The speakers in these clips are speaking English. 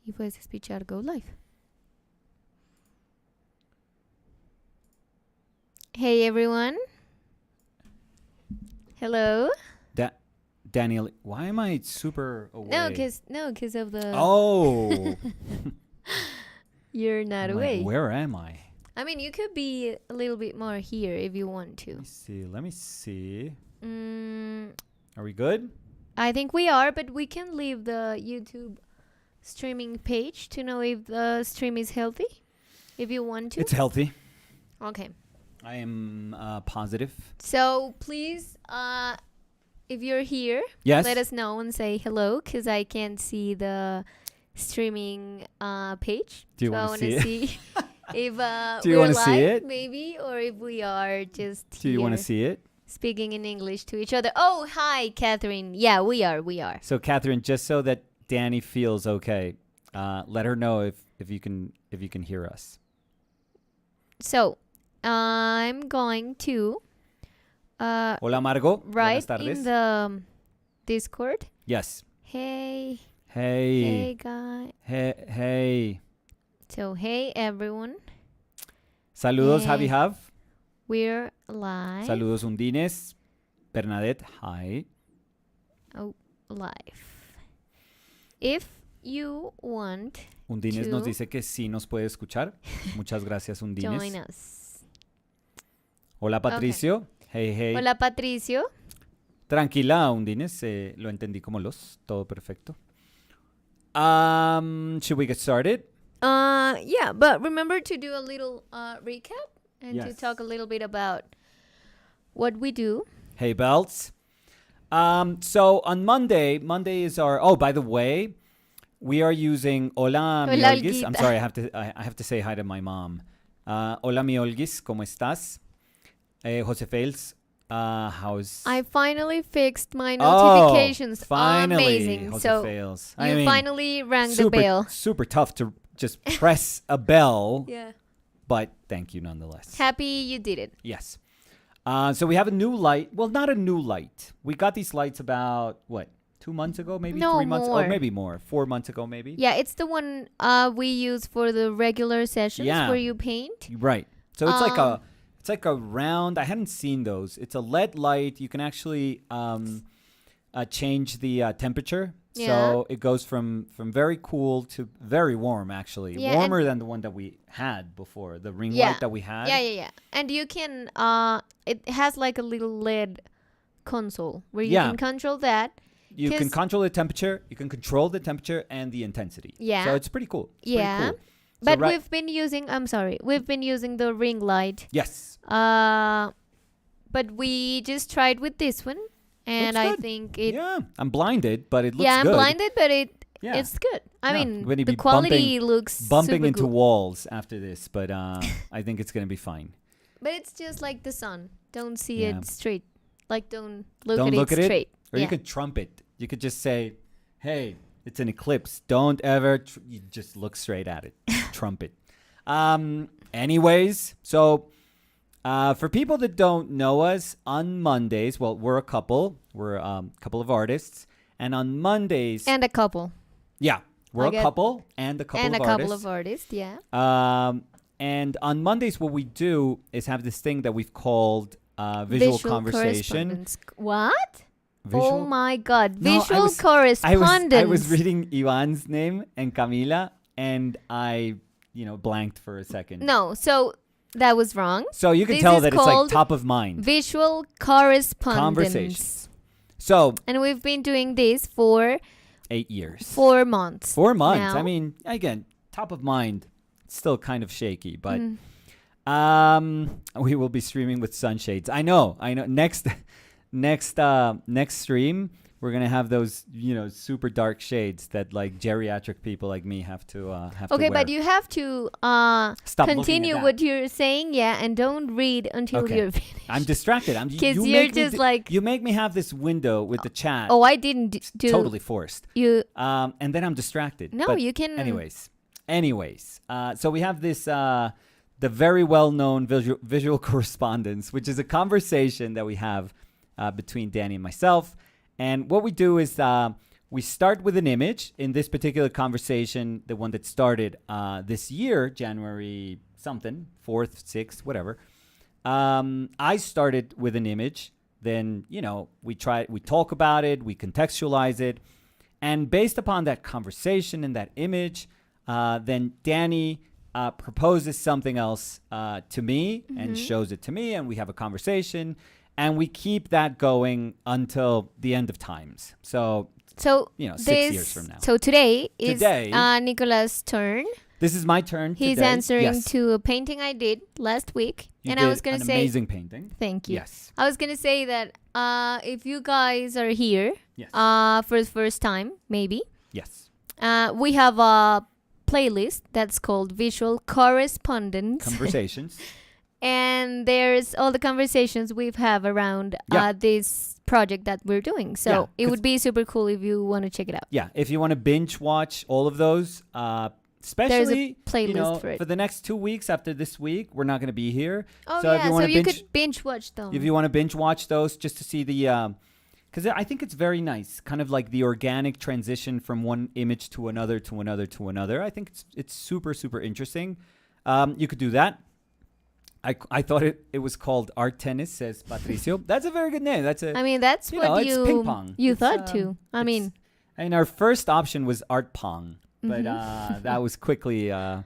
Y puedes escuchar Go Live. Hey everyone. Hello. Daniel, why am I super away? No, because of the. Oh. You're not I'm away. like, where am I? I mean, you could be a little bit more here if you want to. Let me see. Mm, Are we good? I think we are, but we can leave the YouTube streaming page to know if the stream is healthy. If you want to. It's healthy. Okay. I am positive. So please, if you're here, Yes. let us know and say hello, because I can't see the streaming page. Do you want to see it? If Do you we're wanna live, see it? maybe, or if we are just Do you want to here see it? speaking in English to each other. Oh, hi, Catherine. Yeah, we are. So, Catherine, just so that Danny feels okay, let her know if you can hear us. So, I'm going to Hola, Margot. write Buenas tardes. in the Discord. Yes. Hey Hey. guy. Hey. So, hey everyone. Saludos, Hey. Javi Hav. We're live. Saludos, Undines. Bernadette, hi. Oh, live. If you want Undines nos to dice que sí nos puede escuchar. Muchas gracias, join Undines. us. Hola, Patricio. Hey. Hola, Patricio. Tranquila, Undines. Lo entendí como los. Todo perfecto. Should we get started? Yeah, but remember to do a little recap and to Yes. talk a little bit about what we do. Hey, Belts. So on Monday is our. Oh, by the way, we are using Hola, mi Hola, Olgis. I'm Olguita. sorry, I have to say hi to my mom. Hola, mi Olgis, ¿cómo estás? Jose Fels, how's? I finally fixed my notifications. Finally, Amazing. Jose So Fels. you finally rang the super, bell. super tough to just press a bell, Yeah. but thank you nonetheless. Happy you did it. Yes. So we have a new light. Well, not a new light. We got these lights about, 2 months ago, maybe? No, 3 months? more. Or maybe more. 4 months ago, maybe? Yeah, it's the one we use for the regular sessions Yeah. where you paint. Right. So it's like a round. I hadn't seen those. It's a LED light. You can actually change the temperature. Yeah. So it goes from very cool to very warm, actually. Yeah, Warmer than the one that we had before, the ring Yeah. light that we had. Yeah. And you can, it has like a little LED console where you Yeah. can control that. You can 'Cause- control the temperature. You can control the temperature and the intensity. Yeah. So it's pretty cool. It's Yeah. Pretty cool. So But right- we've been using the ring light. Yes. But we just tried with this one. And Looks I good. think it. Yeah. I'm blinded, but it looks Yeah, I'm good. blinded, but Yeah. it's good. I No, mean, we're gonna the be quality looks bumping super into good. walls after this, but I think it's gonna be fine. But it's just like the sun. Don't see Yeah. it straight. Like, don't look Don't at look it at it, straight. Or Yeah. you could trumpet. You could just say, "Hey, it's an eclipse. Don't ever." You just look straight at it. Trumpet. Anyways, so for people that don't know us, on Mondays, well, we're a couple. We're a couple of artists, and on Mondays, And a couple. yeah, we're Like a couple and a couple And of a artists. couple of artists, yeah. And on Mondays, what we do is have this thing that we've called visual conversation. correspondence. What? Visual. Oh my God. No, Visual correspondence. I was reading Ivan's name and Camila, and I, blanked for a second. No, so that was wrong. So you can This tell is that it's like called top of mind. Visual correspondence. Conversations. So And we've been doing this for 8 years. 4 months. 4 months. now. I mean, again, top of mind. Still kind of shaky, but Mm. we will be streaming with sunshades. I know. Next stream, we're gonna have those, super dark shades that like geriatric people like me have to Okay, wear. but you have to Stop looking continue at that. what you're saying, yeah, and don't read until Okay. you're finished. I'm distracted. Because you you're make me just like, you make me have this window with the chat. oh, I didn't do. Totally forced. You And then I'm distracted. no, But you can. Anyways, so we have this the very well-known visual correspondence, which is a conversation that we have between Danny and myself. And what we do is we start with an image. In this particular conversation, the one that started this year, January something, 4th, 6th, whatever. I started with an image. Then, we talk about it, we contextualize it. And based upon that conversation and that image, then Danny proposes something else to me and shows it to me, and we have a conversation, and we keep that going until the end of times. So 6 years from now. So today is Nicolas' turn. This is my turn. He's today. answering to a painting I did last week. I was going to say, amazing painting. Thank you. Yes. I was going to say that if you guys are here for the first time, maybe. Yes. We have a playlist that's called Visual Correspondence. Conversations. And there's all the conversations we've have around this project that we're doing. So it would be super cool if you want to check it out. Yeah. If you want to binge watch all of those, especially, there's a playlist for it. For the next 2 weeks after this week, we're not going to be here. Oh, so you could binge watch them. If you want to binge watch those just to see the... Because I think it's very nice, kind of like the organic transition from one image to another, to another, to another. I think it's super, super interesting. You could do that. I thought it was called Art Tennis, says Patricio. That's a very good name. That's what it's ping pong. You thought too. Our first option was Art Pong. But that was quickly thrown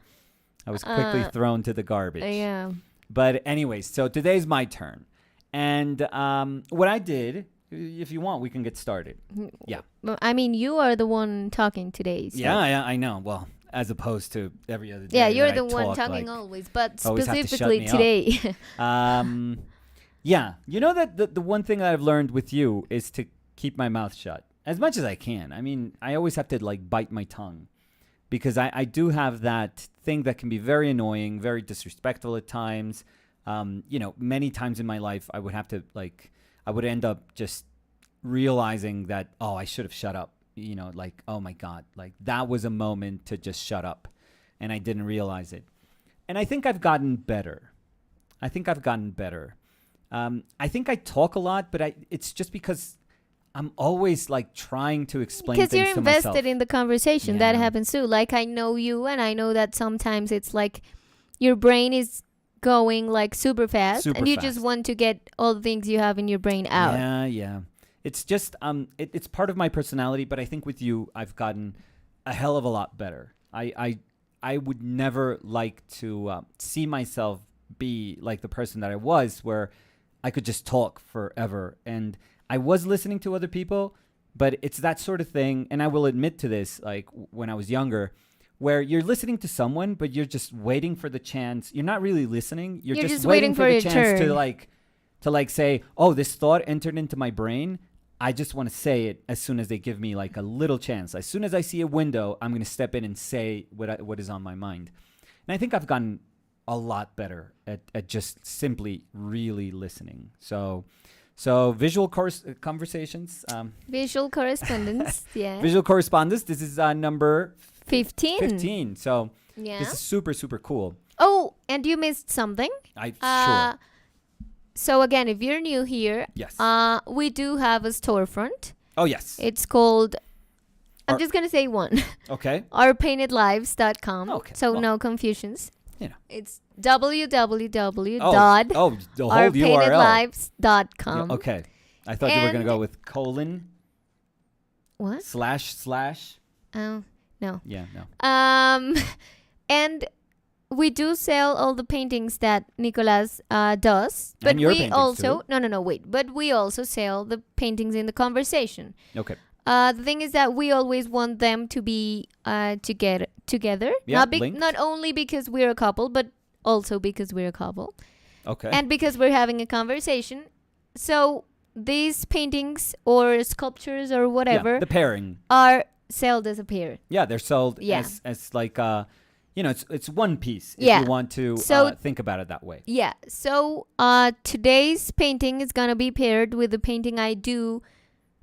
to the garbage. Yeah. But anyways, so today's my turn. And what I did, if you want, we can get started. Yeah. You are the one talking today. So. Yeah, I know. Well, as opposed to every other day. Yeah, you're the one talking always, but specifically today. Yeah. You know that the one thing that I've learned with you is to keep my mouth shut as much as I can. I always have to bite my tongue. Because I do have that thing that can be very annoying, very disrespectful at times. Many times in my life, I would have to I would end up just realizing that, I should have shut up. Oh my God, that was a moment to just shut up. And I didn't realize it. And I think I've gotten better. I think I talk a lot, but it's just because I'm always trying to explain things to myself. Because you're invested in the conversation. That happens too. I know you, and I know that sometimes it's your brain is going super fast, and you just want to get all the things you have in your brain out. Yeah. It's just it's part of my personality, but I think with you, I've gotten a hell of a lot better. I would never like to see myself be like the person that I was, where I could just talk forever. And I was listening to other people, but it's that sort of thing. And I will admit to this, when I was younger, where you're listening to someone, but you're just waiting for the chance. You're not really listening. You're just waiting for the chance to say, oh, this thought entered into my brain. I just want to say it as soon as they give me a little chance. As soon as I see a window, I'm going to step in and say what is on my mind. And I think I've gotten a lot better at just simply really listening. So visual conversations. Visual correspondence, yeah. Visual correspondence. This is number 15. 15. So yeah. This is super, super cool. Oh, and you missed something. Sure. So again, if you're new here, yes. We do have a storefront. Oh, yes. It's called, I'm just going to say one. Okay. ourpaintedlives.com. Okay. So no confusions. It's www.ourpaintedlives.com. www.ourpaintedlives.com. Okay. I thought you were going to go with colon. What? // Oh, no. Yeah, no. And we do sell all the paintings that Nicolas does. But and your we also... too. No, wait. But we also sell the paintings in the conversation. Okay. The thing is that we always want them to be together. Yeah, not only because we're a couple, but also because we're a couple. Okay. And because we're having a conversation. So these paintings or sculptures or whatever... Yeah, the pairing. ...are sold as a pair. Yeah, they're sold as it's one piece if you want to think about it that way. Yeah. So today's painting is going to be paired with the painting I do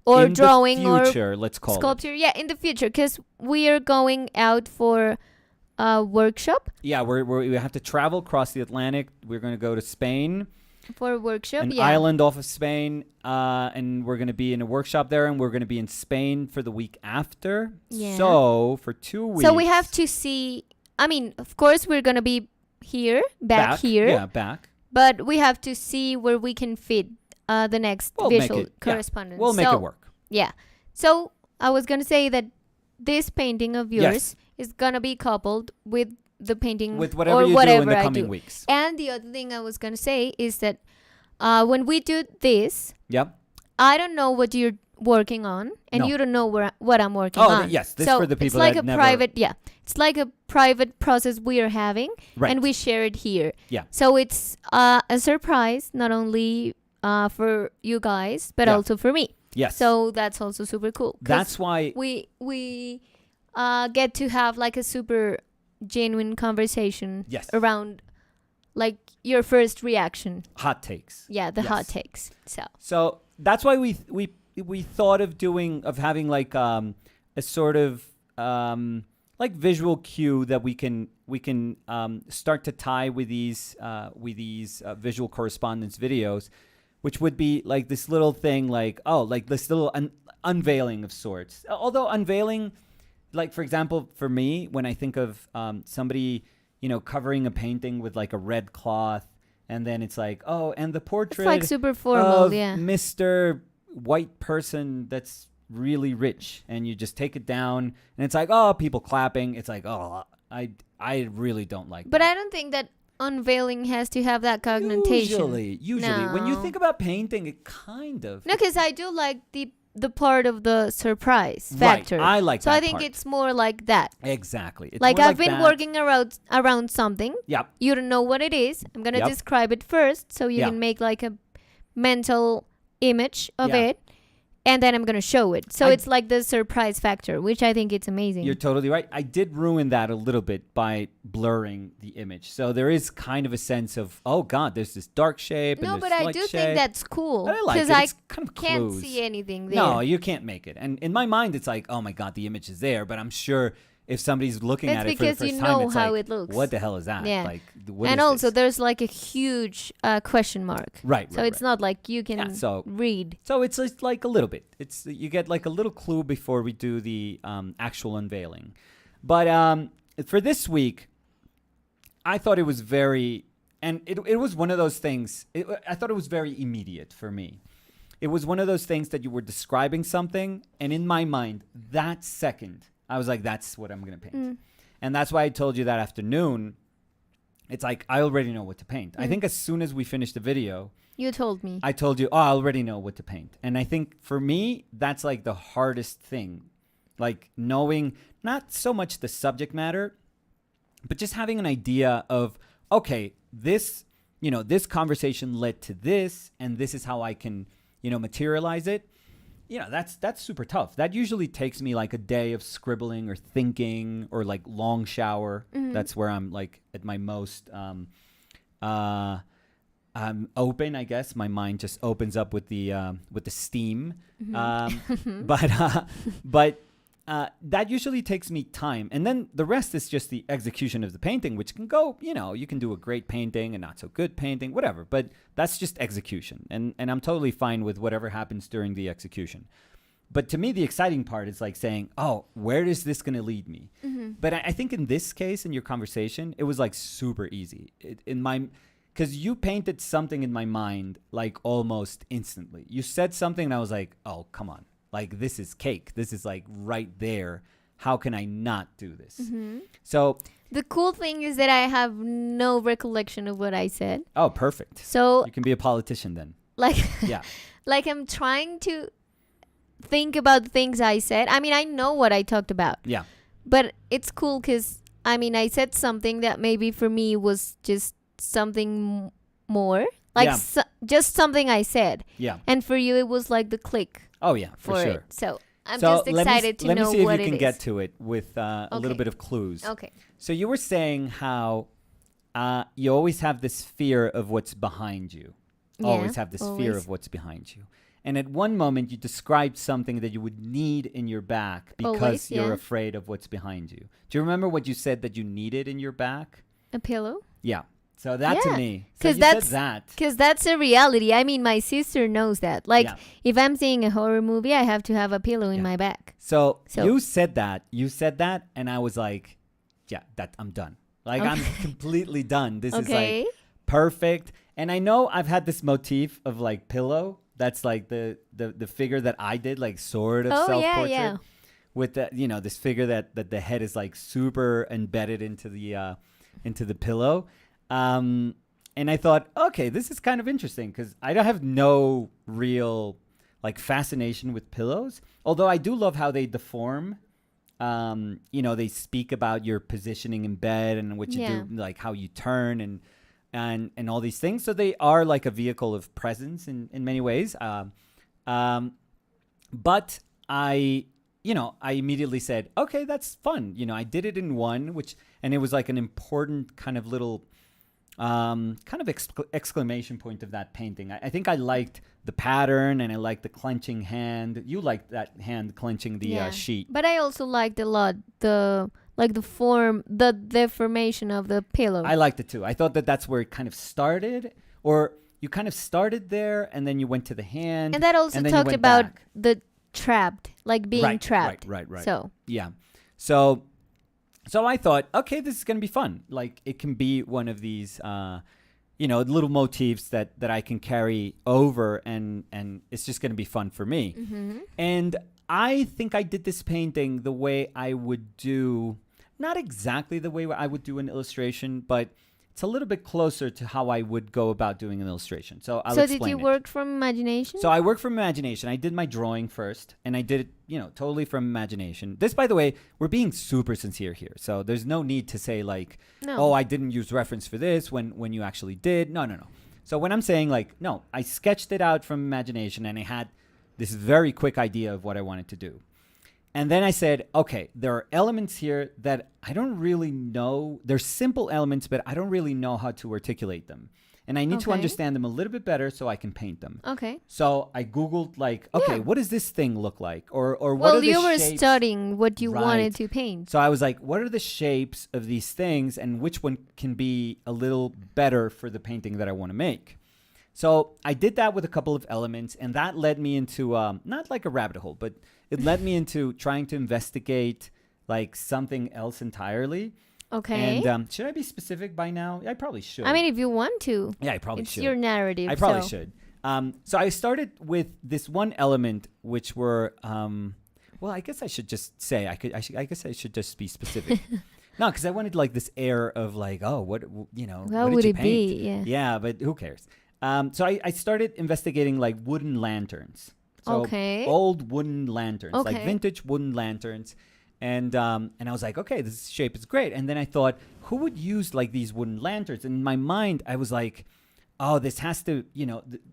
or in drawing the future, or let's call sculpture. It. Yeah, in the future, because we are going out for a workshop. Yeah, we have to travel across the Atlantic. We're going to go to Spain. For a workshop, an island off of Spain, and we're going to be in a workshop there, and we're going to be in Spain for the week after. Yeah. So for 2 weeks. So we have to see. I mean, of course, we're going to be here, back here. Yeah, back. But we have to see where we can fit the next visual correspondence. Yeah. We'll make it work. Yeah. So I was going to say that this painting of yours is going to be coupled with the painting with whatever you do in the coming weeks. And the other thing I was going to say is that when we do this, I don't know what you're working on, and you don't know what I'm working on. Yes, this so for the people it's like that a private, it's like a private process we are having, and we share it here. Yeah. So it's a surprise, not only for you guys, but also for me. Yes. So that's also super cool. That's why we get to have like a super genuine conversation around like your first reaction. Hot takes. Yeah, the hot takes. So that's why we thought of having like a sort of like visual cue that we can start to tie with these visual correspondence videos, which would be like this little thing, like this little unveiling of sorts. Although unveiling, like for example, for me, when I think of somebody, covering a painting with like a red cloth, and then it's like, and the portrait, it's like super formal, of Mr. White person that's really rich, and you just take it down, and it's like, people clapping. It's like, I really don't like. But I don't think that unveiling has to have that connotation. Usually, no. When you think about painting, it kind of. No, because I do like the part of the surprise factor. Right, I like so that I think part. It's more like that. Exactly. It's like I've been working around something. Yep. You don't know what it is. I'm going to describe it first so you can make like a mental image of it. And then I'm going to show it. So it's like the surprise factor, which I think it's amazing. You're totally right. I did ruin that a little bit by blurring the image. So there is kind of a sense of, oh, God, there's this dark shape. No, and but I do think that's cool. I like it. Because kind of can't see anything there. No, you can't make it. And in my mind, it's like, oh, my God, the image is there. But I'm sure if somebody's looking at it for the first time, it's how like, it looks. What the hell is that? Yeah. Like, and also, there's like a huge question mark. Right. So it's not like you can read. So it's just like a little bit. You get like a little clue before we do the actual unveiling. But for this week, I thought it was very, and it was one of those things. I thought it was very immediate for me. It was one of those things that you were describing something, and in my mind, that second, I was like, that's what I'm going to paint. And that's why I told you that afternoon. It's like, I already know what to paint. I think as soon as we finished the video, you told me. I told you, I already know what to paint. And I think for me, that's like the hardest thing. Like knowing not so much the subject matter, but just having an idea of, okay, this conversation led to this, and this is how I can, materialize it. That's super tough. That usually takes me like a day of scribbling or thinking or like long shower. That's where I'm like at my most open, I guess. My mind just opens up with the steam. But that usually takes me time. And then the rest is just the execution of the painting, which can go, you can do a great painting and not so good painting, whatever. But that's just execution. And I'm totally fine with whatever happens during the execution. But to me, the exciting part is like saying, where is this going to lead me? But I think in this case, in your conversation, it was like super easy. Because you painted something in my mind like almost instantly. You said something and I was like, oh, come on. Like, this is cake. This is like right there. How can I not do this? So the cool thing is that I have no recollection of what I said. Oh, perfect. So you can be a politician then. Like, like I'm trying to think about the things I said. I mean, I know what I talked about. Yeah. But it's cool because, I mean, I said something that maybe for me was just something more. Like just something I said. Yeah. And for you, it was like the click. Oh, yeah, for sure. It. So I'm just excited to know what it is. Let me see if you can get to it with a little bit of clues. Okay. So you were saying how you always have this fear of what's behind you. Always have this fear of what's behind you. And at one moment, you described something that you would need in your back because you're afraid of what's behind you. Do you remember what you said that you needed in your back? A pillow? Yeah. So that to me, because that's a reality. I mean, my sister knows that. Like, if I'm seeing a horror movie, I have to have a pillow in my back. So you said that, and I was like, yeah, that I'm done. Like, I'm completely done. This is like perfect. And I know I've had this motif of like pillow. That's like the figure that I did, like sort of self-portrait with the, this figure that the head is like super embedded into the pillow. And I thought, okay, this is kind of interesting because I don't have no real like fascination with pillows. Although I do love how they deform. They speak about your positioning in bed and what you do, like how you turn and all these things. So they are like a vehicle of presence in many ways. But I immediately said, okay, that's fun. I did it in one, and it was like an important kind of little exclamation point of that painting. I think I liked the pattern and I liked the clenching hand. You liked that hand clenching the sheet. But I also liked a lot the form, the deformation of the pillow. I liked it too. I thought that's where it kind of started, or you kind of started there and then you went to the hand. And that also talked about the trapped, like being trapped. Right. So yeah. So I thought, okay, this is going to be fun. Like, it can be one of these, little motifs that I can carry over, and it's just going to be fun for me. Mm-hmm. And I think I did this painting the way I would do, not exactly the way I would do an illustration, but it's a little bit closer to how I would go about doing an illustration. So I'll explain did you work from imagination? So I worked from imagination. I did my drawing first, and I did it, totally from imagination. This, by the way, we're being super sincere here. So there's no need to say like, oh, I didn't use reference for this when you actually did. No. So when I'm saying like, no, I sketched it out from imagination, and I had this very quick idea of what I wanted to do. And then I said, okay, there are elements here that I don't really know. They're simple elements, but I don't really know how to articulate them. And I need to understand them a little bit better so I can paint them. Okay. So I Googled like, okay, what does this thing look like? Or what are the shapes? Well, you were studying what you wanted to paint. So I was like, what are the shapes of these things and which one can be a little better for the painting that I want to make? So I did that with a couple of elements, and that led me into, not like a rabbit hole, but it led me into trying to investigate like something else entirely. Okay. And should I be specific by now? I probably should. I mean, if you want to. Yeah, I probably should. It's your narrative. I probably should. So I started with this one element, which were, well, I guess I should just say, I guess I should just be specific. No, because I wanted like this air of like, oh, what How what would did you it paint? be? Yeah. Yeah, but who cares? So I started investigating like wooden lanterns. So old wooden lanterns, like vintage wooden lanterns. And I was like, okay, this shape is great. And then I thought, who would use like these wooden lanterns? And in my mind, I was like, oh, this has to,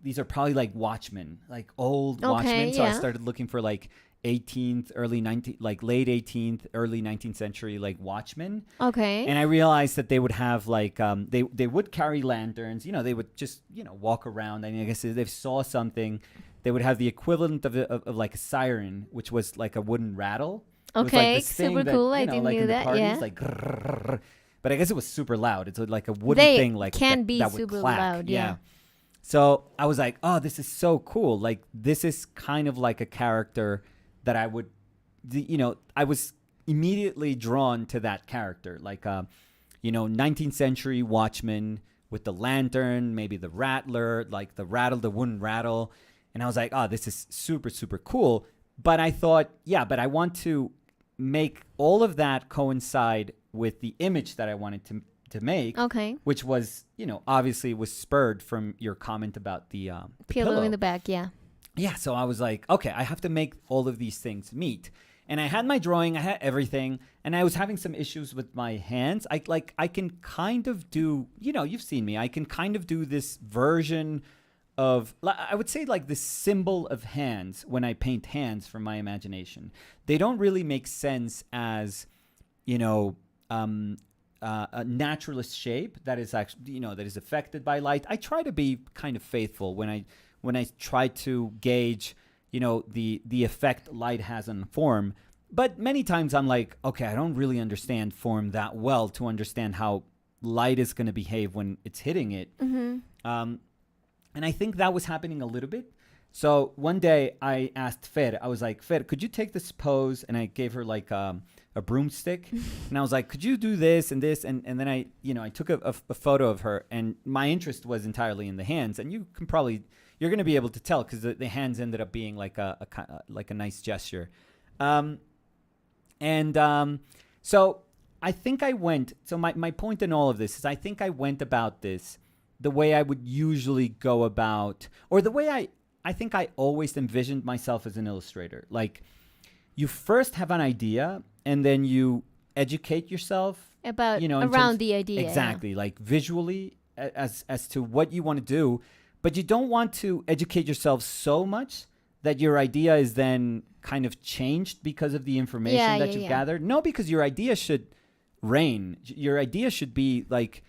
these are probably like watchmen, like old watchmen. So I started looking for like 18th, late 18th, early 19th century, like watchmen. Okay. And I realized that they would have like, they would carry lanterns, they would just, walk around. I mean, I guess if they saw something, they would have the equivalent of like a siren, which was like a wooden rattle. Okay, like super cool. I didn't know that. Parties, yeah. Like, grrr, but I guess it was super loud. It's like a wooden thing, like can be that would super clack. loud. Yeah. So I was like, oh, this is so cool. Like, this is kind of like a character that I would, I was immediately drawn to that character, like 19th century watchman with the lantern, maybe the rattler, like the wooden rattle, and I was like, oh, this is super super cool. But I thought, but I want to make all of that coincide with the image that I wanted to make. Okay. Which was, obviously was spurred from your comment about the pillow in the back. Yeah. Yeah. So I was like, okay, I have to make all of these things meet. And I had my drawing, I had everything, and I was having some issues with my hands. I can kind of do, you've seen me. I can kind of do this version of, I would say, like this symbol of hands when I paint hands from my imagination. They don't really make sense as, a naturalist shape that is actually, that is affected by light. I try to be kind of faithful when I try to gauge, the effect light has on form. But many times I'm like, okay, I don't really understand form that well to understand how light is going to behave when it's hitting it. Mm-hmm. And I think that was happening a little bit. So one day I asked Fer, I was like, Fer, could you take this pose? And I gave her like a broomstick. And I was like, could you do this and this? And then I took a photo of her. And my interest was entirely in the hands. And you're going to be able to tell because the hands ended up being like a nice gesture. So I think I went, so my point in all of this is I think I went about this the way I would usually go about, or the way I think I always envisioned myself as an illustrator. Like, you first have an idea, and then you educate yourself about around the idea. Exactly, like visually as to what you want to do, but you don't want to educate yourself so much that your idea is then kind of changed because of the information that you've gathered. No, because your idea should reign. Your idea should be like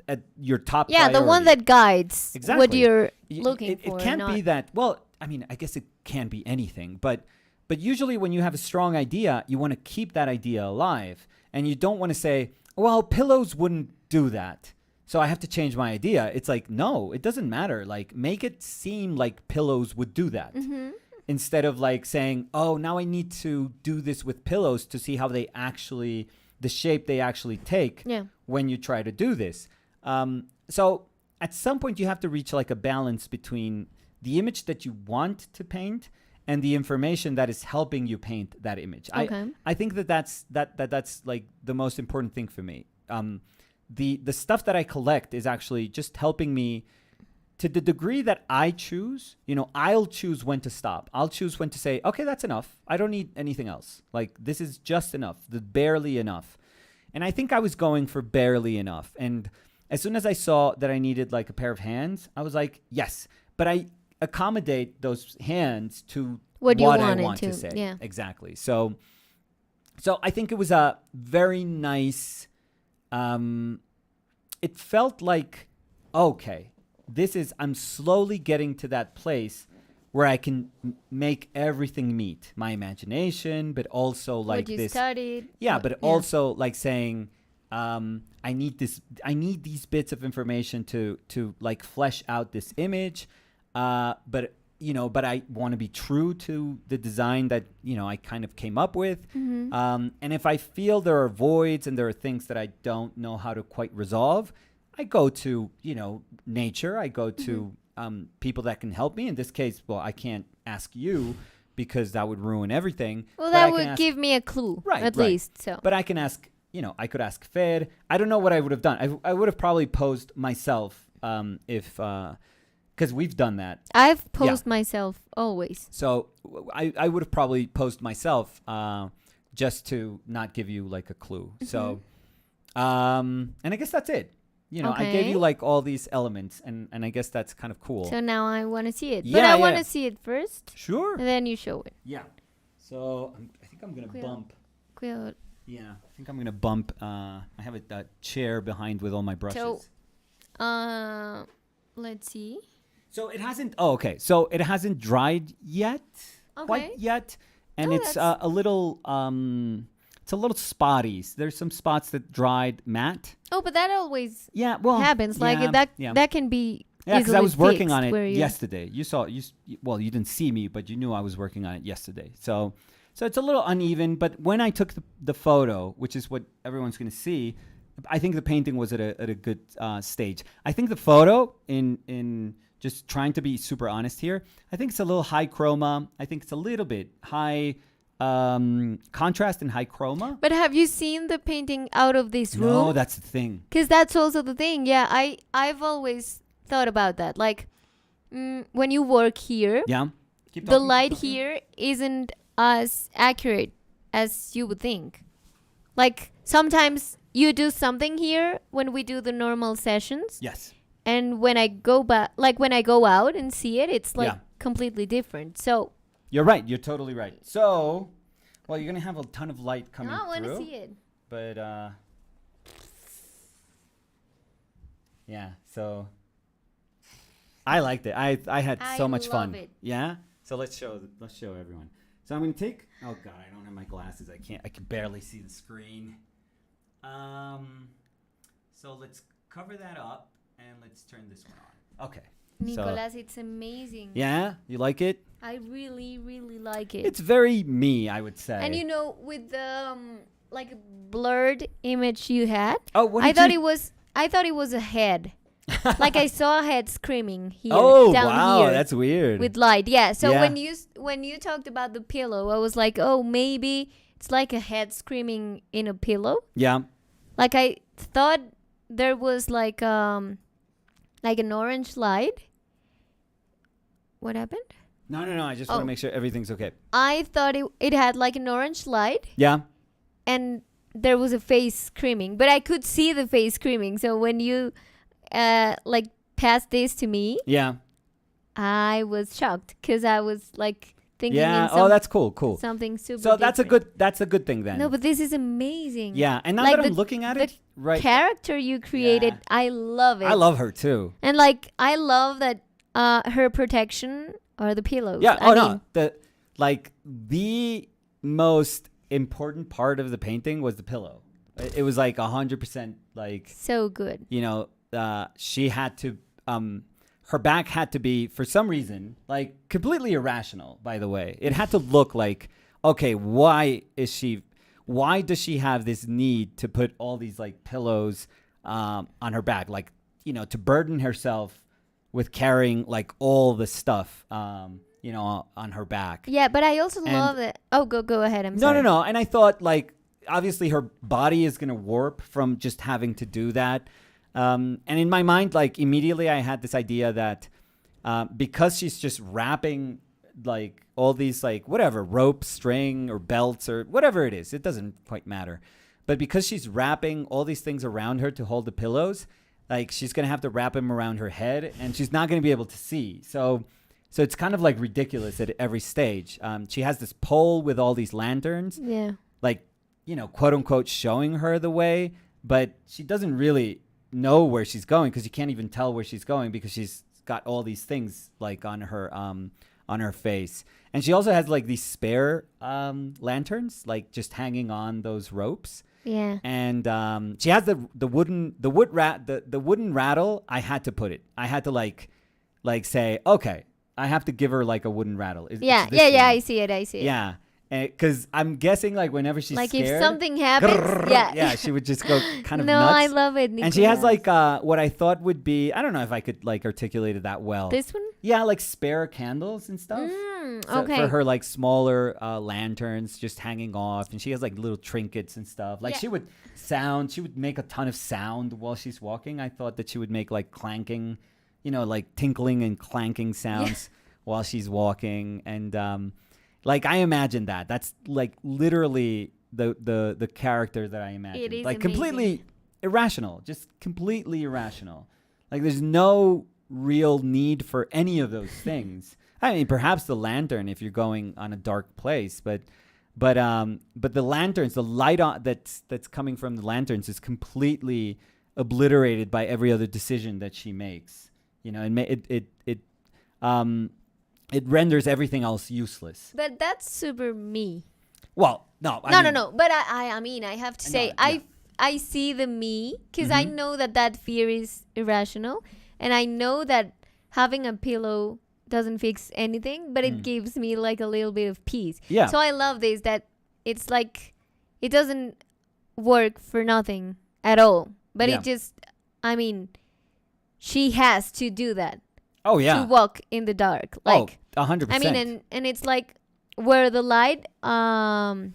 at your top priority. The one that guides what you're looking for. It can't be that, well, I mean, I guess it can be anything, but usually when you have a strong idea, you want to keep that idea alive, and you don't want to say, well, pillows wouldn't do that, so I have to change my idea. It's like, no, it doesn't matter. Like, make it seem like pillows would do that. Mm-hmm. Instead of like saying, oh, now I need to do this with pillows to see how the shape they actually take when you try to do this. So at some point you have to reach like a balance between the image that you want to paint and the information that is helping you paint that image. Okay. I think that's like the most important thing for me. The stuff that I collect is actually just helping me to the degree that I choose. I'll choose when to stop. I'll choose when to say, okay, that's enough. I don't need anything else. Like, this is just enough, barely enough. And I think I was going for barely enough. And as soon as I saw that I needed like a pair of hands, I was like, yes, but I accommodate those hands to what I want to say. Yeah. Exactly. So I think it was a very nice, it felt like, okay, I'm slowly getting to that place where I can make everything meet my imagination, but also like what you this. Studied. Yeah, but also like saying, I need these bits of information to like flesh out this image, but I want to be true to the design that I kind of came up with. Mm-hmm. And if I feel there are voids and there are things that I don't know how to quite resolve, I go to nature. I go to people that can help me. In this case, well, I can't ask you because that would ruin everything. Well, that would give me a clue, at least. So, but I can ask. I could ask Fer. I don't know what I would have done. I would have probably posed myself if because we've done that. I've posed myself always. So I would have probably posed myself just to not give you like a clue. Mm-hmm. So and I guess that's it. I gave you like all these elements, and I guess that's kind of cool. So now I want to see it. But I want to see it first. Sure. And then you show it. Yeah. So I think I'm going to bump. Quill. Yeah, I think I'm going to bump. I have a chair behind with all my brushes. So, let's see. So it hasn't, So it hasn't dried yet. Quite yet. And it's a little, it's a little spotty. There's some spots that dried matte. Oh, but that always happens. Like that can be because I was working on it yesterday. You didn't see me, but you knew I was working on it yesterday. So it's a little uneven, but when I took the photo, which is what everyone's going to see, I think the painting was at a good stage. I think the photo, in just trying to be super honest here, I think it's a little high chroma. I think it's a little bit high contrast and high chroma. But have you seen the painting out of this room? No, that's the thing. Because that's also the thing. Yeah, I've always thought about that. Like, when you work here, the light here isn't as accurate as you would think. Like, sometimes you do something here when we do the normal sessions. Yes. And when I go back, like when I go out and see it, it's like completely different. So you're right. You're totally right. So, well, you're gonna have a ton of light coming through. I want to see it. But yeah. So I liked it. I had so much fun. It. Yeah. So let's show everyone. So I'm gonna take. Oh God, I don't have my glasses. I can barely see the screen. So let's cover that up and let's turn this one on. Okay. Nicolas, it's amazing. Yeah? You like it? I really, really like it. It's very me, I would say. And with the like blurred image you had, I thought it was a head. Like I saw a head screaming here. Oh, down wow, here that's weird. with light. Yeah. So when you talked about the pillow, I was like, oh, maybe it's like a head screaming in a pillow. Yeah. Like I thought there was like an orange light. What happened? No. I just want to make sure everything's okay. I thought it had like an orange light. Yeah. And there was a face screaming, but I could see the face screaming. So when you like passed this to me, yeah, I was shocked because I was like thinking. Yeah. That's cool. Something super. So different. that's a good thing then. No, but this is amazing. Yeah, and now like that I'm looking at it, right, character you created, Yeah. I love it. I love her too. And like I love that her protection are the pillows. Yeah. I No. mean, The most important part of the painting was the pillow. It was like 100% like so good. she had to her back had to be, for some reason, like completely irrational, by the way. It had to look like, okay, why does she have this need to put all these like pillows on her back, like, to burden herself with carrying like all the stuff on her back. Yeah, but I also love it. Oh, go ahead. I'm sorry. No. And I thought, like, obviously her body is going to warp from just having to do that. And in my mind, like, immediately I had this idea that because she's just wrapping, like, all these, like, whatever, rope, string, or belts, or whatever it is, it doesn't quite matter. But because she's wrapping all these things around her to hold the pillows, like, she's going to have to wrap them around her head, and she's not going to be able to see. So it's kind of like ridiculous at every stage. She has this pole with all these lanterns, like, quote unquote, showing her the way, but she doesn't really know where she's going because you can't even tell where she's going because she's got all these things like on her face. And she also has like these spare lanterns, like just hanging on those ropes. Yeah. And she has the wooden rattle. I had to put it. I had to like say, okay, I have to give her like a wooden rattle. Yeah. I see it. Yeah. Because I'm guessing like whenever she's like scared, if something happens, yeah, she would just go kind of no, nuts. I love it. Nicolas. And she has like what I thought would be, I don't know if I could like articulate it that well. This one? Yeah, like spare candles and stuff. Okay. For her like smaller lanterns just hanging off, and she has like little trinkets and stuff. Like she would make a ton of sound while she's walking. I thought that she would make like clanking, like tinkling and clanking sounds while she's walking. And like I imagine that. That's like literally the character that I imagine. It is like amazing. Completely irrational, just completely irrational. Like there's no real need for any of those things. I mean, perhaps the lantern if you're going on a dark place, but the lanterns, the light that's coming from the lanterns is completely obliterated by every other decision that she makes. And it renders everything else useless. But that's super me. Well, no. No. But I mean, I have to say, I see the me because I know that fear is irrational, and I know that having a pillow doesn't fix anything, but it gives me like a little bit of peace. Yeah. So I love this, that it's like it doesn't work for nothing at all, but it just, I mean, she has to do that. Oh yeah. To walk in the dark, like 100%. I mean, and it's like where the light, donde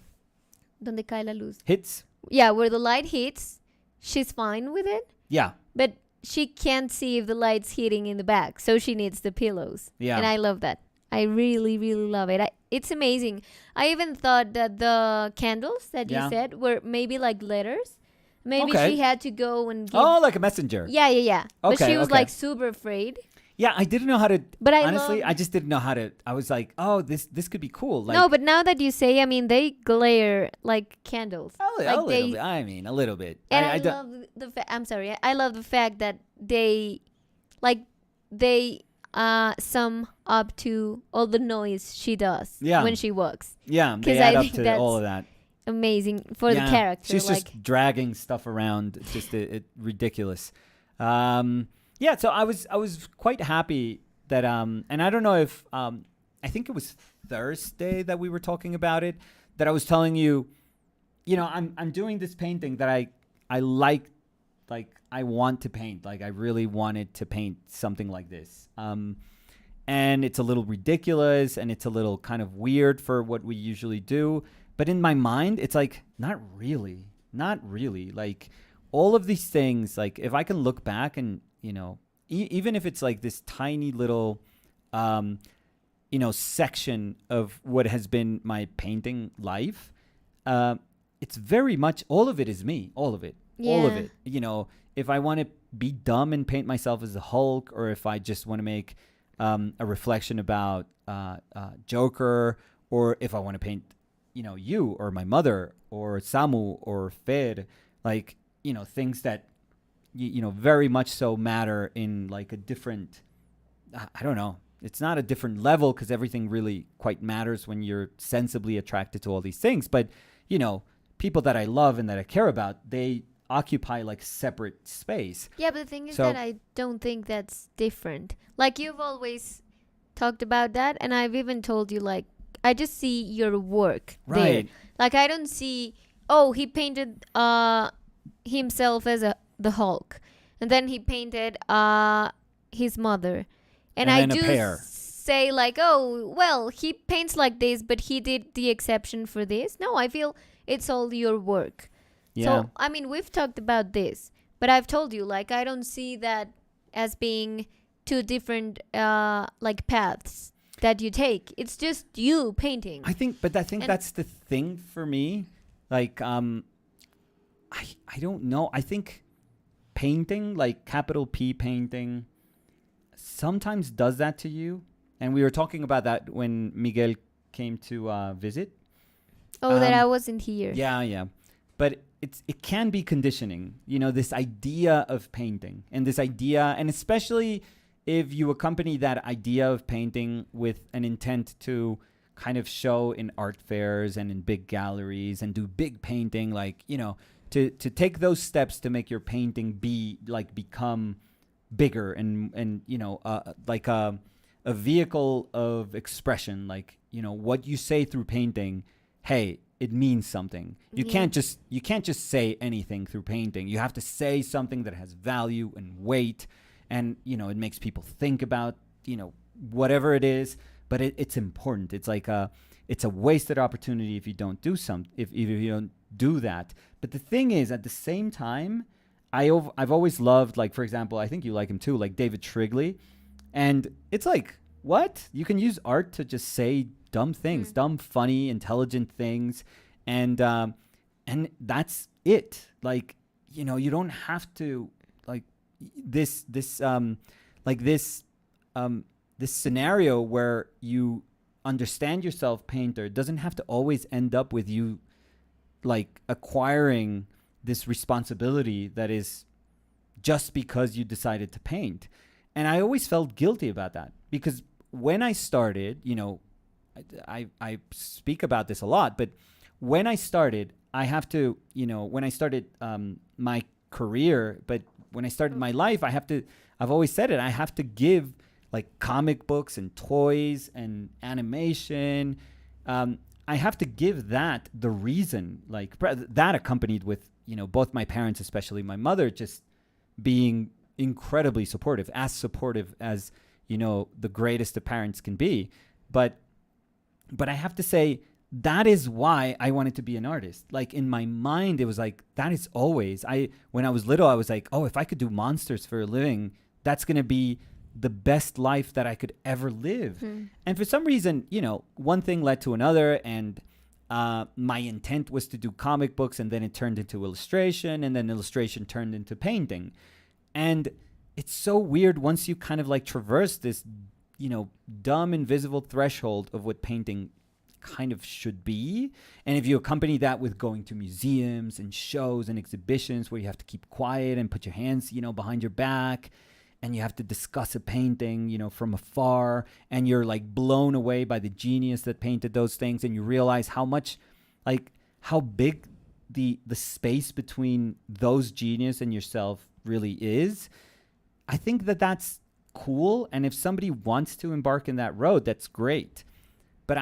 cae la luz, hits. Yeah, where the light hits, she's fine with it. Yeah. But she can't see if the light's hitting in the back, so she needs the pillows. Yeah. And I love that. I really, really love it. It's amazing. I even thought that the candles that you said were maybe like letters. Maybe she had to go and give... Oh, like a messenger. Yeah. Okay, but she was like super afraid. Yeah, I didn't know how to. But I just didn't know how to. I was like, oh, this could be cool. Like, no, but now that you say, I mean, they glare like candles. A little bit. I mean, a little bit. And I love I'm sorry. I love the fact that they sum up to all the noise she does when she walks. Yeah, they add up to all of that. amazing for the character. She's just dragging stuff around. It's just ridiculous. So I was quite happy that and I don't know if I think it was Thursday that we were talking about it, that I was telling you, I'm doing this painting that I like I want to paint. Like I really wanted to paint something like this. And it's a little ridiculous and it's a little kind of weird for what we usually do. But in my mind, it's like, not really. Like all of these things, like if I can look back and, even if it's like this tiny little, section of what has been my painting life, it's very much, all of it is me, all of it. Yeah. All of it. If I want to be dumb and paint myself as the Hulk, or if I just want to make a reflection about Joker, or if I want to paint, you or my mother or Samu or Fer, like, things that, very much so matter in like a different, I don't know. It's not a different level because everything really quite matters when you're sensibly attracted to all these things. But, people that I love and that I care about, they occupy like separate space. Yeah, but the thing is that I don't think that's different. Like you've always talked about that, and I've even told you, like, I just see your work there. Like I don't see, he painted himself as the Hulk, and then he painted his mother, and I do say like, he paints like this, but he did the exception for this. No, I feel it's all your work. Yeah. So, I mean, we've talked about this, but I've told you, like, I don't see that as being two different, paths that you take. It's just you painting. I think that's the thing for me. Like, I don't know. I think painting, like capital P painting, sometimes does that to you. And we were talking about that when Miguel came to visit. That I wasn't here. Yeah. But it can be conditioning, this idea of painting and this idea, and especially if you accompany that idea of painting with an intent to kind of show in art fairs and in big galleries and do big painting, like, to take those steps to make your painting become bigger and like a vehicle of expression, like, what you say through painting, hey, it means something. You can't just say anything through painting. You have to say something that has value and weight, and it makes people think about whatever it is. But it's important. It's like it's a wasted opportunity if you don't do if you don't do that. But the thing is, at the same time, I've always loved, like, for example, I think you like him too, like David Shrigley, and it's like, what? You can use art to just say dumb things, dumb, funny, intelligent things, and that's it. Like, you don't have to, like, this scenario where you understand yourself, painter, doesn't have to always end up with you like acquiring this responsibility that is just because you decided to paint. And I always felt guilty about that, because when I started, I speak about this a lot, but when I started, I have to, when I started my career, but when I started my life, I've always said it, I have to give like comic books and toys and animation. I have to give that the reason, like that accompanied with, both my parents, especially my mother, just being incredibly supportive as, the greatest of parents can be. But I have to say, that is why I wanted to be an artist. Like in my mind, it was like, that is always, when I was little, I was like, if I could do monsters for a living, that's going to be the best life that I could ever live. And for some reason, one thing led to another, and my intent was to do comic books, and then it turned into illustration, and then illustration turned into painting. And it's so weird once you kind of like traverse this, dumb, invisible threshold of what painting kind of should be. And if you accompany that with going to museums and shows and exhibitions where you have to keep quiet and put your hands, behind your back, and you have to discuss a painting, from afar, and you're like blown away by the genius that painted those things, and you realize how much how big the space between those genius and yourself really is, I think that that's cool. And if somebody wants to embark in that road, that's great. But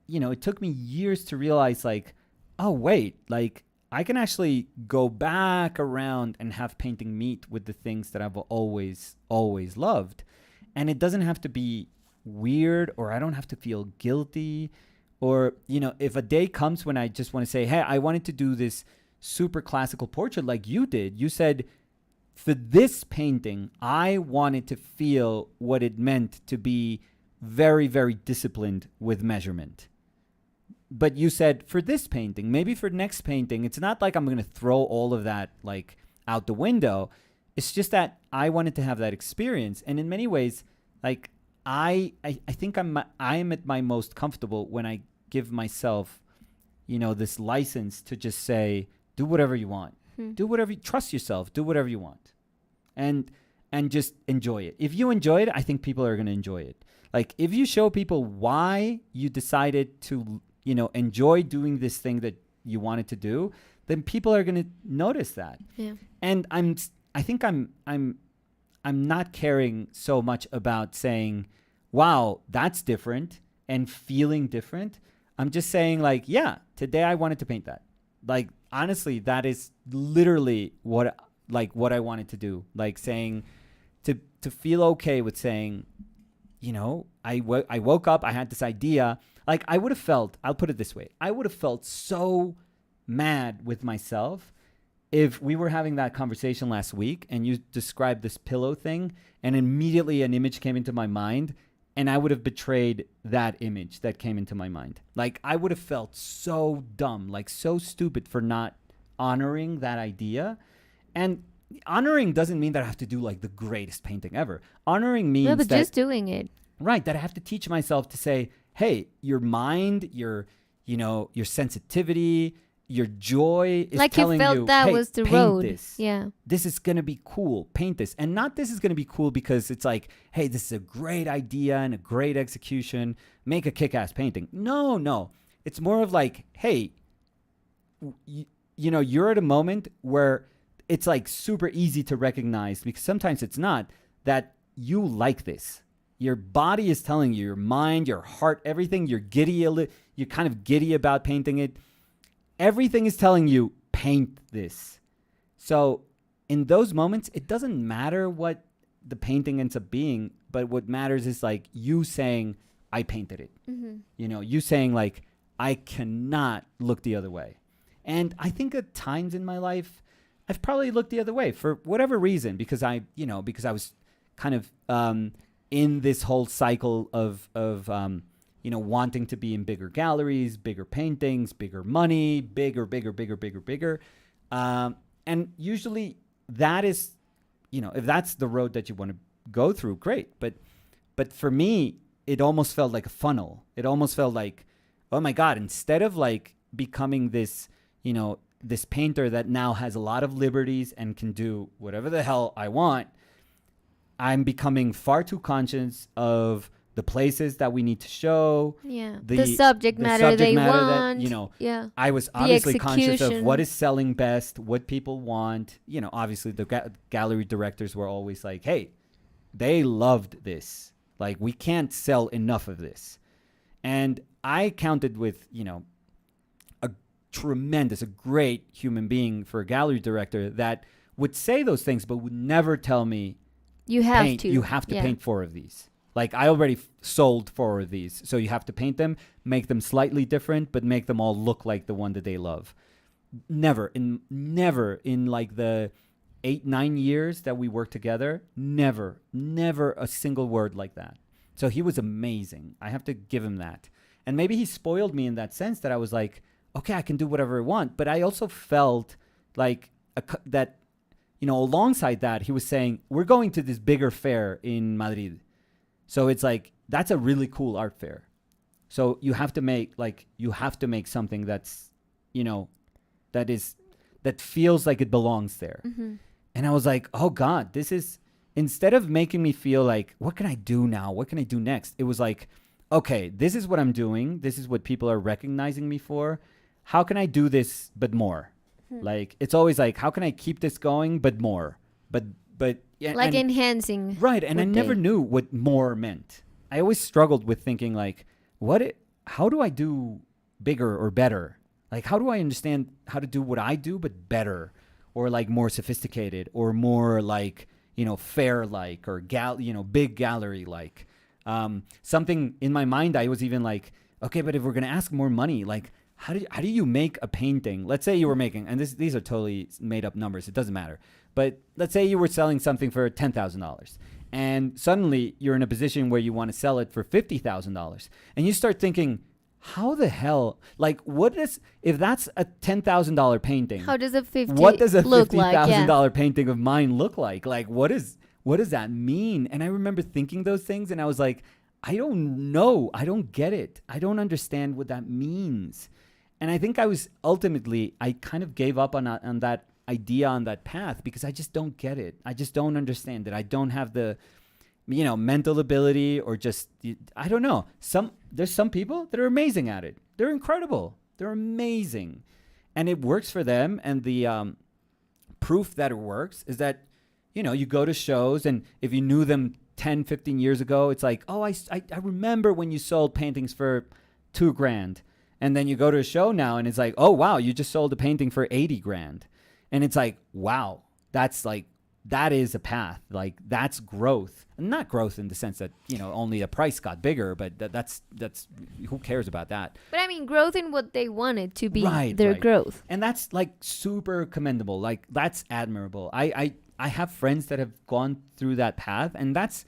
it took me years to realize like, oh, wait, like I can actually go back around and have painting meet with the things that I've always loved. And it doesn't have to be weird, or I don't have to feel guilty. Or, if a day comes when I just want to say, hey, I wanted to do this super classical portrait like you did. You said, for this painting, I wanted to feel what it meant to be very, very disciplined with measurement. But you said, for this painting, maybe for next painting, it's not like I'm going to throw all of that like out the window. It's just that I wanted to have that experience. And in many ways, like I think I'm at my most comfortable when I give myself, this license to just say, do whatever you want. Do whatever trust yourself, do whatever you want. And just enjoy it. If you enjoy it, I think people are going to enjoy it. Like if you show people why you decided to, enjoy doing this thing that you wanted to do, then people are going to notice that. Yeah. And I think I'm not caring so much about saying, wow, that's different, and feeling different. I'm just saying like, yeah, today I wanted to paint that. Like, honestly, that is literally what I wanted to do. Like saying, to feel okay with saying, I woke up, I had this idea. Like I would have felt, I'll put it this way, I would have felt so mad with myself if we were having that conversation last week and you described this pillow thing and immediately an image came into my mind and I would have betrayed that image that came into my mind. Like I would have felt so dumb, like so stupid for not honoring that idea. And honoring doesn't mean that I have to do like the greatest painting ever. Honoring means but just doing it. Right, that I have to teach myself to say, hey, your mind, your sensitivity, your joy is like telling you felt that hey, was the paint road. This. Yeah. This is going to be cool. Paint this. And not this is going to be cool because it's like, hey, this is a great idea and a great execution. Make a kick-ass painting. No. It's more of like, hey, you're at a moment where it's like super easy to recognize, because sometimes it's not, that you like this. Your body is telling you, your mind, your heart, everything, you're kind of giddy about painting it. Everything is telling you, paint this. So in those moments, it doesn't matter what the painting ends up being, but what matters is like you saying, I painted it. Mm-hmm. You saying like, I cannot look the other way. And I think at times in my life, I've probably looked the other way for whatever reason, because I was kind of in this whole cycle of wanting to be in bigger galleries, bigger paintings, bigger money, bigger. And usually that is, if that's the road that you want to go through, great. But for me, it almost felt like a funnel. It almost felt like, oh my God, instead of like becoming this, this painter that now has a lot of liberties and can do whatever the hell I want, I'm becoming far too conscious of the places that we need to show. Yeah. The subject matter they want. That, I was obviously conscious of what is selling best, what people want. Obviously the gallery directors were always like, hey, they loved this. Like, we can't sell enough of this. And I counted with, a great human being for a gallery director that would say those things, but would never tell me, you have to paint 4 of these. Like, I already sold 4 of these, so you have to paint them, make them slightly different, but make them all look like the one that they love. Never in like the 8-9 years that we worked together, never a single word like that. So he was amazing. I have to give him that. And maybe he spoiled me in that sense that I was like, okay, I can do whatever I want. But I also felt like that, alongside that, he was saying, we're going to this bigger fair in Madrid. So it's like, that's a really cool art fair. So you have to make something that's, that feels like it belongs there. Mm-hmm. And I was like, oh God, this is, instead of making me feel like, what can I do now? What can I do next? It was like, okay, this is what I'm doing. This is what people are recognizing me for. how can I do this but more? Like, it's always like, how can I keep this going but more? But yeah, like enhancing. Right, and I never knew what more meant. I always struggled with thinking like, how do I do bigger or better? Like, how do I understand how to do what I do but better, or like more sophisticated, or more like, fair like, or big gallery like. Something in my mind, I was even like, okay, but if we're gonna ask more money, like, how do you make a painting? Let's say you were making, and these are totally made up numbers, it doesn't matter. But let's say you were selling something for $10,000, and suddenly you're in a position where you want to sell it for $50,000, and you start thinking, how the hell, like, if that's a $10,000 painting? How does a what does a $50,000 like? painting of mine look like? Like, what does that mean? And I remember thinking those things, and I was like, I don't know. I don't get it. I don't understand what that means. And I think I kind of gave up on that idea, on that path, because I just don't get it. I just don't understand it. I don't have the, mental ability, or just, I don't know. There's some people that are amazing at it. They're incredible. They're amazing. And it works for them. And the proof that it works is that, you go to shows, and if you knew them 10, 15 years ago, it's like, oh, I remember when you sold paintings for $2,000. And then you go to a show now, and it's like, oh, wow, you just sold a painting for $80,000. And it's like, wow, that is a path. Like, that's growth. And not growth in the sense that, only the price got bigger, but that's who cares about that? But I mean, growth in what they wanted to be their growth. And that's like super commendable. Like, that's admirable. I have friends that have gone through that path, and that's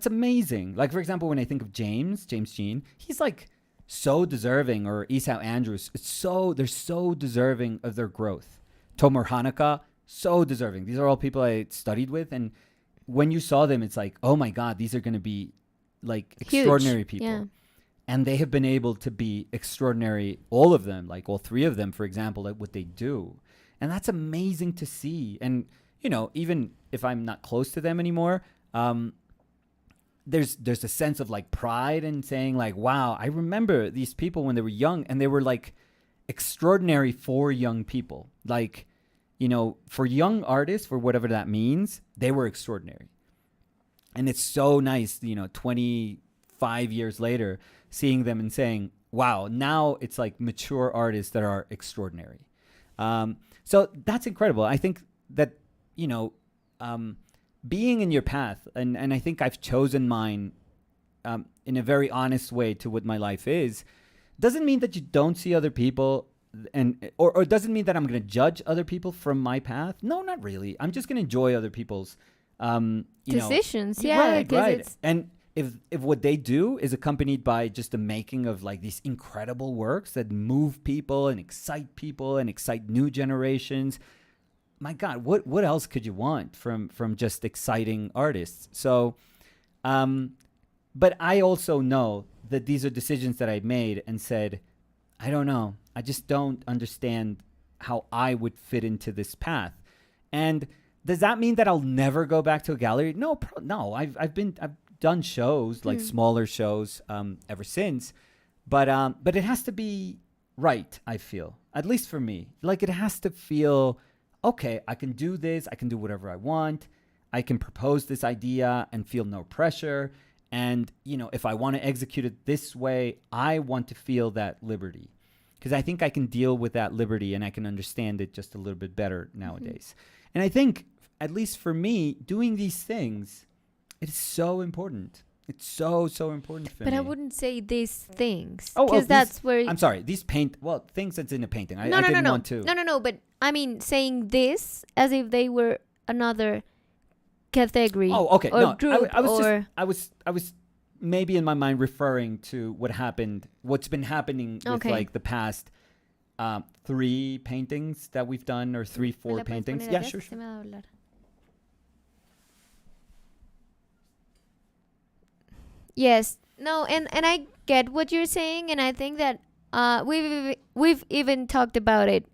amazing. Like, for example, when I think of James Jean, he's like so deserving, or Esau Andrews, they're so deserving of their growth. Tomer Hanukkah, so deserving. These are all people I studied with, and when you saw them, it's like, oh my God, these are going to be like extraordinary people. Yeah. And they have been able to be extraordinary, all of them, like all three of them, for example, at what they do. And that's amazing to see. And, even if I'm not close to them anymore, there's a sense of like pride in saying like, wow, I remember these people when they were young, and they were like extraordinary for young people. Like, for young artists, for whatever that means, they were extraordinary. And it's so nice, 25 years later, seeing them and saying, wow, now it's like mature artists that are extraordinary. So that's incredible. I think that, being in your path, and I think I've chosen mine in a very honest way to what my life is, doesn't mean that you don't see other people, or doesn't mean that I'm going to judge other people from my path. No, not really. I'm just going to enjoy other people's decisions. Right. And if what they do is accompanied by just the making of like these incredible works that move people and excite new generations, my God, what else could you want from just exciting artists? So, but I also know that these are decisions that I made and said, I don't know. I just don't understand how I would fit into this path. And does that mean that I'll never go back to a gallery? No. I've done shows, like smaller shows, ever since, but it has to be right. I feel, at least for me, like it has to feel okay. I can do this. I can do whatever I want. I can propose this idea and feel no pressure. And if I want to execute it this way, I want to feel that liberty, because I think I can deal with that liberty and I can understand it just a little bit better nowadays. And I think, at least for me, doing these things, it is so important. It's so important for me. But I wouldn't say these things, because that's where... I'm sorry, these things that's in a painting. I didn't want to... No, but I mean saying this as if they were another category. Oh, okay. Or no, group, I was maybe in my mind referring to what's been happening with like the past 3 paintings that we've done, or 4 paintings. Yeah, sure. Yes. No, and I get what you're saying, and I think that we've even talked about it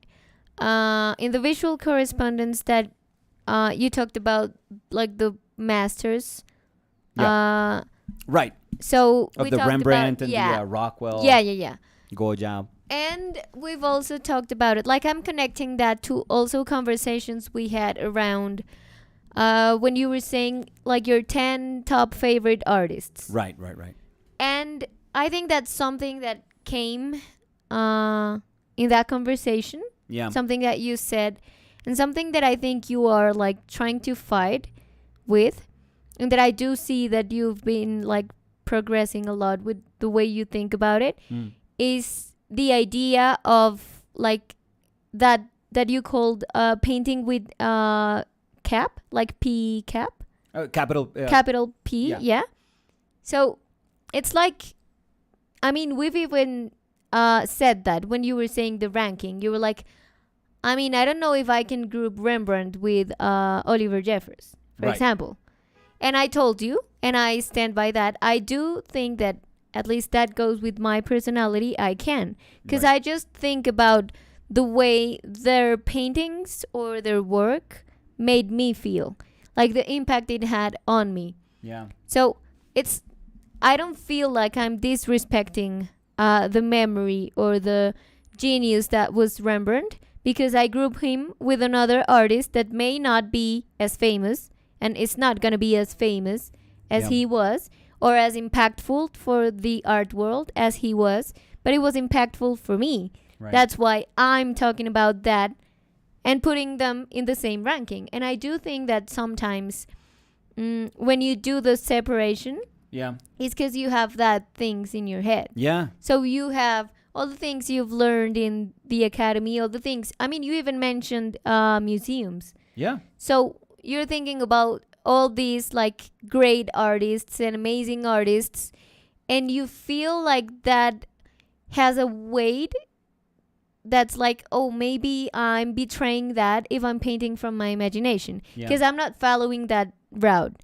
in the visual correspondence that you talked about, like the masters. Yeah. Right. So of we the talked Rembrandt about, and the Rockwell. Yeah. Goya. And we've also talked about it. Like, I'm connecting that to also conversations we had around when you were saying like your 10 top favorite artists. Right, right, right. And I think that's something that came in that conversation. Yeah. Something that you said, and something that I think you are like trying to fight with, and that I do see that you've been like progressing a lot with the way you think about it, is the idea of like that you called painting with cap, like P cap, Capital. capital P, Yeah. yeah. So it's like, I mean, we've even said that when you were saying the ranking, you were like, I mean, I don't know if I can group Rembrandt with Oliver Jeffers, for Right. example. And I told you, and I stand by that, I do think that at least that goes with my personality, I can. Because Right. I just think about the way their paintings or their work made me feel, like the impact it had on me. Yeah. So it's, I don't feel like I'm disrespecting the memory or the genius that was Rembrandt, because I group him with another artist that may not be as famous, and it's not going to be as famous as Yeah. he was, or as impactful for the art world as he was, but it was impactful for me. Right. That's why I'm talking about that and putting them in the same ranking. And I do think that sometimes when you do the separation, Yeah. it's because you have that things in your head. Yeah. So you have all the things you've learned in the academy, all the things. I mean, you even mentioned museums. Yeah. So you're thinking about all these like great artists and amazing artists, and you feel like that has a weight that's like, oh, maybe I'm betraying that if I'm painting from my imagination, Yeah. because I'm not following that route.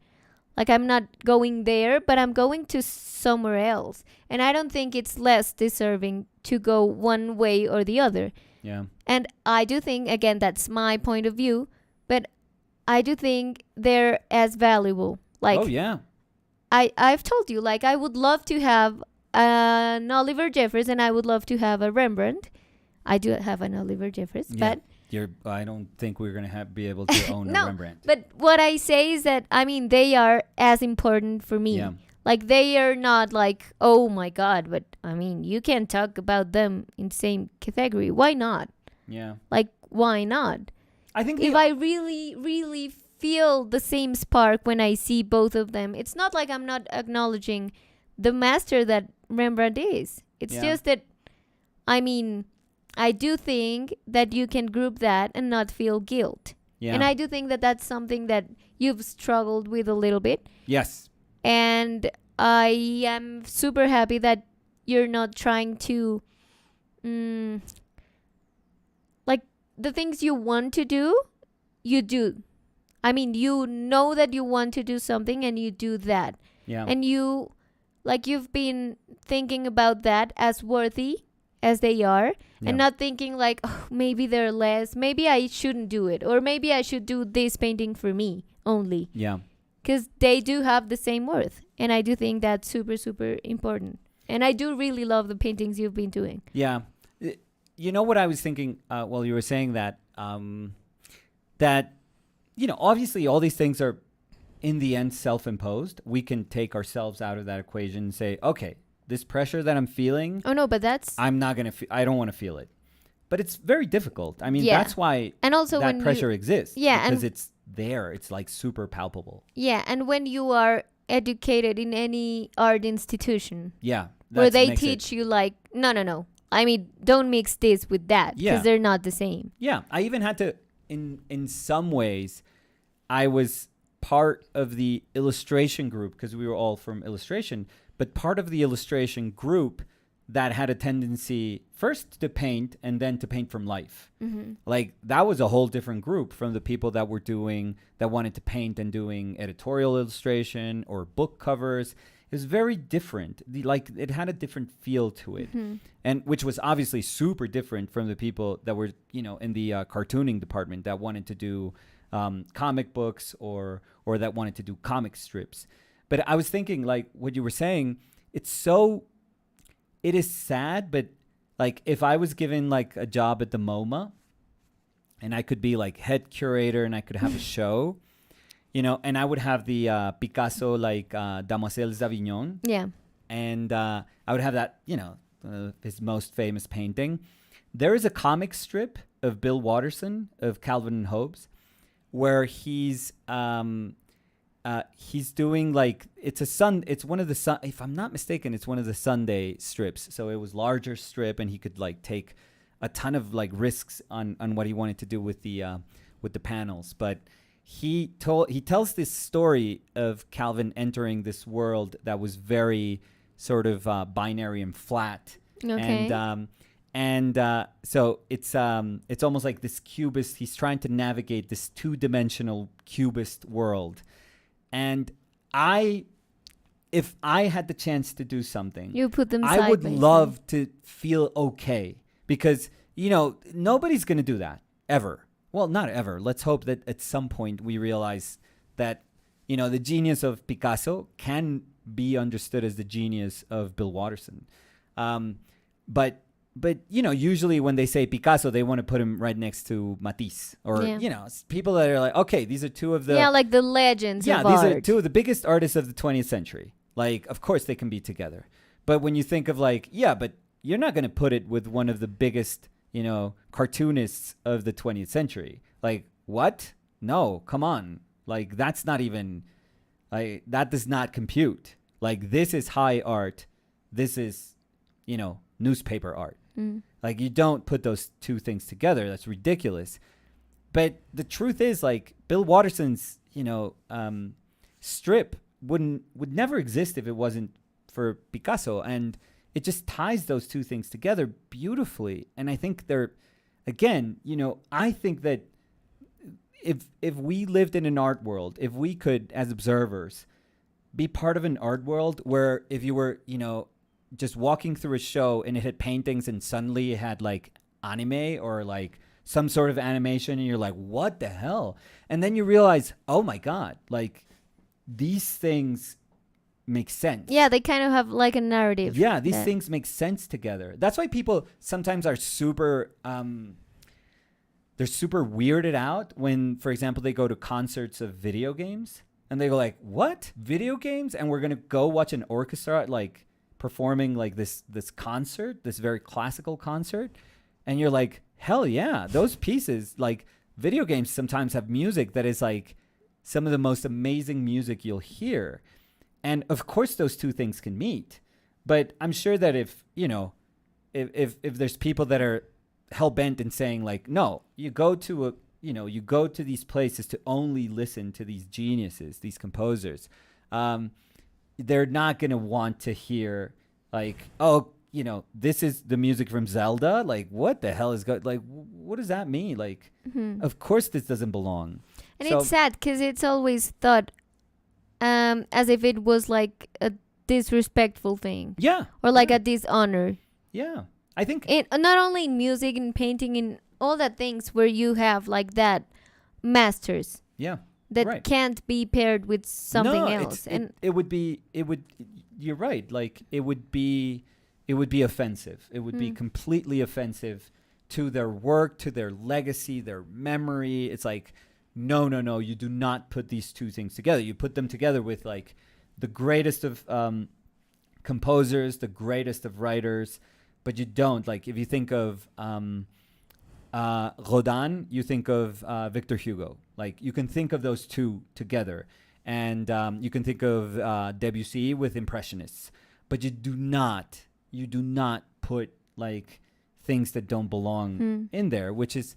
Like, I'm not going there, but I'm going to somewhere else. And I don't think it's less deserving to go one way or the other. Yeah. And I do think, again, that's my point of view, but I do think they're as valuable. Like, Oh yeah. I've told you, like, I would love to have an Oliver Jeffers and I would love to have a Rembrandt. I do have an Oliver Jeffers, Yeah. but I don't think we're gonna be able to own No, a Rembrandt. but what I say is that, I mean, they are as important for me. Yeah. Like, they are not like, oh my God, but I mean, you can talk about them in the same category. Why not? Yeah. Like, why not? I think If I really, really feel the same spark when I see both of them, it's not like I'm not acknowledging the master that Rembrandt is. It's Yeah. just that, I mean, I do think that you can group that and not feel guilt. Yeah. And I do think that that's something that you've struggled with a little bit. Yes. And I am super happy that you're not trying to, like, the things you want to do, you do. I mean, you know that you want to do something and you do that. Yeah. And you, like, you've been thinking about that as worthy as they are, Yeah. and not thinking like, oh, maybe they're less, maybe I shouldn't do it, or maybe I should do this painting for me only, Yeah. because they do have the same worth. And I do think that's super, super important. And I do really love the paintings you've been doing. Yeah. You know what I was thinking while you were saying that? That, obviously all these things are in the end self-imposed. We can take ourselves out of that equation and say, okay, this pressure that I'm feeling, Oh no, but that's, I'm not going to, I don't want to feel it. But it's very difficult. I mean, Yeah. that's why and also that when pressure you, exists. Yeah, Because and- it's there. It's like super palpable. yeah, and when you are educated in any art institution, Yeah. where they makes it- teach you like, no, I mean, don't mix this with that, because Yeah. they're not the same. Yeah, I even had to, in some ways, I was part of the illustration group because we were all from illustration, but part of the illustration group that had a tendency first to paint and then to paint from life. Mm-hmm. Like, that was a whole different group from the people that wanted to paint and doing editorial illustration or book covers. It was very different. It had a different feel to it, Mm-hmm. and which was obviously super different from the people that were, in the cartooning department that wanted to do comic books or that wanted to do comic strips. But I was thinking, like what you were saying, it is sad, but like if I was given like a job at the MoMA and I could be like head curator and I could have a show, and I would have the Picasso like Damoiselles d'Avignon. Yeah. And I would have that, his most famous painting. There is a comic strip of Bill Watterson of Calvin and Hobbes where he's doing like it's one of the if I'm not mistaken, it's one of the Sunday strips. So it was larger strip and he could like take a ton of like risks on what he wanted to do with the panels. But he tells this story of Calvin entering this world that was very sort of binary and flat. Okay. So it's almost like this cubist. He's trying to navigate this two-dimensional cubist world. And if I had the chance to do something, you put them I would love to feel okay because, nobody's going to do that ever. Well, not ever. Let's hope that at some point we realize that, the genius of Picasso can be understood as the genius of Bill Watterson. But usually when they say Picasso, they want to put him right next to Matisse or, people that are like, okay, these are two of the... Yeah, like the legends of these art. are two of the biggest artists of the 20th century. Like, of course they can be together. But when you think of like, but you're not going to put it with one of the biggest, cartoonists of the 20th century. Like, what? No, come on. Like, that's not even... Like, that does not compute. Like, this is high art. This is, newspaper art. Like, you don't put those two things together. That's ridiculous. But the truth is, like, Bill Watterson's, strip would never exist if it wasn't for Picasso. And it just ties those two things together beautifully. And I think again, I think that if we lived in an art world, if we could, as observers, be part of an art world where if you were, just walking through a show and it had paintings and suddenly it had like anime or like some sort of animation and you're like, what the hell? And then you realize, oh my God, like these things make sense. Yeah, they kind of have like a narrative. Yeah, these things make sense together. That's why people sometimes are super... they're super weirded out when, for example, they go to concerts of video games and they go like, what? Video games? And we're going to go watch an orchestra like performing like this concert, this very classical concert. And you're like, hell yeah, those pieces, like video games sometimes have music that is like some of the most amazing music you'll hear. And of course those two things can meet. But I'm sure that if there's people that are hell-bent in saying like, no, you go to these places to only listen to these geniuses, these composers, they're not going to want to hear like, oh, this is the music from Zelda. Like, what the hell is what does that mean? Like, of course this doesn't belong. And it's sad because it's always thought as if it was like a disrespectful thing. Yeah. Or like a dishonor. Yeah. I think not only in music and painting and all that things where you have like that masters. Yeah. That can't be paired with something else. You're right. Like it would be offensive. It would be completely offensive to their work, to their legacy, their memory. It's like, no, you do not put these two things together. You put them together with like the greatest of composers, the greatest of writers. But you don't. Like, if you think of Rodin, you think of Victor Hugo. Like, you can think of those two together. And you can think of Debussy with Impressionists. But you do not put, like, things that don't belong in there, which is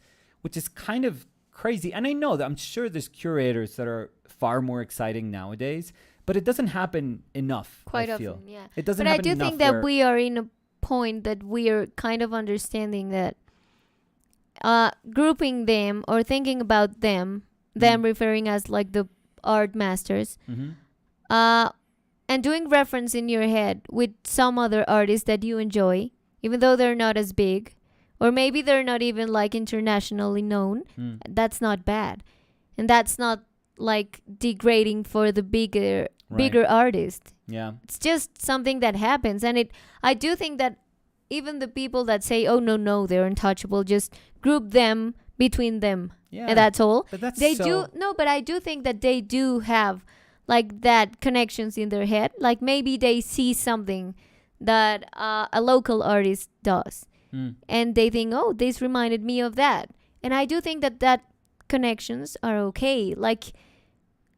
kind of crazy. And I know that I'm sure there's curators that are far more exciting nowadays. But it doesn't happen enough, Quite I feel. often, yeah. It doesn't but happen enough. But I do think that we are in a point that we are kind of understanding that grouping them or thinking about them referring as like the art masters, and doing reference in your head with some other artists that you enjoy, even though they're not as big, or maybe they're not even like internationally known, that's not bad. And that's not like degrading for the bigger artist. Yeah. It's just something that happens. And I do think that even the people that say, oh, no, no, they're untouchable, just group them between them. Yeah. And that's all. But that's They do. No, but I do think that they do have like that connections in their head. Like maybe they see something that a local artist does. And they think, oh, this reminded me of that. And I do think that connections are okay. Like,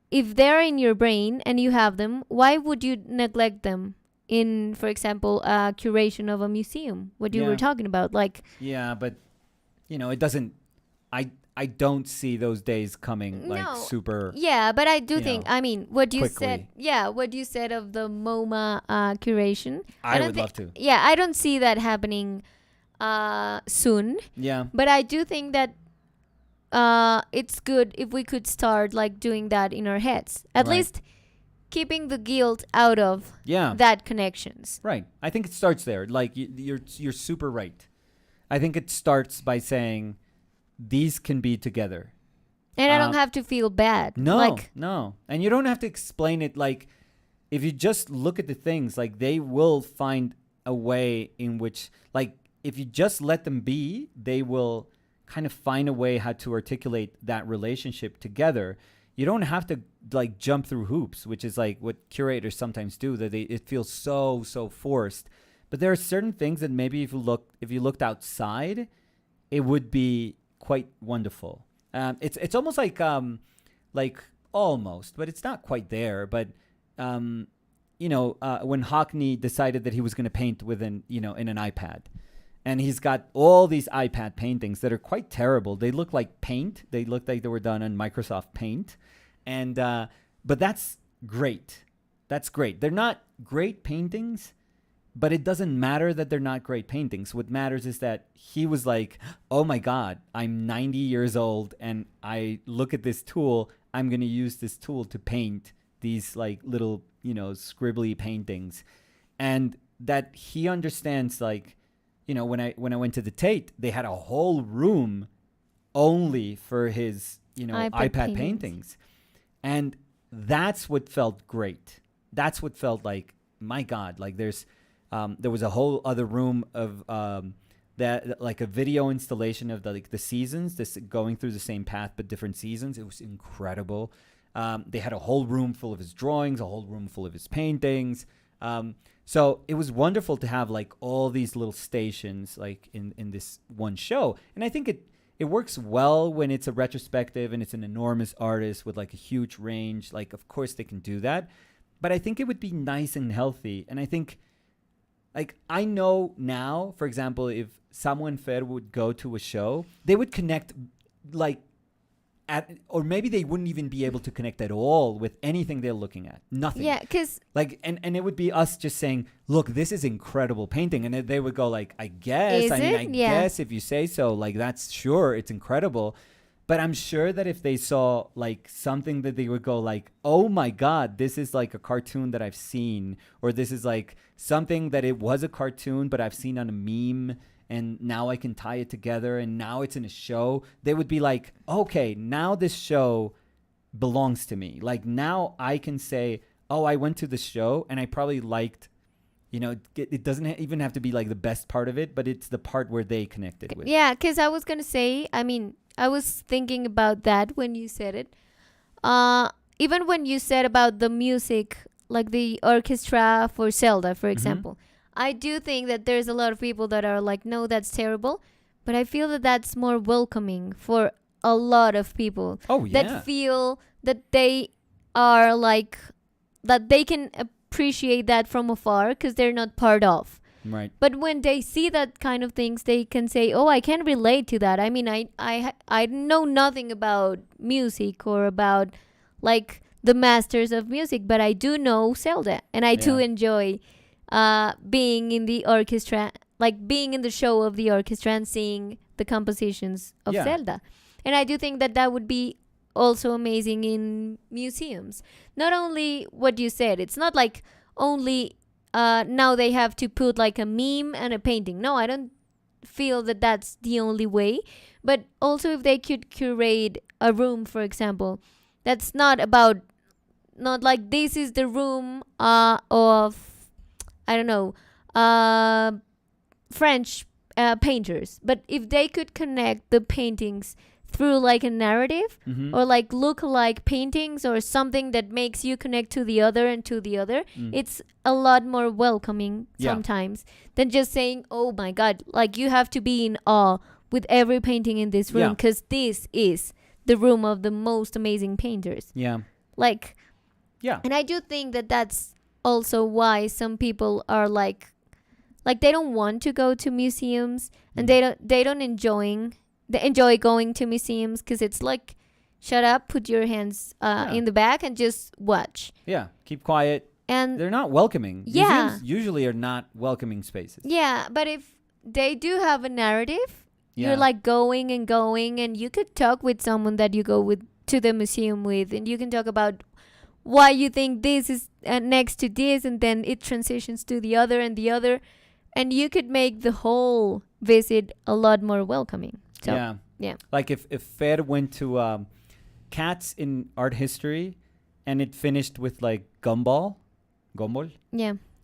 if they're in your brain and you have them, why would you neglect them in, for example, a curation of a museum? What you were talking about, like. Yeah, but it doesn't. I don't see those days coming like super. Yeah, but I do think. I mean, what you quickly. said. Yeah, what you said of the MoMA curation. I would love to. Yeah, I don't see that happening soon. Yeah. But I do think that it's good if we could start like doing that in our heads. At least keeping the guilt out of that connections. Right. I think it starts there. Like you're super right. I think it starts by saying these can be together. And I don't have to feel bad. No. And you don't have to explain it. Like, if you just look at the things, like, they will find a way in which, like, if you just let them be, they will kind of find a way how to articulate that relationship together. You don't have to, like, jump through hoops, which is, like, what curators sometimes do, that it feels so forced. But there are certain things that maybe if you looked outside, it would be quite wonderful. It's almost like almost, but it's not quite there. But when Hockney decided that he was going to paint in an iPad, and he's got all these iPad paintings that are quite terrible. They look like paint. They look like they were done on Microsoft Paint, and but that's great. That's great. They're not great paintings. But it doesn't matter that they're not great paintings. What matters is that he was like, oh my God, I'm 90 years old and I look at this tool. I'm going to use this tool to paint these like little, scribbly paintings. And that he understands, like, when I went to the Tate, they had a whole room only for his, iPad paintings. And that's what felt great. That's what felt like, my God, like there was a whole other room of that, like a video installation of the seasons, this going through the same path but different seasons. It was incredible. They had a whole room full of his drawings, a whole room full of his paintings. So it was wonderful to have like all these little stations like in this one show. And I think it works well when it's a retrospective and it's an enormous artist with like a huge range. Like, of course they can do that. But I think it would be nice and healthy. And I think, like, I know now, for example, if Samuel Fer would go to a show, they would connect, like, or maybe they wouldn't even be able to connect at all with anything they're looking at. Nothing. Yeah, because... Like, and it would be us just saying, look, this is incredible painting. And they would go, like, I guess. I guess if you say so. Like, that's sure, it's incredible. But I'm sure that if they saw, like, something that they would go, like, oh, my God, this is, like, a cartoon that I've seen. Or this is, like, something that it was a cartoon, but I've seen on a meme. And now I can tie it together. And now it's in a show. They would be like, okay, now this show belongs to me. Like, now I can say, oh, I went to the show and I probably liked, it doesn't even have to be, like, the best part of it. But it's the part where they connected with. Yeah, because I was going to say, I was thinking about that when you said it. Even when you said about the music, like the orchestra for Zelda, for example, I do think that there's a lot of people that are like, no, that's terrible. But I feel that that's more welcoming for a lot of people. Oh, yeah. That feel that they are like, that they can appreciate that from afar because they're not part of. Right. But when they see that kind of things, they can say, oh, I can relate to that. I mean, I know nothing about music or about like the masters of music, but I do know Zelda. And I do enjoy being in the orchestra, like being in the show of the orchestra and seeing the compositions of Zelda. And I do think that that would be also amazing in museums. Not only what you said, it's not like only now they have to put like a meme and a painting. No, I don't feel that that's the only way. But also if they could curate a room, for example, that's not like this is the room of, I don't know, French painters, but if they could connect the paintings through like a narrative, or like look-alike paintings or something that makes you connect to the other and to the other, it's a lot more welcoming sometimes than just saying, oh my God, like you have to be in awe with every painting in this room because this is the room of the most amazing painters. Like, and I do think that that's also why some people are like they don't want to go to museums, and they don't enjoy going to museums because it's like, shut up, put your hands in the back and just watch. Keep quiet. And they're not welcoming. Museums usually are not welcoming spaces. But if they do have a narrative, you're like going and going, and you could talk with someone that you go with to the museum with, and you can talk about why you think this is next to this, and then it transitions to the other and the other, and you could make the whole visit a lot more welcoming. So, like if Fer went to Cats in Art History and it finished with like Gumball,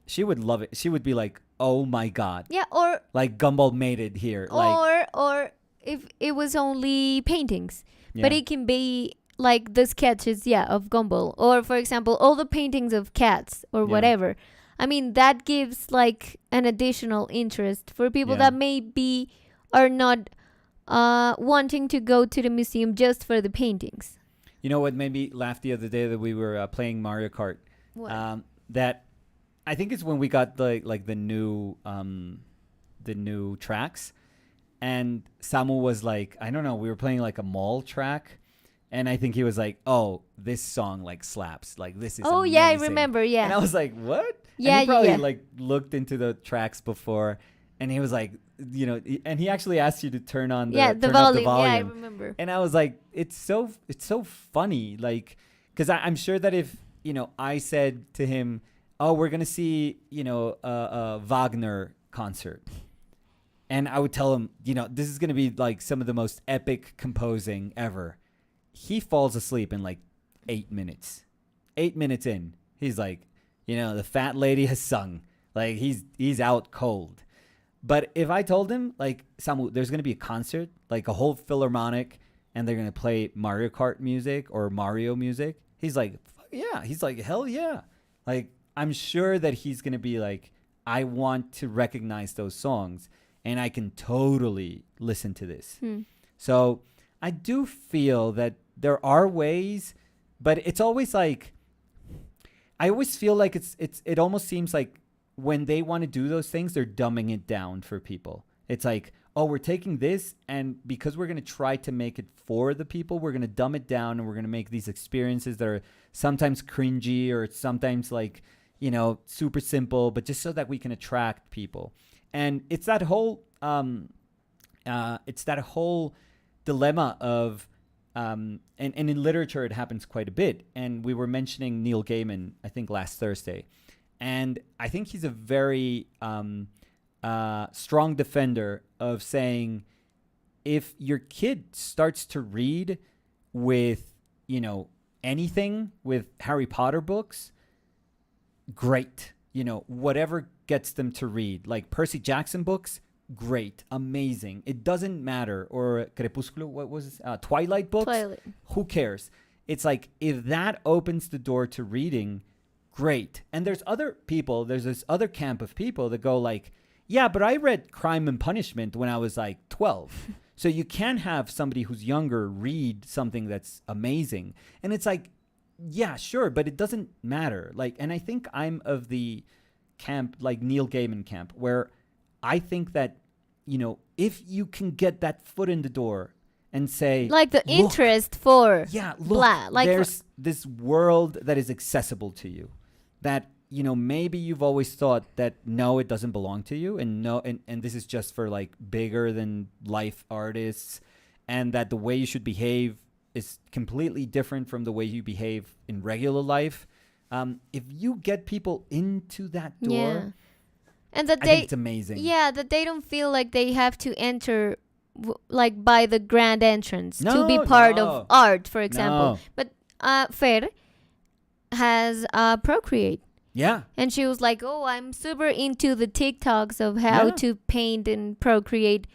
she would love it. She would be like, oh my God. Or like Gumball made it here. Or if it was only paintings, but it can be like the sketches, of Gumball, or for example, all the paintings of cats or whatever. I mean, that gives like an additional interest for people that maybe are not wanting to go to the museum just for the paintings. You know what made me laugh the other day that we were playing Mario Kart? What? That I think it's when we got the new tracks, and Samu was like, I don't know, we were playing like a mall track. And I think he was like, "Oh, this song like slaps. Like this is." Oh amazing. yeah, I remember. Yeah. And I was like, "What?" Yeah, and he probably like looked into the tracks before, and he was like, and he actually asked you to turn on the volume. Up the volume. Yeah, I remember. And I was like, "It's so funny." Like, because I'm sure that if I said to him, "Oh, we're gonna see a Wagner concert," and I would tell him, this is gonna be like some of the most epic composing ever. He falls asleep in like 8 minutes. 8 minutes in, he's like, the fat lady has sung. Like he's out cold. But if I told him like, Samu, there's gonna be a concert, like a whole philharmonic, and they're gonna play Mario Kart music or Mario music, he's like, yeah. He's like, hell yeah. Like I'm sure that he's gonna be like, I want to recognize those songs, and I can totally listen to this. So I do feel that there are ways, but it's always like, I always feel like it almost seems like when they want to do those things, they're dumbing it down for people. It's like, oh, we're taking this, and because we're going to try to make it for the people, we're going to dumb it down, and we're going to make these experiences that are sometimes cringy or sometimes like, super simple, but just so that we can attract people. And it's that whole dilemma of, and in literature, it happens quite a bit. And we were mentioning Neil Gaiman, I think, last Thursday. And I think he's a very strong defender of saying, if your kid starts to read with, anything with Harry Potter books, great. Whatever gets them to read, like Percy Jackson books, great, amazing. It doesn't matter. Or Crepúsculo, what was it? Twilight books? Twilight. Who cares? It's like, if that opens the door to reading, great. And there's this other camp of people that go like, yeah, but I read Crime and Punishment when I was like 12. So you can have somebody who's younger read something that's amazing. And it's like, yeah, sure, but it doesn't matter. Like, and I think I'm of the camp, like Neil Gaiman camp, where I think that, if you can get that foot in the door and say, like the interest for, blah, like there's this world that is accessible to you, that, maybe you've always thought that, no, it doesn't belong to you. And no, and this is just for like bigger than life artists, and that the way you should behave is completely different from the way you behave in regular life. If you get people into that door, and that I think it's amazing. Yeah, that they don't feel like they have to enter like by the grand entrance to be part of art, for example. But Fer has Procreate. Yeah. And she was like, oh, I'm super into the TikToks of how to paint and procreate.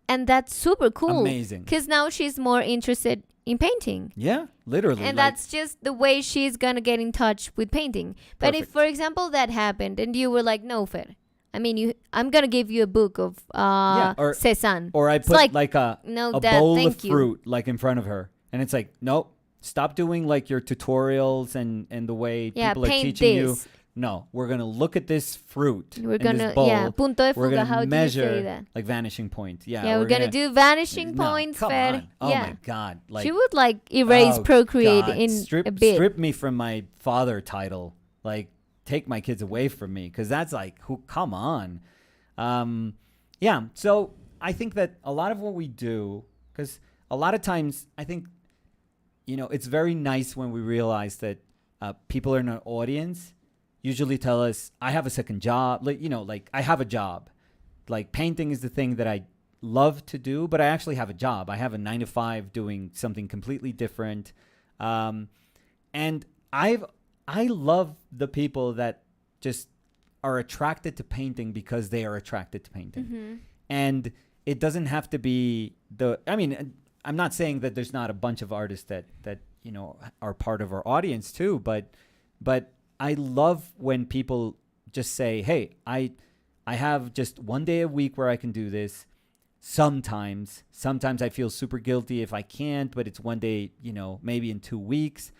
And that's super cool. Amazing. Because now she's more interested in painting. Yeah, literally. And that's just the way she's going to get in touch with painting. But if, for example, that happened and you were like, no, Fer, I mean, I'm going to give you a book of Cezanne. Or I put like a bowl of fruit like in front of her. And it's like, nope, stop doing like your tutorials and the way people are teaching you. No, we're going to look at this fruit. We're going to, punto de fuga, how measure, do you say that? like vanishing point. Yeah, we're going to do vanishing points. Come on. Oh my God. Like, she would like erase procreate in a bit. Strip me from my father title. Like, take my kids away from me. Because that's like, come on. So I think that a lot of what we do, because a lot of times I think, it's very nice when we realize that people in our audience usually tell us, I have a second job. Like I have a job. Like painting is the thing that I love to do, but I actually have a job. I have a 9-to-5 doing something completely different. And I love the people that just are attracted to painting because they are attracted to painting. Mm-hmm. And it doesn't have to be I'm not saying that there's not a bunch of artists that are part of our audience too, but I love when people just say, hey, I have just one day a week where I can do this. Sometimes I feel super guilty if I can't, but it's one day, maybe in 2 weeks.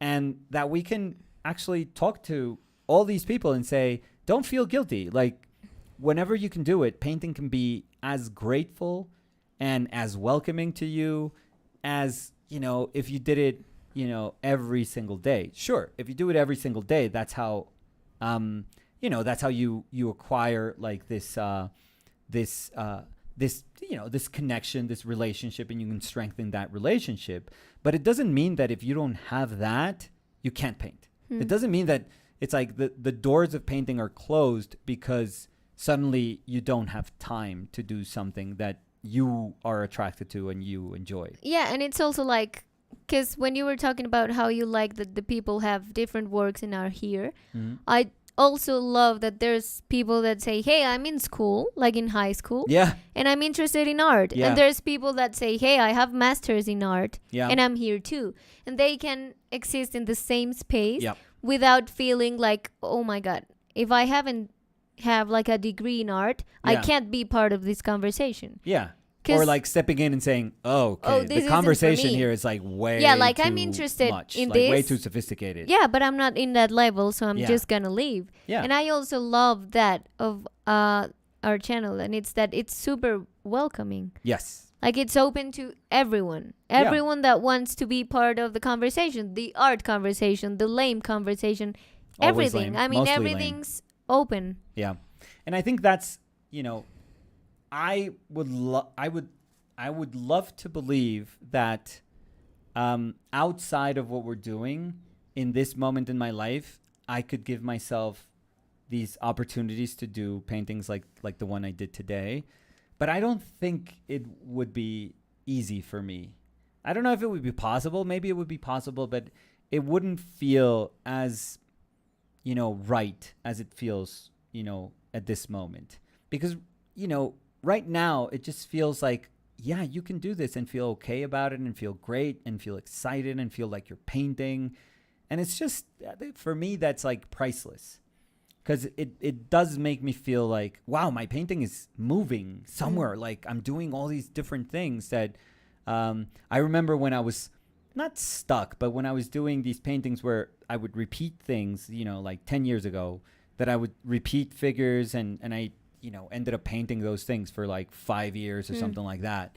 And that we can actually talk to all these people and say, don't feel guilty. Like whenever you can do it, painting can be as grateful and as welcoming to you as, if you did it, every single day. Sure, if you do it every single day, that's how, that's how you acquire like this connection, this relationship, and you can strengthen that relationship. But it doesn't mean that if you don't have that, you can't paint. It doesn't mean that it's like the doors of painting are closed because suddenly you don't have time to do something that you are attracted to and you enjoy. Yeah, and it's also like, because when you were talking about how you like that the people have different works and are here, I also love that there's people that say, hey, I'm in school, like in high school, and I'm interested in art. And there's people that say, hey, I have masters in art, and I'm here too. And they can exist in the same space without feeling like, oh my God, if I haven't have like a degree in art, I can't be part of this conversation. Yeah. Or like stepping in and saying, the conversation here is like way too I'm interested much, in like this. way too sophisticated. Yeah, but I'm not in that level, so I'm just going to leave. Yeah. And I also love that of our channel, and it's that it's super welcoming. Yes. Like it's open to everyone. Everyone that wants to be part of the conversation, the art conversation, the lame conversation, Always everything. Lame. I mean, Mostly everything's open. Yeah. And I think that's, I would love to believe that outside of what we're doing in this moment in my life, I could give myself these opportunities to do paintings like the one I did today. But I don't think it would be easy for me. I don't know if it would be possible. Maybe it would be possible, but it wouldn't feel as, right as it feels, at this moment. Because, right now, it just feels like, yeah, you can do this and feel okay about it and feel great and feel excited and feel like you're painting. And it's just, for me, that's like priceless. Because it does make me feel like, wow, my painting is moving somewhere. Like I'm doing all these different things that I remember when I was not stuck, but when I was doing these paintings where I would repeat things, like 10 years ago, that I would repeat figures and I, ended up painting those things for like 5 years or something like that.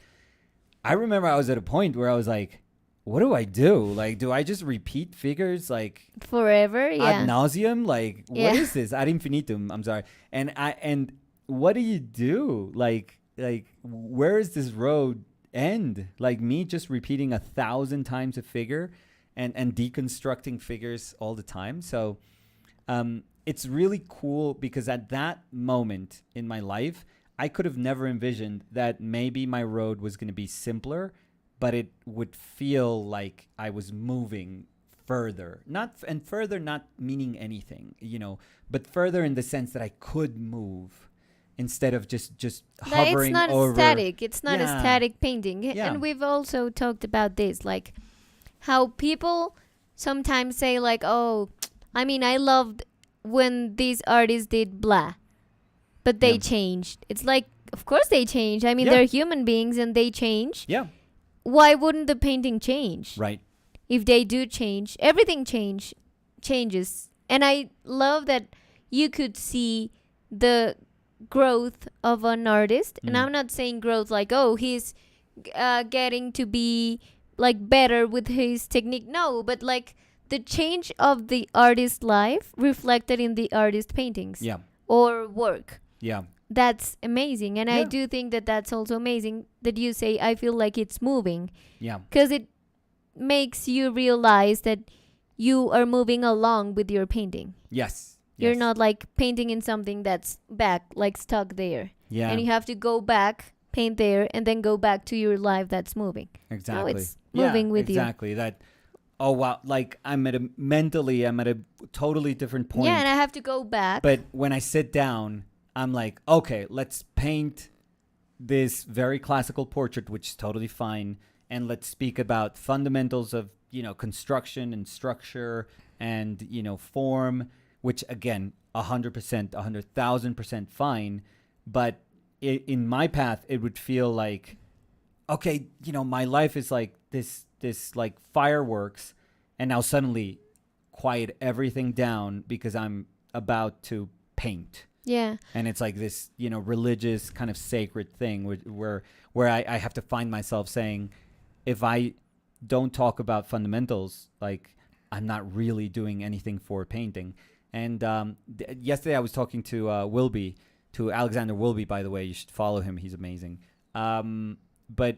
I remember I was at a point where I was like, what do I do? Like, do I just repeat figures like forever? Ad nauseum? Like, what is this? Ad infinitum. I'm sorry. And what do you do? Like, where is this road end? Like me just repeating 1,000 times a figure and deconstructing figures all the time. So, it's really cool because at that moment in my life, I could have never envisioned that maybe my road was going to be simpler, but it would feel like I was moving further, further not meaning anything, but further in the sense that I could move instead of just hovering over. It's not a static painting. And we've also talked about this, like how people sometimes say like, oh, I mean, I loved when these artists did blah, but they changed. It's like, of course they change. I mean, they're human beings and they change. Yeah. Why wouldn't the painting change? Right. If they do change, everything changes. And I love that you could see the growth of an artist. And I'm not saying growth like, oh, he's getting to be like better with his technique. No, but like the change of the artist's life reflected in the artist paintings or work. Yeah. That's amazing. And I do think that that's also amazing that you say, I feel like it's moving. Yeah. Because it makes you realize that you are moving along with your painting. Yes. You're not like painting in something that's back, like stuck there. Yeah. And you have to go back, paint there, and then go back to your life that's moving. Exactly. No, it's moving with you. Exactly. That, oh, wow. Like I'm at a totally different point. Yeah, and I have to go back. But when I sit down, I'm like, okay, let's paint this very classical portrait, which is totally fine. And let's speak about fundamentals of, construction and structure and, form, which again, 100%, 100,000% fine. But in my path, it would feel like, okay, my life is like this like fireworks. And now suddenly quiet everything down because I'm about to paint. Yeah. And it's like this, religious kind of sacred thing where I have to find myself saying, if I don't talk about fundamentals, like I'm not really doing anything for painting. And yesterday I was talking to Alexander Wilby, by the way. You should follow him. He's amazing. But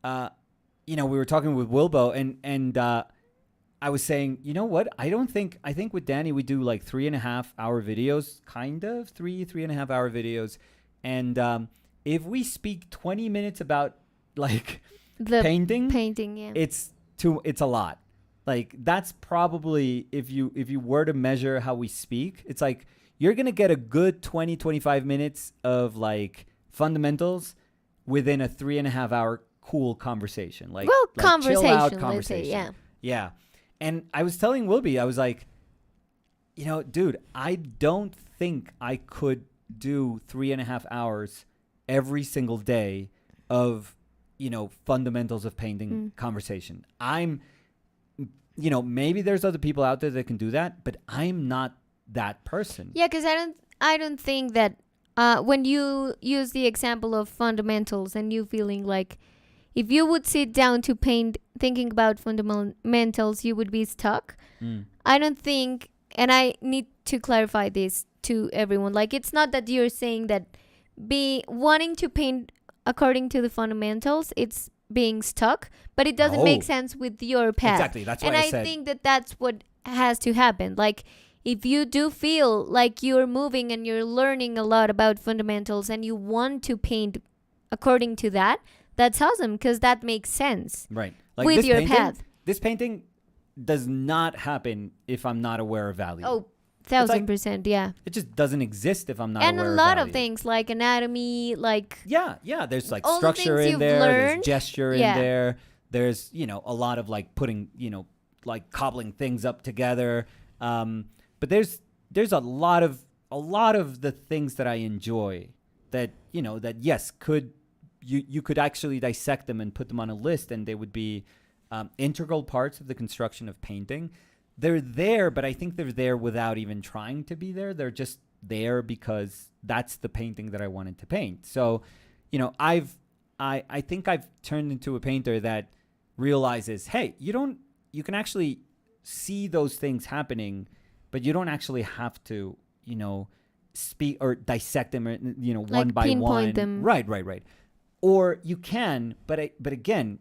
we were talking with Wilbo and I was saying, you know what? I think with Danny, we do like 3.5 hour videos, kind of 3.5 hour videos. And if we speak 20 minutes about like the painting, yeah, it's a lot. Like that's probably, if you were to measure how we speak, it's like you're going to get a good 20-25 minutes of like fundamentals within a 3.5 hour cool conversation. Like, conversation, chill out let's conversation. say, yeah. Yeah. And I was telling Wilby, I was like, dude, I don't think I could do 3.5 hours every single day of, fundamentals of painting conversation. I'm, maybe there's other people out there that can do that, but I'm not that person. Yeah, because I don't think that when you use the example of fundamentals and you feeling like if you would sit down to paint thinking about fundamentals, you would be stuck. I don't think, and I need to clarify this to everyone, like it's not that you're saying that wanting to paint according to the fundamentals, it's being stuck, but it doesn't make sense with your path. Exactly, that's what I said. And I think that that's what has to happen. Like if you do feel like you're moving and you're learning a lot about fundamentals and you want to paint according to that, that's awesome because that makes sense. Right. Like with your path. This painting does not happen if I'm not aware of value. Oh, 1,000%, yeah. It just doesn't exist if I'm not aware of value. And a lot of things like anatomy, like... Yeah. There's like structure in there. There's gesture in there. There's, a lot of like putting, like cobbling things up together. But there's a lot of the things that I enjoy that, that yes, you could actually dissect them and put them on a list and they would be integral parts of the construction of painting. They're there, but I think they're there without even trying to be there. They're just there because that's the painting that I wanted to paint. So, I think I've turned into a painter that realizes, hey, you can actually see those things happening, but you don't actually have to, speak or dissect them, like one by one. Them. Right. Or you can, but again,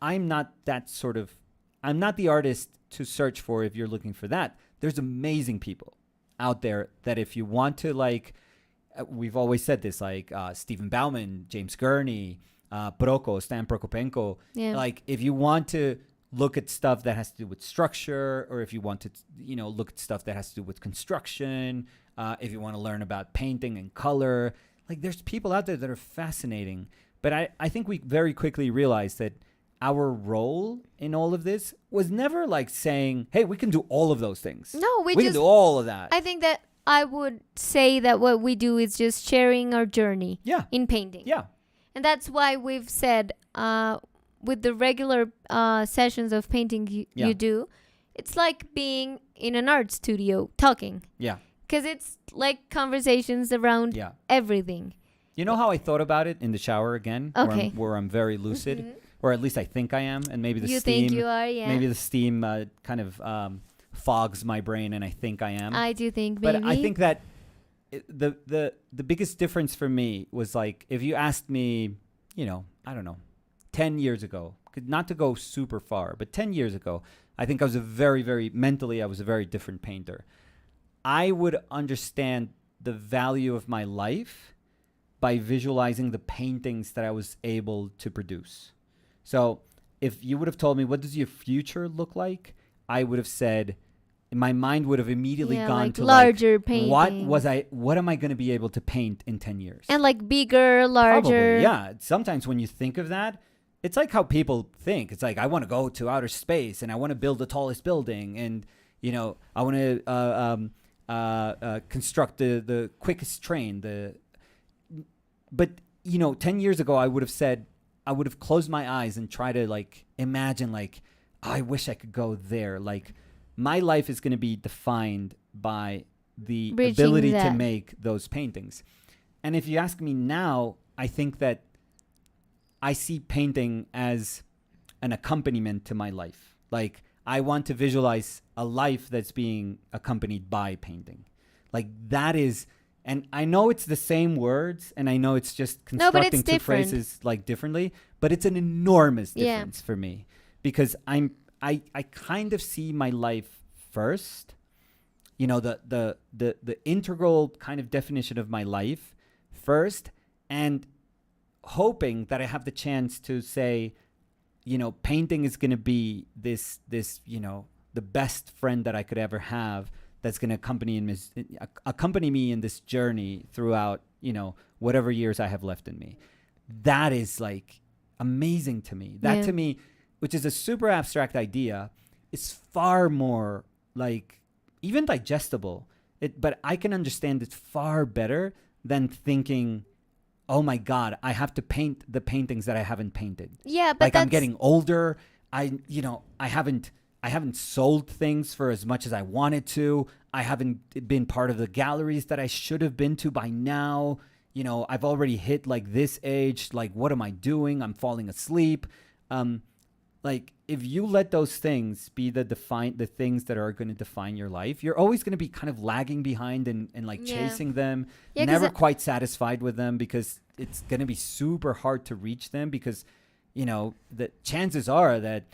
I'm not the artist to search for if you're looking for that. There's amazing people out there that if you want to, like, we've always said this, like Stephen Bauman, James Gurney, Stan Prokopenko. Yeah. Like, if you want to look at stuff that has to do with structure, or if you want to, look at stuff that has to do with construction, if you want to learn about painting and color. Like, there's people out there that are fascinating. But I think we very quickly realized that our role in all of this was never like saying, hey, we can do all of those things. No, we can do all of that. I think that I would say that what we do is just sharing our journey in painting. Yeah. And that's why we've said with the regular sessions of painting you do, it's like being in an art studio talking. Yeah. Because it's like conversations around everything. You know how I thought about it in the shower again? Okay. Where I'm very lucid, or at least I think I am, and maybe the you steam. Think you are, yeah. Maybe the steam kind of fogs my brain, and I think I am. I do think maybe. But I think that the biggest difference for me was like, if you asked me, I don't know, 10 years ago, not to go super far, but 10 years ago, I think I was mentally, I was a very different painter. I would understand the value of my life by visualizing the paintings that I was able to produce. So if you would have told me, what does your future look like? I would have said, my mind would have immediately gone like to larger paintings. What am I going to be able to paint in 10 years? And like bigger, larger. Probably, yeah. Sometimes when you think of that, it's like how people think. It's like, I want to go to outer space and I want to build the tallest building, and I want to construct the quickest train. But 10 years ago, I would have closed my eyes and try to like imagine like, I wish I could go there. Like, my life is going to be defined by the ability to make those paintings. And if you ask me now, I think that I see painting as an accompaniment to my life. Like, I want to visualize a life that's being accompanied by painting. Like, that is, and I know it's the same words, and I know it's just constructing two phrases like differently, but it's an enormous difference for me, because I kind of see my life first, the integral kind of definition of my life first, and hoping that I have the chance to say, painting is going to be this, the best friend that I could ever have, that's going to accompany me in this journey throughout, whatever years I have left in me. That is like amazing to me. That to me, which is a super abstract idea, is far more like even digestible. But I can understand it far better than thinking, oh my God, I have to paint the paintings that I haven't painted. Yeah, but like, I'm getting older. I haven't sold things for as much as I wanted to. I haven't been part of the galleries that I should have been to by now. I've already hit like this age. Like, what am I doing? I'm falling asleep. Like, if you let those things be the things that are going to define your life, you're always going to be kind of lagging behind and like chasing them, never quite satisfied with them, because it's going to be super hard to reach them, because, the chances are that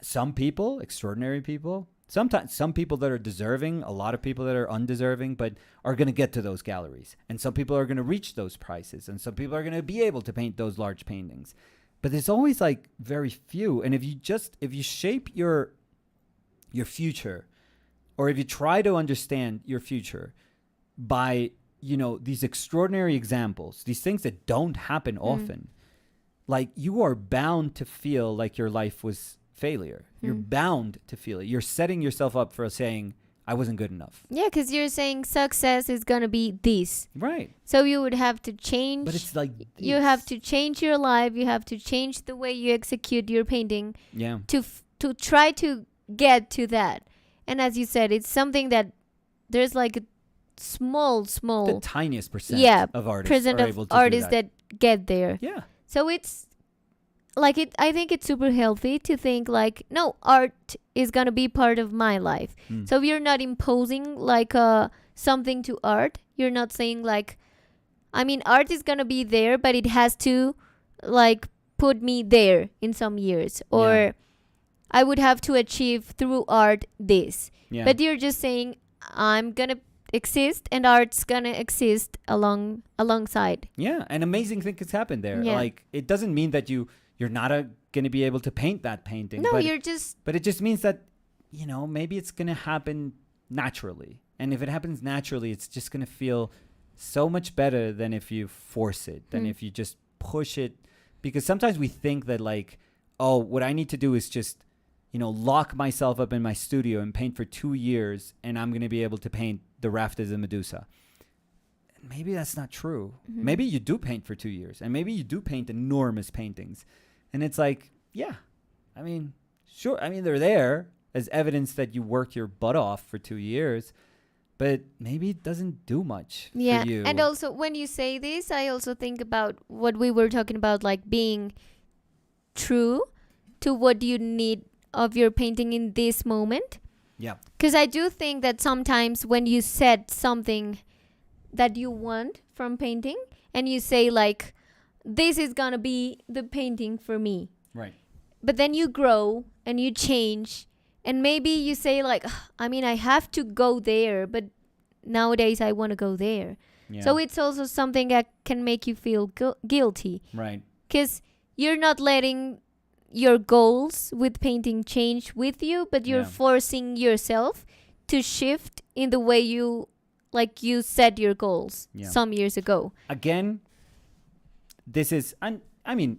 some people, extraordinary people, sometimes some people that are deserving, a lot of people that are undeserving, but are going to get to those galleries. And some people are going to reach those prices. And some people are going to be able to paint those large paintings. But there's always like very few. And if you shape your future, or if you try to understand your future by, these extraordinary examples, these things that don't happen often, like, you are bound to feel like your life was failure. You're bound to feel it. You're setting yourself up for saying, I wasn't good enough. Yeah, because you're saying success is going to be this. Right. So you would have to change. But it's like this. You have to change your life. You have to change the way you execute your painting. Yeah. To try to get to that. And as you said, it's something that there's like a small. The tiniest percent of artists are able to do that get there. Yeah. So it's like I think it's super healthy to think like, no, art is going to be part of my life. So you're not imposing like something to art. You're not saying like, art is going to be there, but it has to like put me there in some years, or I would have to achieve through art this. Yeah. But you're just saying, I'm going to exist and art's going to exist alongside. Yeah. An amazing thing has happened there. Yeah. Like, it doesn't mean that you you're not going to be able to paint that painting. No, but, you're just... But it just means that, maybe it's going to happen naturally. And if it happens naturally, it's just going to feel so much better than if you force it, than if you just push it. Because sometimes we think that what I need to do is just, lock myself up in my studio and paint for 2 years and I'm going to be able to paint the rafters of Medusa. Maybe that's not true. Mm-hmm. Maybe you do paint for 2 years and maybe you do paint enormous paintings. And it's sure. They're there as evidence that you worked your butt off for 2 years, but maybe it doesn't do much for you. And also when you say this, I also think about what we were talking about, being true to what you need of your painting in this moment. Yeah. Because I do think that sometimes when you set something that you want from painting and you say this is gonna be the painting for me, right? But then you grow and you change and maybe you say I have to go there, but nowadays I want to go there. So it's also something that can make you feel guilty, right? Because you're not letting your goals with painting change with you, but you're forcing yourself to shift in the way you set your goals some years ago. Again, this is,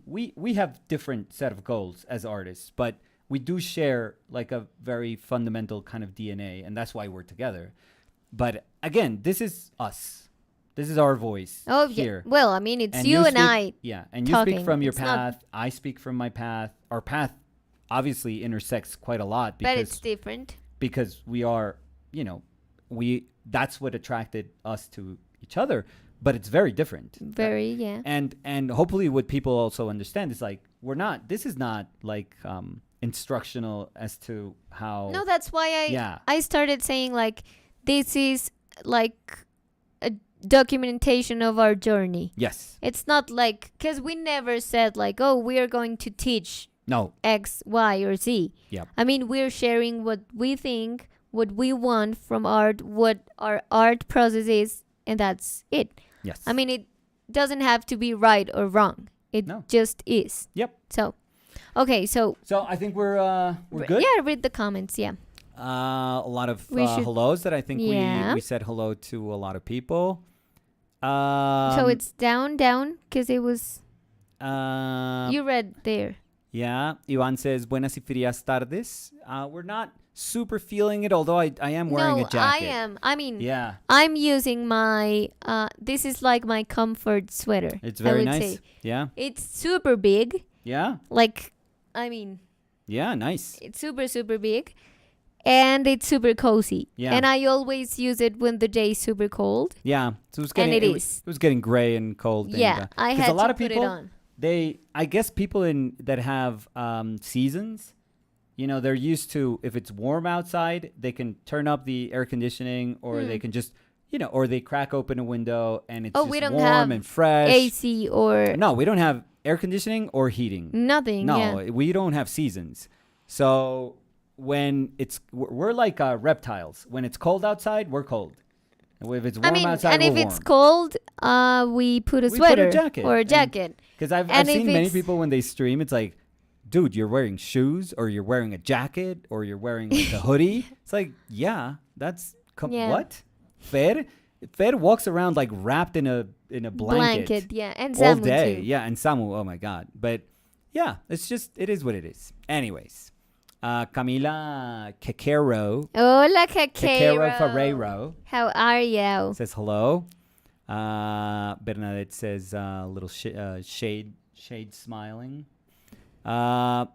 we have different set of goals as artists, but we do share a very fundamental kind of DNA, and that's why we're together. But again, this is us. This is our voice here. Yeah. Well, it's you and I. Yeah, and you speak from your path. I speak from my path. Our path obviously intersects quite a lot. But it's different. Because we are, that's what attracted us to each other. But it's very different. Very, yeah. And hopefully what people also understand is this is not instructional as to how. No, that's why I started saying this is a documentation of our journey. Yes. It's not because we never said we are going to teach X, Y, or Z. Yeah. We're sharing what we think, what we want from art, what our art process is, and that's it. Yes. It doesn't have to be right or wrong. It just is. Yep. So, okay, so I think we're good. Yeah, read the comments. Yeah. A lot of hellos that I think we said hello to a lot of people. So it's down, because it was... you read there. Yeah. Ivan says, buenas y frías tardes. We're not super feeling it, although I am wearing a jacket. I am. I'm using my... this is my comfort sweater. It's very nice. Say. Yeah. It's super big. Yeah. Yeah, nice. It's super, super big. And it's super cozy. Yeah. And I always use it when the day is super cold. Yeah. So it was getting gray and cold. Yeah. I had a lot to of people, put it on. I guess people that have seasons, they're used to, if it's warm outside, they can turn up the air conditioning or they can just, or they crack open a window and it's just warm and fresh. AC or... No, we don't have air conditioning or heating. Nothing. No, we don't have seasons. So... when we're like reptiles. When it's cold outside, we're cold. If it's warm outside, and if it's cold, we put a sweater or a jacket. Because I've seen many people when they stream, it's dude, you're wearing shoes or you're wearing a jacket or you're wearing a hoodie. It's what? Fer walks around wrapped in a blanket. Yeah, and all Samu day. too. Yeah, and Samu. Oh my God. But yeah, it is what it is. Anyways. Camila Quequero. Hola, Quequero. Ferreiro. How are you? Says hello. Bernadette says little shade smiling. Sunglass.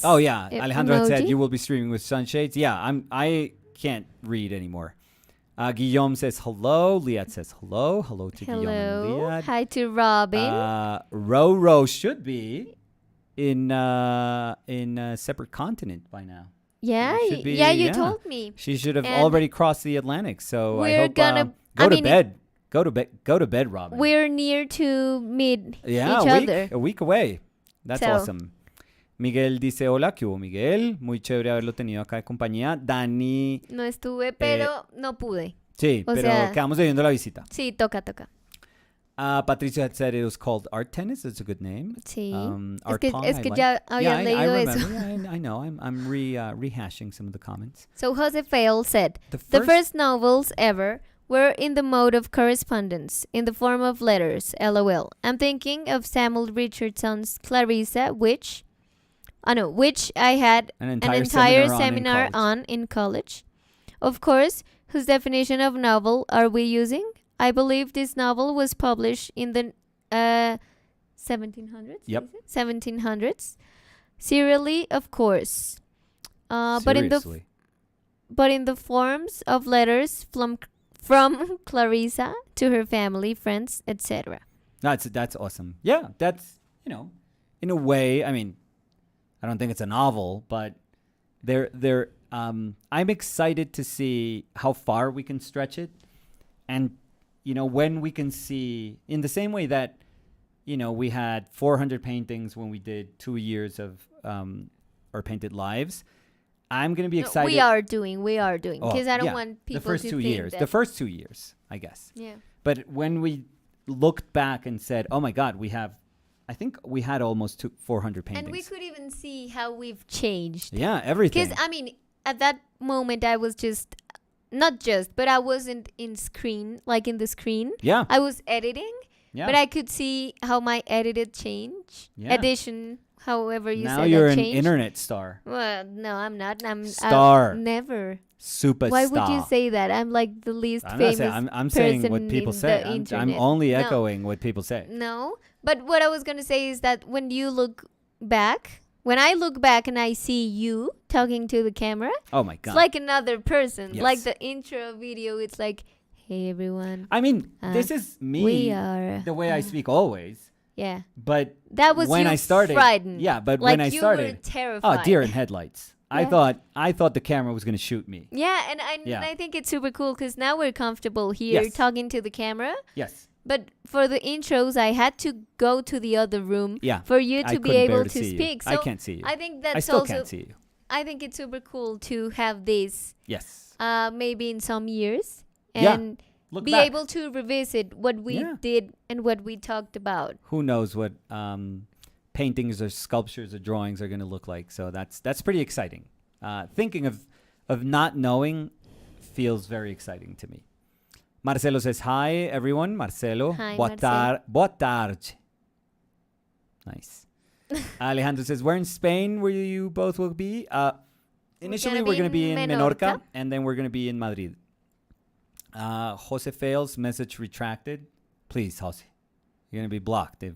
Oh yeah, Alejandro had said emoji. you will be streaming with sunshades. Yeah, I can't read anymore. Guillaume says hello. Liat says hello. Hello to Guillaume and Liat. Hi to Robin. Ro should be in a separate continent by now. Yeah, you told me. She should have already crossed the Atlantic. So I hope go to bed, Robin. We're near to meet each other. A week away. That's awesome. Miguel dice, hola, ¿qué hubo, Miguel? Muy chévere haberlo tenido acá de compañía. Dani. No estuve, pero no pude. Sí, pero quedamos debiendo la visita. Sí, toca. Patricia had said it was called Art Tennis. It's a good name. Sí. Art Pong, es que I ya like. habían I leído eso. remember. I know. I'm rehashing some of the comments. So Jose Fail said, the first novels ever were in the mode of correspondence, in the form of letters, LOL. I'm thinking of Samuel Richardson's Clarissa, which I had an entire seminar on in college. Of course, whose definition of novel are we using? I believe this novel was published in the 1700s. Yep. 1700s. Serially, of course. But in the forms of letters from Clarissa to her family, friends, etc. That's awesome. Yeah, that's, in a way, I mean, I don't think it's a novel, but I'm excited to see how far we can stretch it. And, when we can see, in the same way that, we had 400 paintings when we did 2 years of our painted lives, I'm going to be excited. We are doing, because I don't want people to think that. The first 2 years, I guess. Yeah. But when we looked back and said, oh my God, I think we had almost 400 paintings. And we could even see how we've changed. Yeah, everything. Because, I mean, at that moment, I was but I wasn't in the screen. Yeah. I was editing. Yeah. But I could see how my edited change. Yeah. Addition, however you now said that you're an change. internet star. Well, no, I'm not. Star. Never. Superstar. Why would you say that? I'm like the least famous I'm saying what people say. I'm only echoing what people say. No. But what I was going to say is that when I look back and I see you talking to the camera, oh my God, it's like another person. Yes. Like the intro video, it's like, hey everyone. I mean, this is me. We are the way I speak always. Yeah. But that was when I started, frightened. Yeah, but like when I started, you were terrified. Oh, deer in headlights. Yeah. I thought the camera was going to shoot me. Yeah, and I think it's super cool because now we're comfortable here talking to the camera. Yes. But for the intros, I had to go to the other room for you to be able to speak. So I can't see you. I think that's I still can't see you. I think it's super cool to have this. Yes. Maybe in some years and Look be back. able to revisit what we did and what we talked about. Who knows what paintings or sculptures or drawings are going to look like? So that's pretty exciting. Thinking of not knowing feels very exciting to me. Marcelo says, hi, everyone. Marcelo. Hi, Boa tarde. Nice. Alejandro says, where in Spain where you both will be? Initially, we're going to be in Menorca, and then we're going to be in Madrid. Jose fails, message retracted. Please, Jose. You're going to be blocked if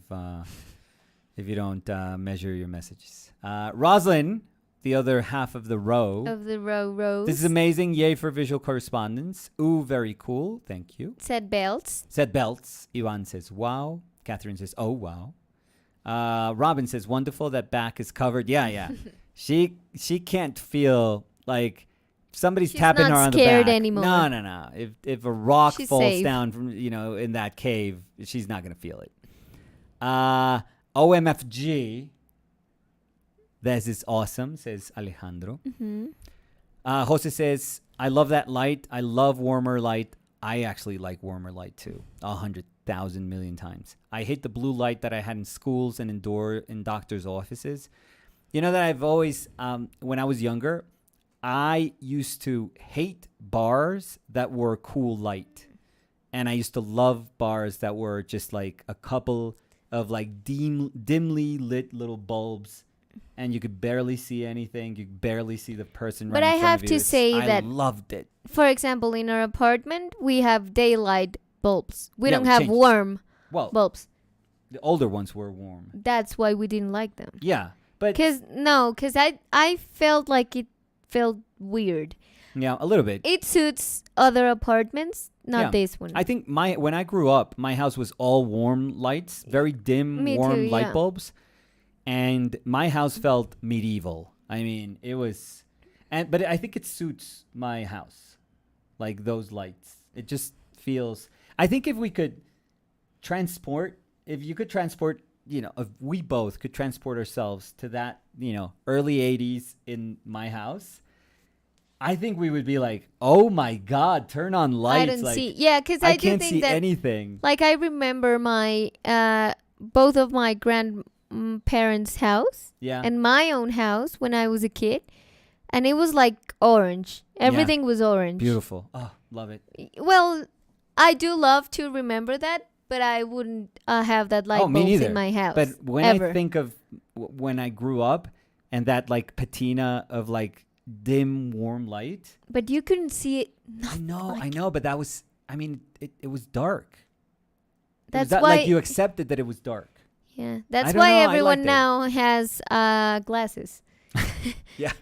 you don't measure your messages. Roslyn, the other half of the row. Of the row. This is amazing. Yay for visual correspondence. Ooh, very cool. Thank you. Said belts. Ivan says, wow. Catherine says, oh, wow. Robin says, wonderful. That back is covered. Yeah. She can't feel like somebody's tapping her on the back. She's not scared anymore. No. If a rock falls safe. down from, in that cave, she's not going to feel it. OMFG. This is awesome, says Alejandro. Mm-hmm. Jose says, I love that light. I love warmer light. I actually like warmer light too. 100,000 million times. I hate the blue light that I had in schools and in doctors' offices. You know that I've always, when I was younger, I used to hate bars that were cool light. And I used to love bars that were just like a couple of like dimly lit little bulbs. And you could barely see anything. You could barely see the person right in front of you. But I have to say that I loved it. For example, in our apartment, we have daylight bulbs. We don't have warm bulbs. The older ones were warm. That's why we didn't like them. Yeah. Because I felt like it felt weird. Yeah, a little bit. It suits other apartments, not this one. I think when I grew up, my house was all warm lights, very dim, warm light bulbs. And my house felt medieval. I mean, it was, but I think it suits my house, like those lights. It just feels. I think if you could transport, if we both could transport ourselves to that, early 80s in my house, I think we would be like, oh my God, turn on lights. I don't like, see. Yeah, because I do can't think see that anything. like I remember my both of my grandparents' house Yeah. and my own house when I was a kid, and it was like orange. Everything was orange. Beautiful. Oh, love it. Well, I do love to remember that, but I wouldn't have that light bulbs in my house. But when ever. I think of when I grew up and that like patina of like dim, warm light. But you couldn't see it. I know, but that was, I mean, it was dark. That's why. why like you accepted that it was dark. Yeah, that's don't why know, I everyone liked it. now has glasses. Yeah.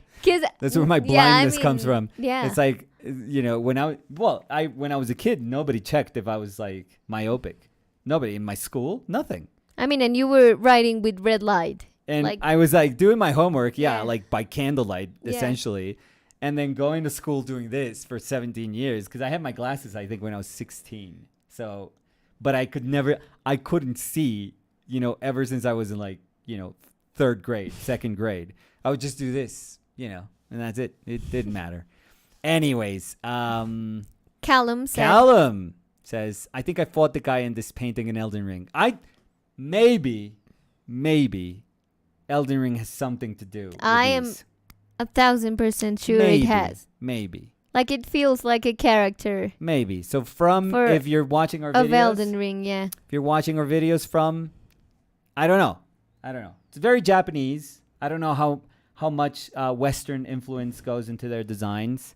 That's where my blindness comes from. Yeah. It's like, you know, when I was a kid, nobody checked if I was like myopic. Nobody in my school, nothing. I mean, and you were writing with red light. And like, I was like doing my homework, Yeah. like by candlelight, essentially. And then going to school doing this for 17 years, because I had my glasses, I think, when I was 16. So, but I couldn't see, you know, ever since I was in like, you know, third grade, second grade. I would just do this, you know, and that's it. It didn't matter. Anyways, Callum says, I think I fought the guy in this painting in Elden Ring. Maybe Elden Ring has something to do with I am 1,000% sure maybe, it has. Maybe. Like it feels like a character. Maybe. So if you're watching our of videos. Elden Ring, yeah. If you're watching our videos from, I don't know. It's very Japanese. I don't know how much Western influence goes into their designs.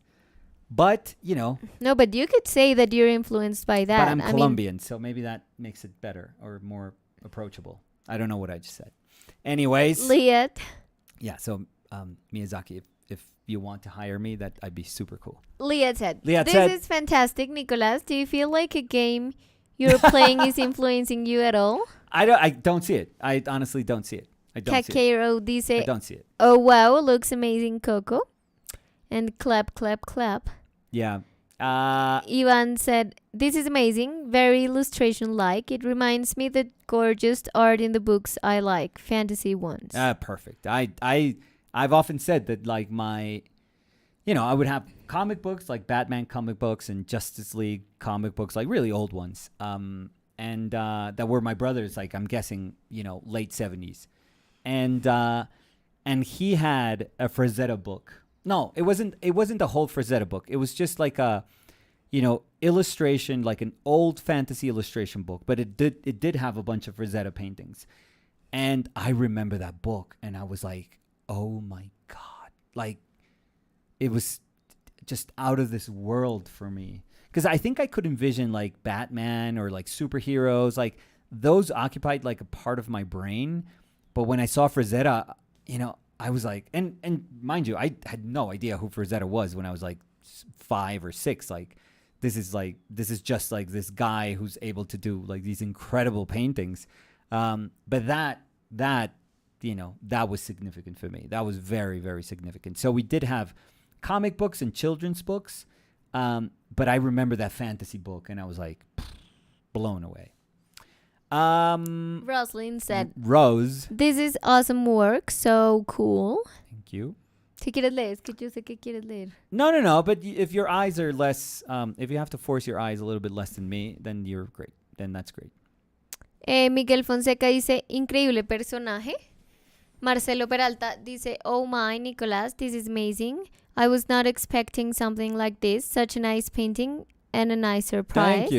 But, you know. No, but you could say that you're influenced by that. But I'm Colombian, so maybe that makes it better or more approachable. I don't know what I just said. Anyways. Liat. Yeah, so Miyazaki, if you want to hire me, that I'd be super cool. Liat said, this is fantastic, Nicolas. Do you feel like a game you're playing is influencing you at all? I don't see it. I honestly don't see it. I don't see it. I don't see it. Oh, wow, looks amazing, Coco. And clap, clap, clap. Yeah. Ivan said, this is amazing, very illustration-like. It reminds me the gorgeous art in the books I like, fantasy ones. Perfect. I've often said that like I would have comic books like Batman comic books and Justice League comic books, like really old ones. And that were my brother's, like I'm guessing, you know, late 70s. And he had a Frazetta book. No, it wasn't a whole Frazetta book. It was just like a, you know, illustration, like an old fantasy illustration book, but it did have a bunch of Frazetta paintings. And I remember that book and I was like, oh my God. Like it was just out of this world for me. Because I think I could envision like Batman or like superheroes, like those occupied like a part of my brain. But when I saw Frazetta, you know, I was like, and mind you, I had no idea who Frazetta was when I was like 5 or 6. Like, this is just like this guy who's able to do like these incredible paintings. But that, you know, that was significant for me. That was very, very significant. So we did have comic books and children's books. But I remember that fantasy book and I was like blown away. Rosalind said, Rose, this is awesome work, so cool. Thank you. ¿Qué quieres leer? Es que yo sé que quieres leer. No. But if your eyes are less, if you have to force your eyes a little bit less than me, then you're great. Then that's great. Miguel Fonseca dice, increíble personaje. Marcelo Peralta dice, oh my, Nicolas, this is amazing. I was not expecting something like this. Such a nice painting and a nice surprise.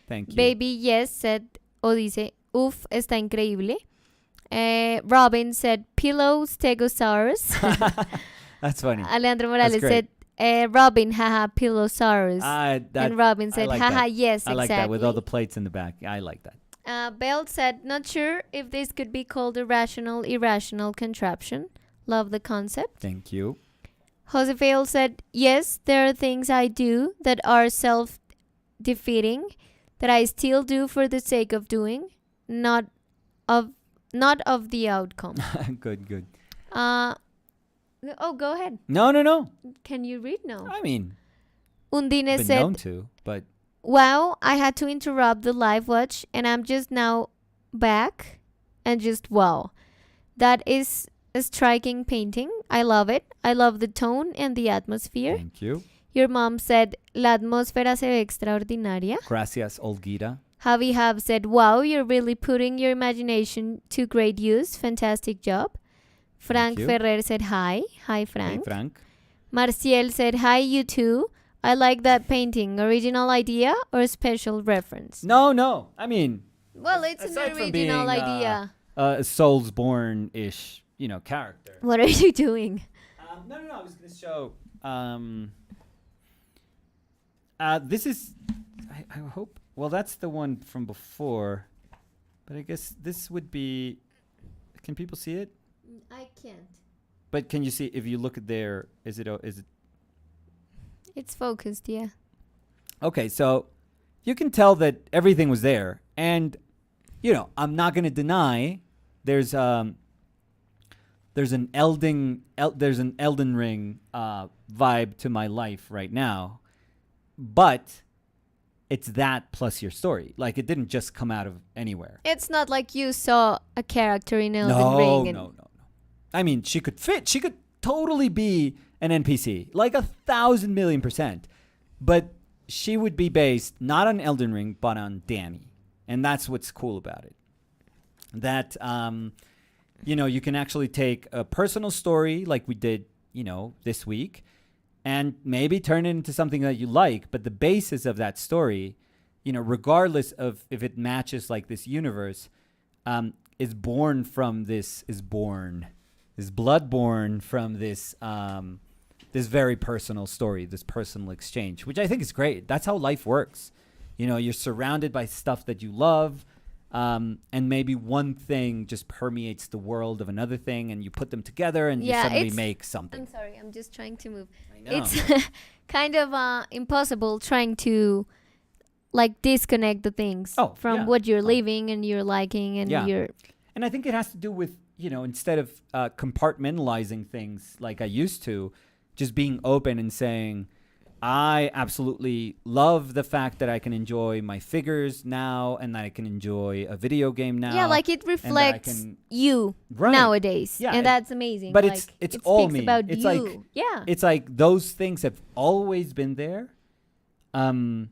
Thank you. Baby Yes said, o dice, uf, está increíble. Robin said, pillow stegosaurus. That's funny. Alejandro Morales said, Robin, haha, pillosaurus. And Robin said, like haha, that. yes, I like exactly. that with all the plates in the back. I like that. Bell said, not sure if this could be called a rational-irrational contraption. Love the concept. Thank you. Josefale said, yes, there are things I do that are self-defeating, that I still do for the sake of doing, not of the outcome. Good. Go ahead. No. Can you read now? I mean, Undine been said, known to, but wow, I had to interrupt the live watch and I'm just now back and just wow. That is a striking painting. I love it. I love the tone and the atmosphere. Thank you. Your mom said, La atmósfera se ve extraordinaria. Gracias, Olguita. Javi Hab said, wow, you're really putting your imagination to great use. Fantastic job. Frank Ferrer said, hi. Hi, Frank. Hey, Frank. Marciel said, hi, you too. I like that painting. Original idea or special reference? No. I mean... Well, it's an original idea. A Soulsborne-ish, character. What are you doing? No. I was going to show... this is... I hope... Well, that's the one from before. But I guess this would be... Can people see it? I can't. But can you see... If you look at there, is it... It's focused, yeah. Okay, so you can tell that everything was there. And, I'm not going to deny there's an Elden Ring vibe to my life right now. But it's that plus your story. Like, it didn't just come out of anywhere. It's not like you saw a character in Elden Ring. No. I mean, she could fit. She could totally be an NPC, like 1,000,000,000%. But she would be based not on Elden Ring, but on Danny. And that's what's cool about it. That, you can actually take a personal story like we did, this week, and maybe turn it into something that you like. But the basis of that story, regardless of if it matches like this universe, is bloodborne from this this very personal story, this personal exchange, which I think is great. That's how life works. You're surrounded by stuff that you love, and maybe one thing just permeates the world of another thing, and you put them together, and you suddenly make something. I'm sorry, I'm just trying to move. I know. It's kind of impossible trying to disconnect the things from what you're living and you're liking and you're... And I think it has to do with, instead of compartmentalizing things like I used to, just being open and saying, I absolutely love the fact that I can enjoy my figures now and that I can enjoy a video game now. Yeah, like it reflects you nowadays. Yeah, and that's amazing. But it's all me. About it's you. It's like those things have always been there. What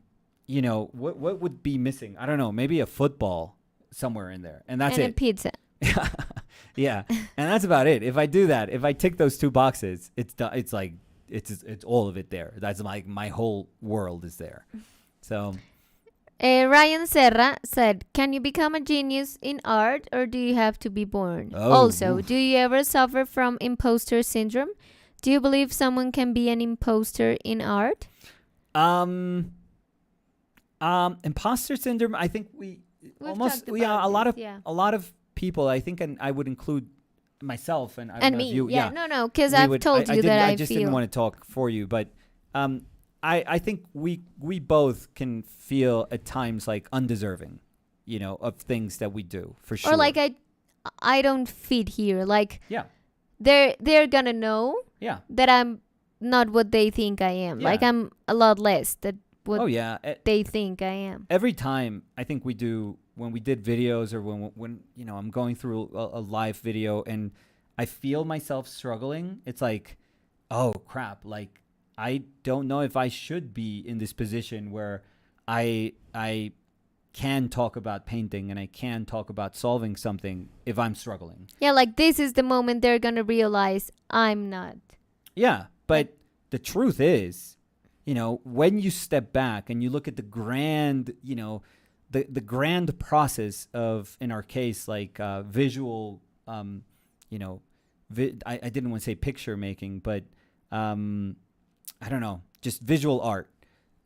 would be missing? I don't know, maybe a football somewhere in there. And that's it. And a pizza. Yeah. And that's about it. If I do that, if I tick those two boxes, it's like it's all of it there. That's like my whole world is there. So Ryan Serra said, can you become a genius in art or do you have to be born? Do you ever suffer from imposter syndrome? Do you believe someone can be an imposter in art? Imposter syndrome, I think a lot of people, I think, and I would include myself and me. Because I've told you that I just didn't want to talk for you, but I think we both can feel at times like undeserving, of things that we do, for sure. Or like I don't fit here. Like they're gonna know that I'm not what they think I am. Like I'm a lot less than what they think I am. Every time I think when we did videos or when I'm going through a live video and I feel myself struggling, it's like, oh crap, like I don't know if I should be in this position where I can talk about painting and I can talk about solving something if I'm struggling. Yeah, like this is the moment they're going to realize I'm not. Yeah, but the truth is, when you step back and you look at the grand, the grand process of, in our case, like visual, I didn't want to say picture making, but I don't know, just visual art,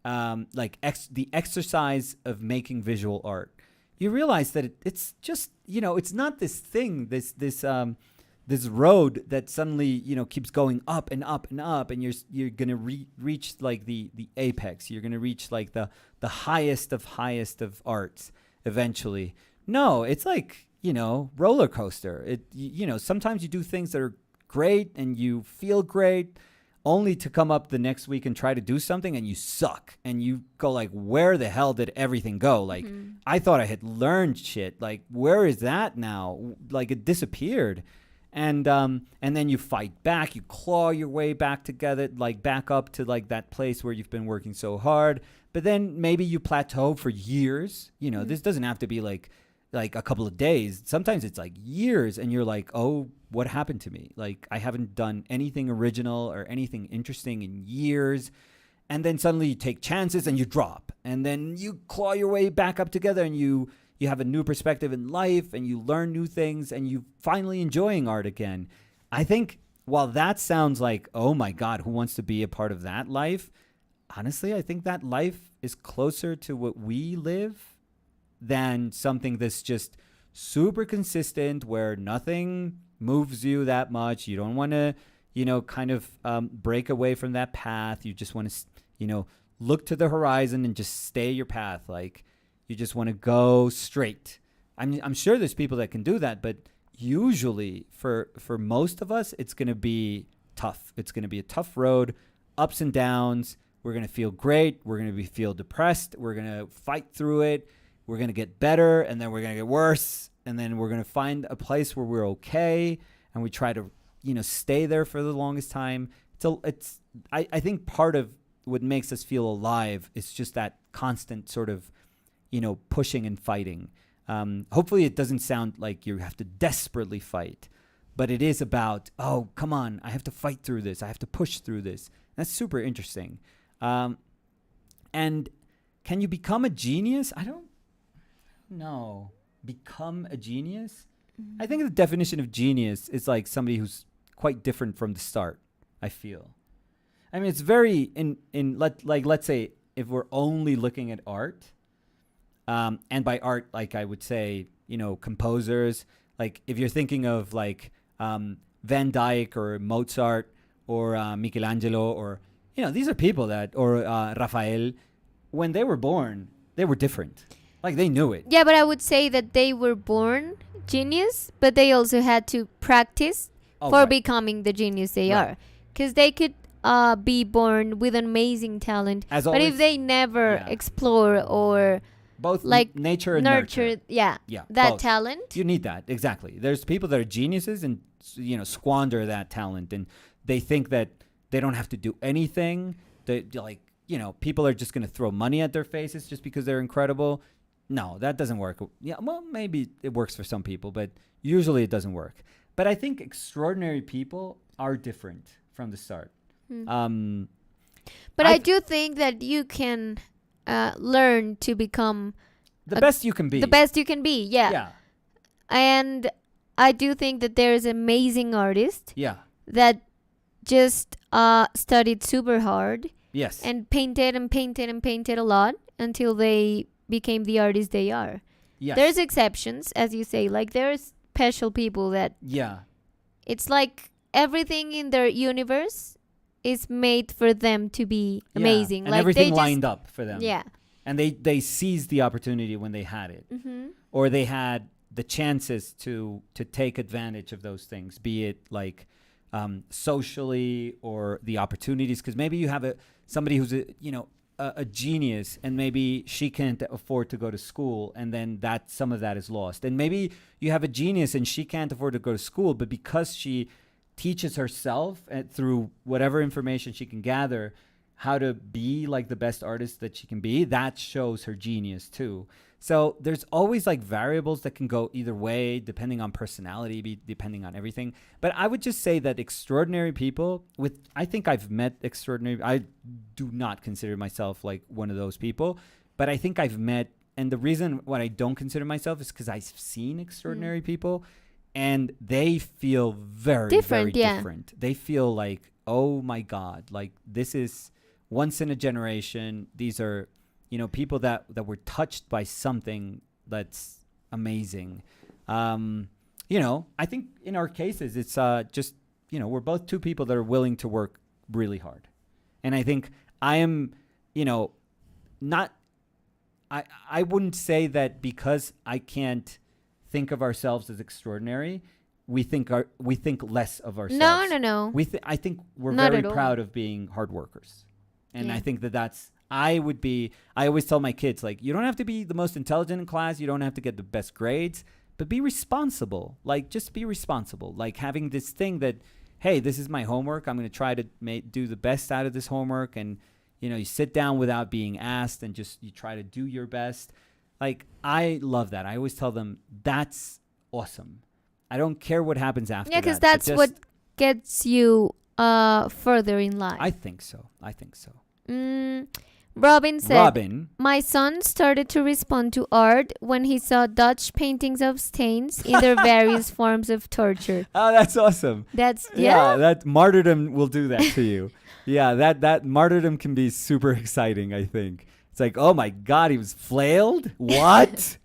the exercise of making visual art. You realize that it's just, it's not this thing, this road that suddenly, keeps going up and up and up, and you're going to reach like the apex. You're going to reach like the highest of arts eventually. No, it's like, roller coaster. Sometimes you do things that are great and you feel great, only to come up the next week and try to do something and you suck and you go like, where the hell did everything go? Like, I thought I had learned shit. Like, where is that now? Like, it disappeared. And then you fight back, you claw your way back together, like back up to like that place where you've been working so hard. But then maybe you plateau for years. This doesn't have to be like a couple of days. Sometimes it's like years, and you're like, oh, what happened to me? Like, I haven't done anything original or anything interesting in years. And then suddenly you take chances and you drop, and then you claw your way back up together, and you have a new perspective in life, and you learn new things, and you finally enjoying art again. I think while that sounds like, oh my God, who wants to be a part of that life? Honestly, I think that life is closer to what we live than something that's just super consistent, where nothing moves you that much. You don't want to, kind of break away from that path. You just want to, look to the horizon and just stay your path. Like, you just want to go straight. I'm sure there's people that can do that, but usually for most of us, it's going to be tough. It's going to be a tough road, ups and downs. We're going to feel great. We're going to feel depressed. We're going to fight through it. We're going to get better, and then we're going to get worse. And then we're going to find a place where we're okay, and we try to, stay there for the longest time. I think part of what makes us feel alive is just that constant sort of, pushing and fighting. Hopefully it doesn't sound like you have to desperately fight, but it is about, oh, come on, I have to fight through this. I have to push through this. That's super interesting. And can you become a genius? I don't know. Become a genius? I think the definition of genius is like somebody who's quite different from the start, I feel. I mean, it's very let's say if we're only looking at art, and by art, like I would say, composers, like if you're thinking of like Van Dyck or Mozart or Michelangelo, or these are people that, or Raphael, when they were born, they were different. Like, they knew it. Yeah, but I would say that they were born genius, but they also had to practice for becoming the genius they are. Because they could be born with an amazing talent, but if they never explore or both like nature and nurture, that both. Talent, you need that. Exactly. There's people that are geniuses and squander that talent, and they think that they don't have to do anything. They like, people are just going to throw money at their faces just because they're incredible. No, that doesn't work. Yeah, well, maybe it works for some people, but usually it doesn't work. But I think extraordinary people are different from the start. But I do think that you can learn to become the best you can be. The best you can be, yeah. And I do think that there is amazing artists that just studied super hard. Yes. And painted a lot until they became the artists they are. Yes. There's exceptions, as you say. Like, there's special people that... Yeah. It's like everything in their universe is made for them to be amazing. And like everything lined up for them. Yeah. And they seized the opportunity when they had it. Mm-hmm. Or they had the chances to take advantage of those things, be it like socially or the opportunities. Because maybe you have somebody who's a genius, and maybe she can't afford to go to school, and then some of that is lost. And maybe you have a genius and she can't afford to go to school, but because she teaches herself through whatever information she can gather how to be like the best artist that she can be, that shows her genius too. So there's always like variables that can go either way, depending on personality, depending on everything. But I would just say that extraordinary people I think I've met extraordinary, I do not consider myself like one of those people, but I think I've met, and the reason why I don't consider myself is because I've seen extraordinary people, and they feel very different. They feel like, oh my God, like this is once in a generation. These are, people that were touched by something that's amazing. I think in our cases, it's just, we're both two people that are willing to work really hard. And I think I am, I wouldn't say that because I can't think of ourselves as extraordinary, we think less of ourselves. No. I think we're Not very proud of being hard workers. And I think that's, I always tell my kids, like, you don't have to be the most intelligent in class. You don't have to get the best grades, but be responsible. Like, just be responsible. Like, having this thing that, hey, this is my homework. I'm going to try to do the best out of this homework. And, you sit down without being asked and just you try to do your best. Like, I love that. I always tell them that's awesome. I don't care what happens after that. Yeah, because that's what gets you further in life. I think so. Robin said, my son started to respond to art when he saw Dutch paintings of stains in their various forms of torture. Oh, that's awesome. Yeah, that martyrdom will do that to you. Yeah, that martyrdom can be super exciting, I think. It's like, oh my God, he was flailed? What?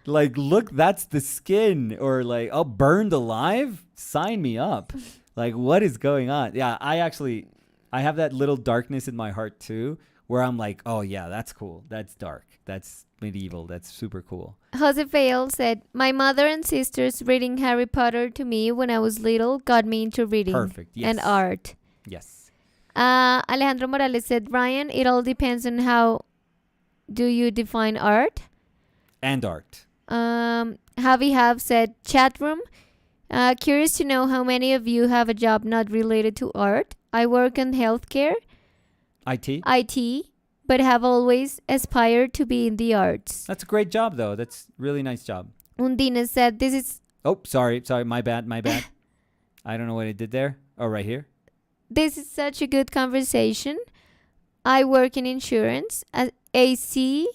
Like, look, that's the skin. Or like, oh, burned alive? Sign me up. Like, what is going on? Yeah, I have that little darkness in my heart too, where I'm like, oh yeah, that's cool. That's dark. That's medieval. That's super cool. Jose Fail said, my mother and sisters reading Harry Potter to me when I was little got me into reading. Perfect. Yes. And art. Yes. Alejandro Morales said, Ryan, it all depends on how do you define art? And art. Javi Have said, chat room. Curious to know how many of you have a job not related to art. I work in healthcare. IT, but have always aspired to be in the arts. That's a great job, though. That's a really nice job. Undina said, this is... Oh, sorry. My bad. I don't know what I did there. Oh, right here. This is such a good conversation. I work in insurance. CSR,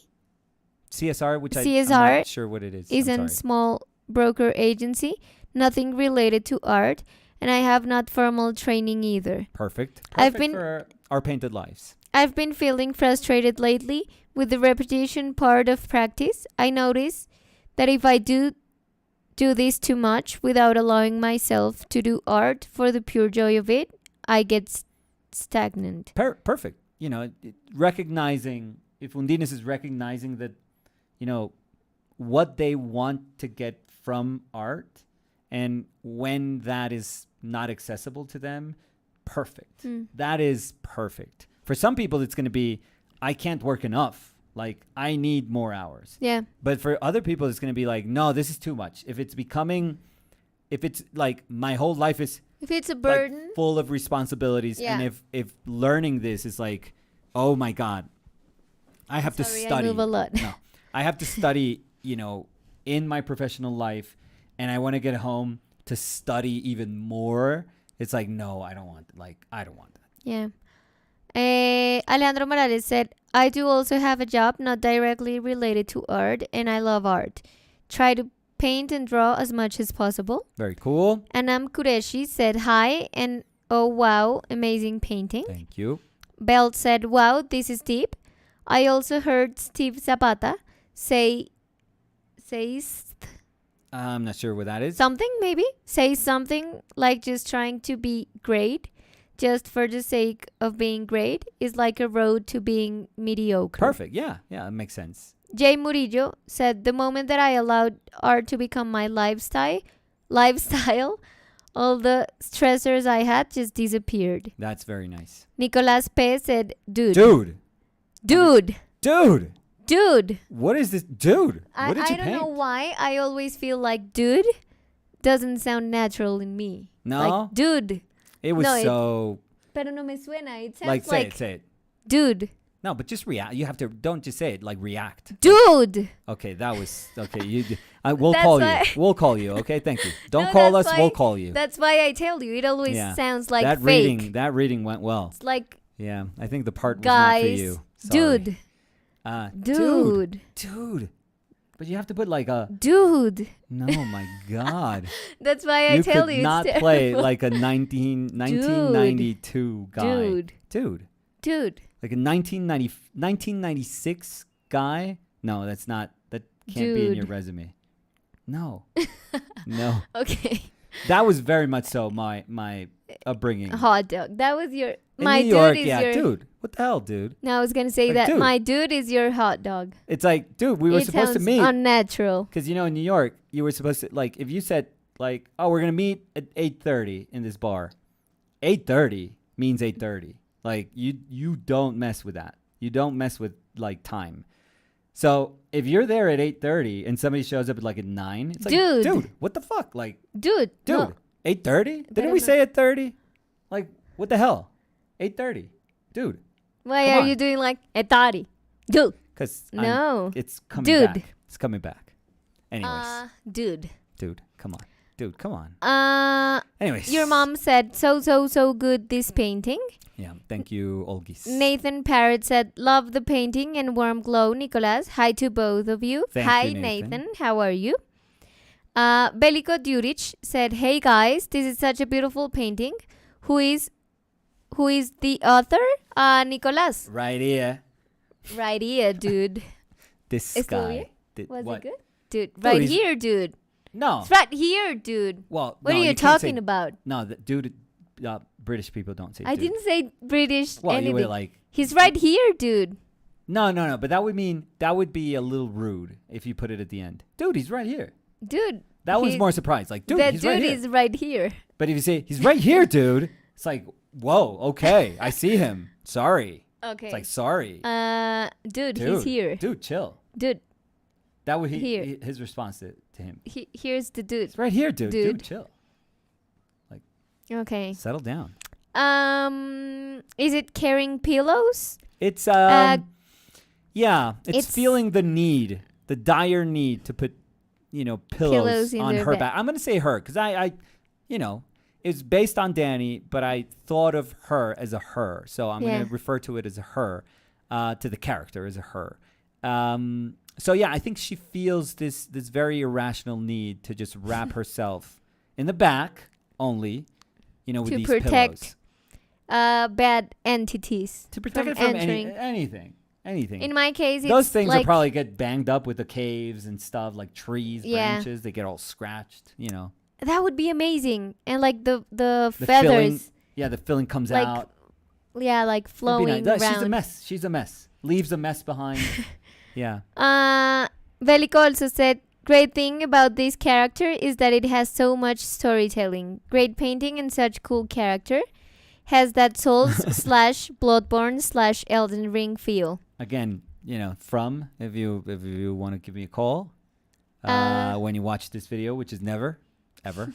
which I'm not sure what it is. Is a small broker agency. Nothing related to art. And I have not formal training either. Perfect for our painted lives. I've been feeling frustrated lately with the repetition part of practice. I notice that if I do this too much without allowing myself to do art for the pure joy of it, I get stagnant. Perfect. Recognizing, if Undinas is recognizing that, what they want to get from art, and when that is not accessible to them, perfect. That is perfect. For some people, it's going to be, I can't work enough. Like, I need more hours. Yeah. But for other people, it's going to be like, no, this is too much. If it's like my whole life is... If it's a burden. Like, full of responsibilities. Yeah. And if learning this is like, oh my God, I have to study. I move a lot. No, I have to study, in my professional life, and I want to get home to study even more. It's like, no, I don't want that. Yeah. Alejandro Morales said, I do also have a job not directly related to art, and I love art. Try to paint and draw as much as possible. Very cool. Anam Kureshi said, hi, and oh wow, amazing painting. Thank you. Belt said, wow, this is deep. I also heard Steve Zapata say I'm not sure what that is. Something, maybe. Say something like just trying to be great just for the sake of being great is like a road to being mediocre. Perfect. Yeah, that makes sense. Jay Murillo said, the moment that I allowed art to become my lifestyle, all the stressors I had just disappeared. That's very nice. Nicolas P. said, dude. What is this? Dude. What did you paint? I don't know why. I always feel like dude doesn't sound natural in me. No? Like, dude. It was so... Pero no me suena. It sounds like... Say it. Dude. No, but just react. You have to... Don't just say it. Like, react. Dude. Okay, that was... Okay, we'll call you. We'll call you, okay? Thank you. Don't call us. We'll call you. That's why I tell you. It always sounds like fake. That reading went well. It's like... Yeah, I think the part was not for you. Sorry. Dude. But you have to put like a... Dude. No, my God. That's why I tell you. You could not play like a 1992 guy. Dude. Like a 1996 guy? No, that's not... That can't be in your resume. No. No. Okay. That was very much so my upbringing. Hot dog. That was your... In New York, dude. What the hell, dude? No, I was going to say that dude. My dude is your hot dog. It's like, dude, we were supposed to meet. It sounds unnatural. Because, in New York, you were supposed to, like, if you said, like, oh, we're going to meet at 8:30 in this bar. 8:30 means 8:30. Like, you don't mess with that. You don't mess with, like, time. So if you're there at 8:30 and somebody shows up at like at 9, it's like, dude, what the fuck? Like, dude, no. 8:30? Didn't we say at 30? Like, what the hell? 8:30, dude. Why are you doing like 8:30, dude? Because it's coming back. It's coming back. Anyways, dude, come on. Anyways, your mom said so good this painting. Yeah, thank you, Olgis. Nathan Parrott said, love the painting and warm glow, Nicolas. Hi to both of you. Thank you, Nathan. How are you? Beliko Duric said, hey guys, this is such a beautiful painting. Who is the author? Nicolas. Right here. Right here, dude. This guy. Was it good? Dude, right here, dude. No. It's right here, dude. Well, what are you talking about? No, dude, British people don't say I dude. didn't say British anything. You were like... He's right here, dude. No. But that would be a little rude if you put it at the end. Dude, he's right here. Dude. That was more surprised. Like, dude, he's right here. That dude is right here. But if you say, he's right here, dude, it's like, whoa, okay, I see him. Sorry. Okay. It's like, sorry. Dude, he's here. Dude, chill. Dude. That would his response to him. Here's the dude. It's right here, dude. Dude, chill. Like, okay. Settle down. Is it carrying pillows? It's it's feeling the dire need to put, pillows on her back. I'm gonna say her because I it's based on Danny, but I thought of her as a her, so I'm gonna refer to it as a her, to the character as a her. So yeah, I think she feels this very irrational need to just wrap herself in the back only, with to these protect pillows. Bad entities. To protect it from anything. In my case, those things will probably get banged up with the caves and stuff, like trees, branches. They get all scratched, That would be amazing, and like the feathers. Filling, the filling comes out. Yeah, like flowing around. She's a mess. Leaves a mess behind. Yeah. Veliko also said, great thing about this character is that it has so much storytelling. Great painting and such cool character. Has that Souls / Bloodborne / Elden Ring feel. Again, if you want to give me a call when you watch this video, which is never, ever.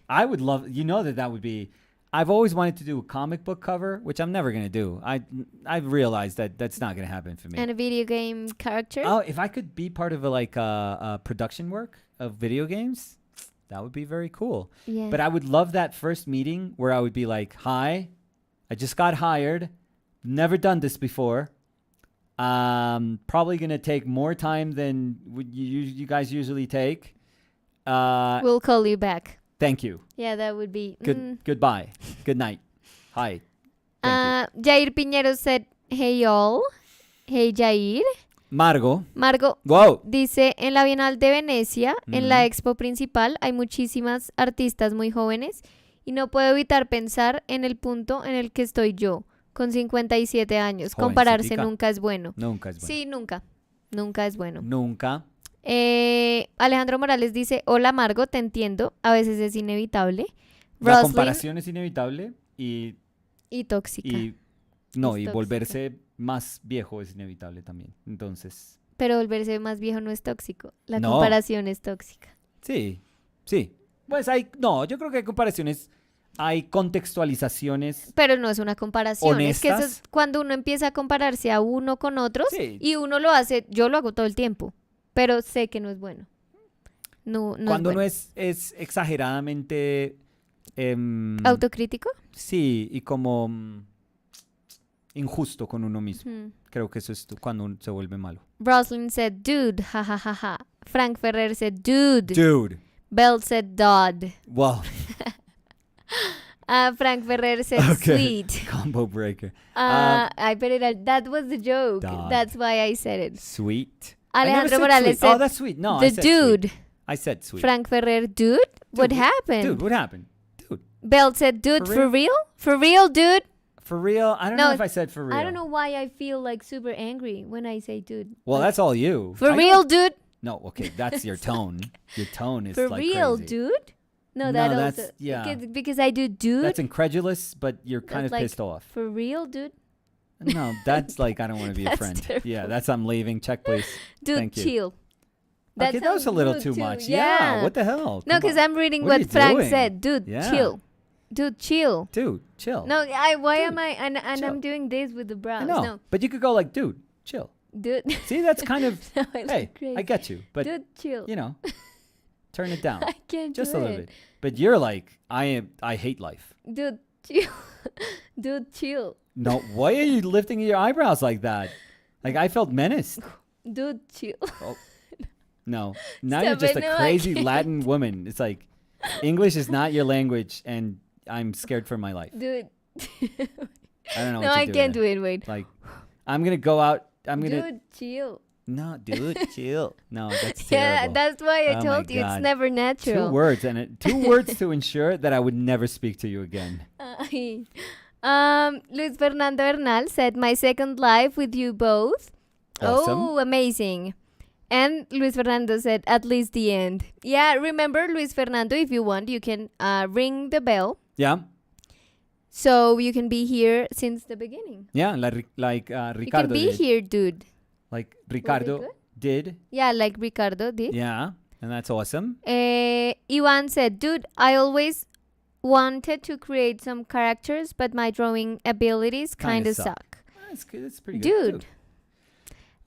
I would love, that would be... I've always wanted to do a comic book cover, which I'm never going to do. I've realized that that's not going to happen for me. And a video game character? Oh, if I could be part of a production work of video games, that would be very cool. Yeah. But I would love that first meeting where I would be like, hi, I just got hired. Never done this before. Probably going to take more time than you guys usually take. We'll call you back. Thank you. Yeah, that would be... Goodbye. Good night. Hi. Jair Piñero said, hey y'all. Hey Jair. Margo. Wow. Dice, en la Bienal de Venecia, en la expo principal, hay muchísimas artistas muy jóvenes y no puedo evitar pensar en el punto en el que estoy yo, con 57 años. Compararse nunca es bueno. Nunca es bueno. Sí, nunca. Nunca es bueno. Nunca. Alejandro Morales dice, hola Margo, te entiendo, a veces es inevitable. La comparación es inevitable y tóxica. Y volverse más viejo es inevitable también. Entonces. Pero volverse más viejo no es tóxico. La comparación es tóxica. Sí. Pues yo creo que hay comparaciones, hay contextualizaciones. Pero no es una comparación. Honestas. Es que eso es cuando uno empieza a compararse a uno con otros y uno lo hace, yo lo hago todo el tiempo. Pero sé que no es bueno. No cuando es bueno. No es exageradamente... ¿Autocrítico? Sí, y como injusto con uno mismo. Creo que eso es cuando uno se vuelve malo. Roslyn said, dude, ha ha ha ha. Frank Ferrer said, dude. Dude. Bell said, Dodd. Wow. Frank Ferrer said, sweet. Combo breaker. I bet that was the joke. Dodd. That's why I said it. Sweet. Alejandro Morales said, oh, that's sweet. No, the dude. Sweet. I said sweet. Frank Ferrer, dude? What happened? Dude, what happened? Dude. Bell said, dude, for real? For real, dude? For real? I don't know if I said for real. I don't know why I feel like super angry when I say dude. Well, that's all you. For real, dude? No, okay, that's your tone. Your tone is for like real, crazy. Dude? No, that's also... Yeah. Because I do dude. That's incredulous, but you're kind of like, pissed off. For real, dude? No, that's like, I don't want to be a friend. Terrible. Yeah, that's I'm leaving. Check, please. Dude, Thank you. chill. Okay, that was a little too much. Yeah, what the hell? No, because I'm reading what Frank said. Dude, chill. Dude, chill. Dude, chill. No, why am I... And I'm doing this with the brows. No, but you could go like, dude, chill. Dude. See, that's kind of... No, hey, I get you. But, dude, chill. You know, turn it down. I can't just do a little it. bit. But you're like, I hate life. Dude, chill. Dude, chill. No, why are you lifting your eyebrows like that? Like, I felt menaced. Dude, chill. Oh. No. Now you're just a crazy Latin woman. It's like, English is not your language, and I'm scared for my life. Dude. I don't know No, what to I do can't there. do it. Wait. Like, I'm going to go out. Dude, chill. No, dude, chill. No, that's Yeah, terrible. that's why I told you it's never natural. 2 words, and 2 words to ensure that I would never speak to you again. Luis Fernando Bernal said, my second live with you both. Awesome. Oh, amazing. And Luis Fernando said, at least the end. Yeah, remember, Luis Fernando, if you want, you can ring the bell. Yeah. So you can be here since the beginning. Yeah, like Ricardo You can be did. here, dude. Like Ricardo did. Yeah, like Ricardo did. Yeah, and that's awesome. Ivan said, dude, I always wanted to create some characters, but my drawing abilities kind of suck. That's good. That's pretty good. Dude.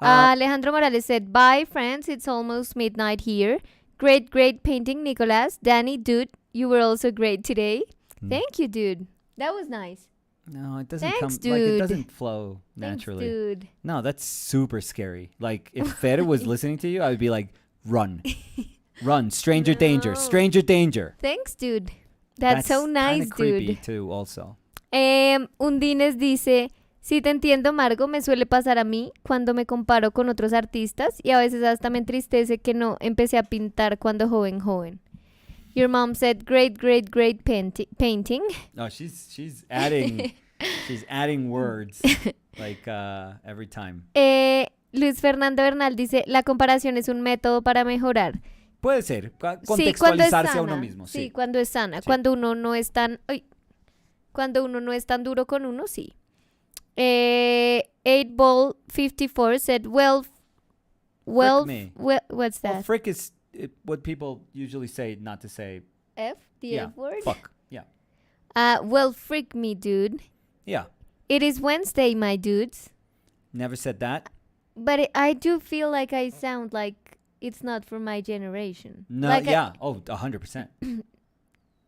Alejandro Morales said, bye, friends. It's almost midnight here. Great painting, Nicolas. Danny, dude, you were also great today. Thank you, dude. That was nice. No, it doesn't Thanks, come dude. like it doesn't flow naturally. Thanks, dude. No, that's super scary. Like if Fer was listening to you, I would be like, run. Run. Stranger danger. Stranger danger. Thanks, dude. That's so nice, creepy dude. too, also. Undines dice, sí te entiendo, Margo, me suele pasar a mí cuando me comparo con otros artistas y a veces hasta me entristece que no empecé a pintar cuando joven. Your mom said, great painting. No, she's adding words like every time. Luis Fernando Bernal dice, la comparación es un método para mejorar. Puede ser, contextualizarse a uno mismo. Sí, cuando es sana. Sí. Cuando uno no es tan duro con uno, sí. 8ball 54 said, well, what's that? Well, frick is what people usually say not to say. F? The F word? Fuck. Yeah. Well, frick me, dude. Yeah. It is Wednesday, my dudes. Never said that. But I do feel like I sound like it's not for my generation. No, like 100%.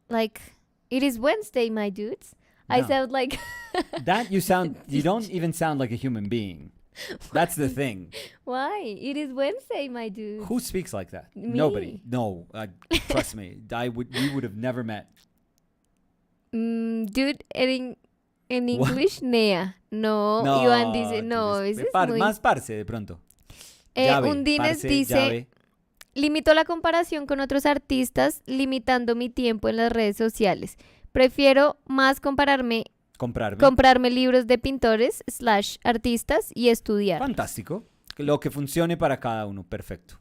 Like, it is Wednesday, my dudes. No. I sound like... that you don't even sound like a human being. That's the thing. Why? It is Wednesday, my dude. Who speaks like that? Me. Nobody. No, trust me. We would have never met. Dude, in English, Nea. No, Iván dice, no, ese es muy... Más parce de pronto. Undines dice, limito la comparación con otros artistas limitando mi tiempo en las redes sociales. Prefiero más comprarme libros de pintores / artistas y estudiar. Fantástico. Lo que funcione para cada uno. Perfecto.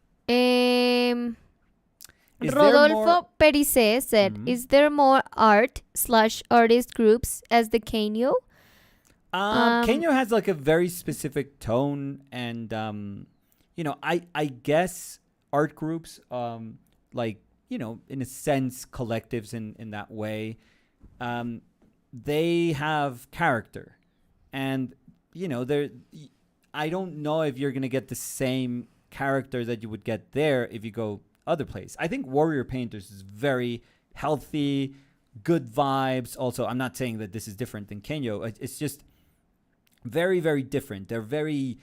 Rodolfo Pericé said, is there more art / artist groups as the Kenyo? Kenyo has like a very specific tone and, I guess art groups, like, in a sense, collectives in that way, they have character. And, I don't know if you're going to get the same character that you would get there if you go other place. I think Warrior Painters is very healthy, good vibes. Also, I'm not saying that this is different than Kenyo. It's just very, very different. They're very,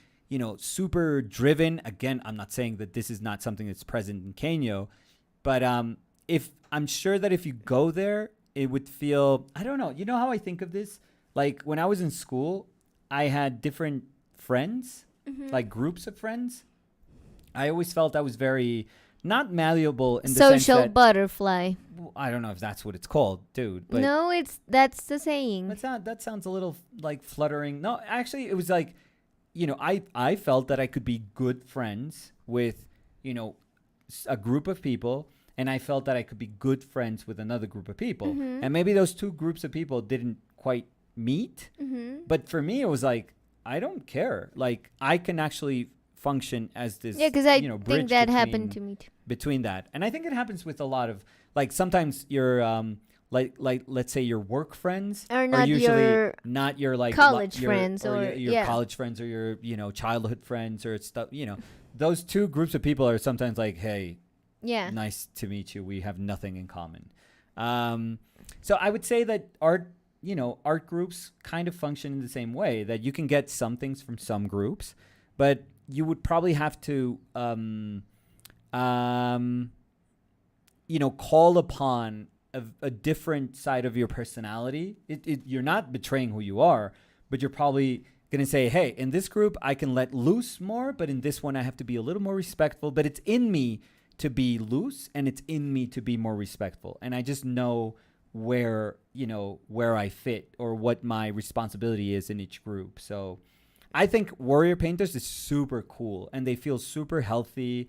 super driven. Again, I'm not saying that this is not something that's present in Kenyo, but I'm sure that if you go there, it would feel, I don't know. You know how I think of this? Like when I was in school, I had different friends, like groups of friends. I always felt I was very not malleable in the sense social that, butterfly. I don't know if that's what it's called, dude. But no, that's the saying. That sounds a little like fluttering. No, actually, it was like, I felt that I could be good friends with, a group of people, and I felt that I could be good friends with another group of people. And maybe those two groups of people didn't quite meet. But for me, it was like, I don't care. Like I can actually function as this. Yeah, because I bridge think that happened to me too. Between that, and I think it happens with a lot of like sometimes your like let's say your work friends Are not usually your not your like college friends or your college friends or your childhood friends or stuff. Those two groups of people are sometimes like, hey, yeah, nice to meet you. We have nothing in common. So I would say that art groups kind of function in the same way, that you can get some things from some groups, but you would probably have to call upon a different side of your personality. You're not betraying who you are, but you're probably going to say, hey, in this group, I can let loose more, but in this one, I have to be a little more respectful. But it's in me to be loose, and it's in me to be more respectful. And I just know where I fit or what my responsibility is in each group. So I think warrior painters is super cool, and they feel super healthy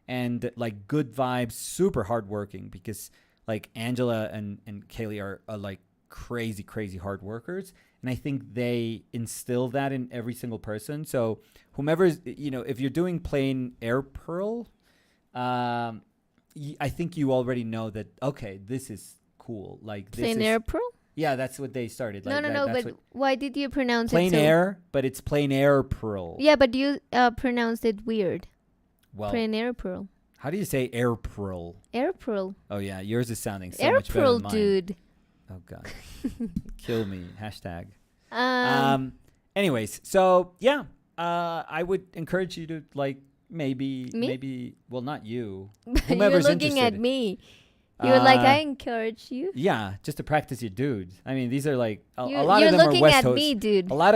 and like good vibes, super hardworking, because like Angela and Kaylee are like crazy hard workers. And I think they instill that in every single person. So whomever is, if you're doing plain air pearl, I think you already know that, okay, this is cool. Like this plain air pearl? Yeah, that's what they started. Like, no, but why did you pronounce it plain air, but it's plain air pearl. Yeah, but you pronounced it weird. Well, plain air pearl. How do you say air pearl? Air pearl. Oh, yeah. Yours is sounding so air much better pearl, than mine. dude. Oh, God. Kill me. Hashtag. Anyways, so, yeah. I would encourage you to, like, maybe, well, not you. Whomever's You're looking interested. at me. You're like, I encourage you. Yeah, just to practice your dudes. I mean, these are like a lot you're of them are West looking at Coast. me, dude. A lot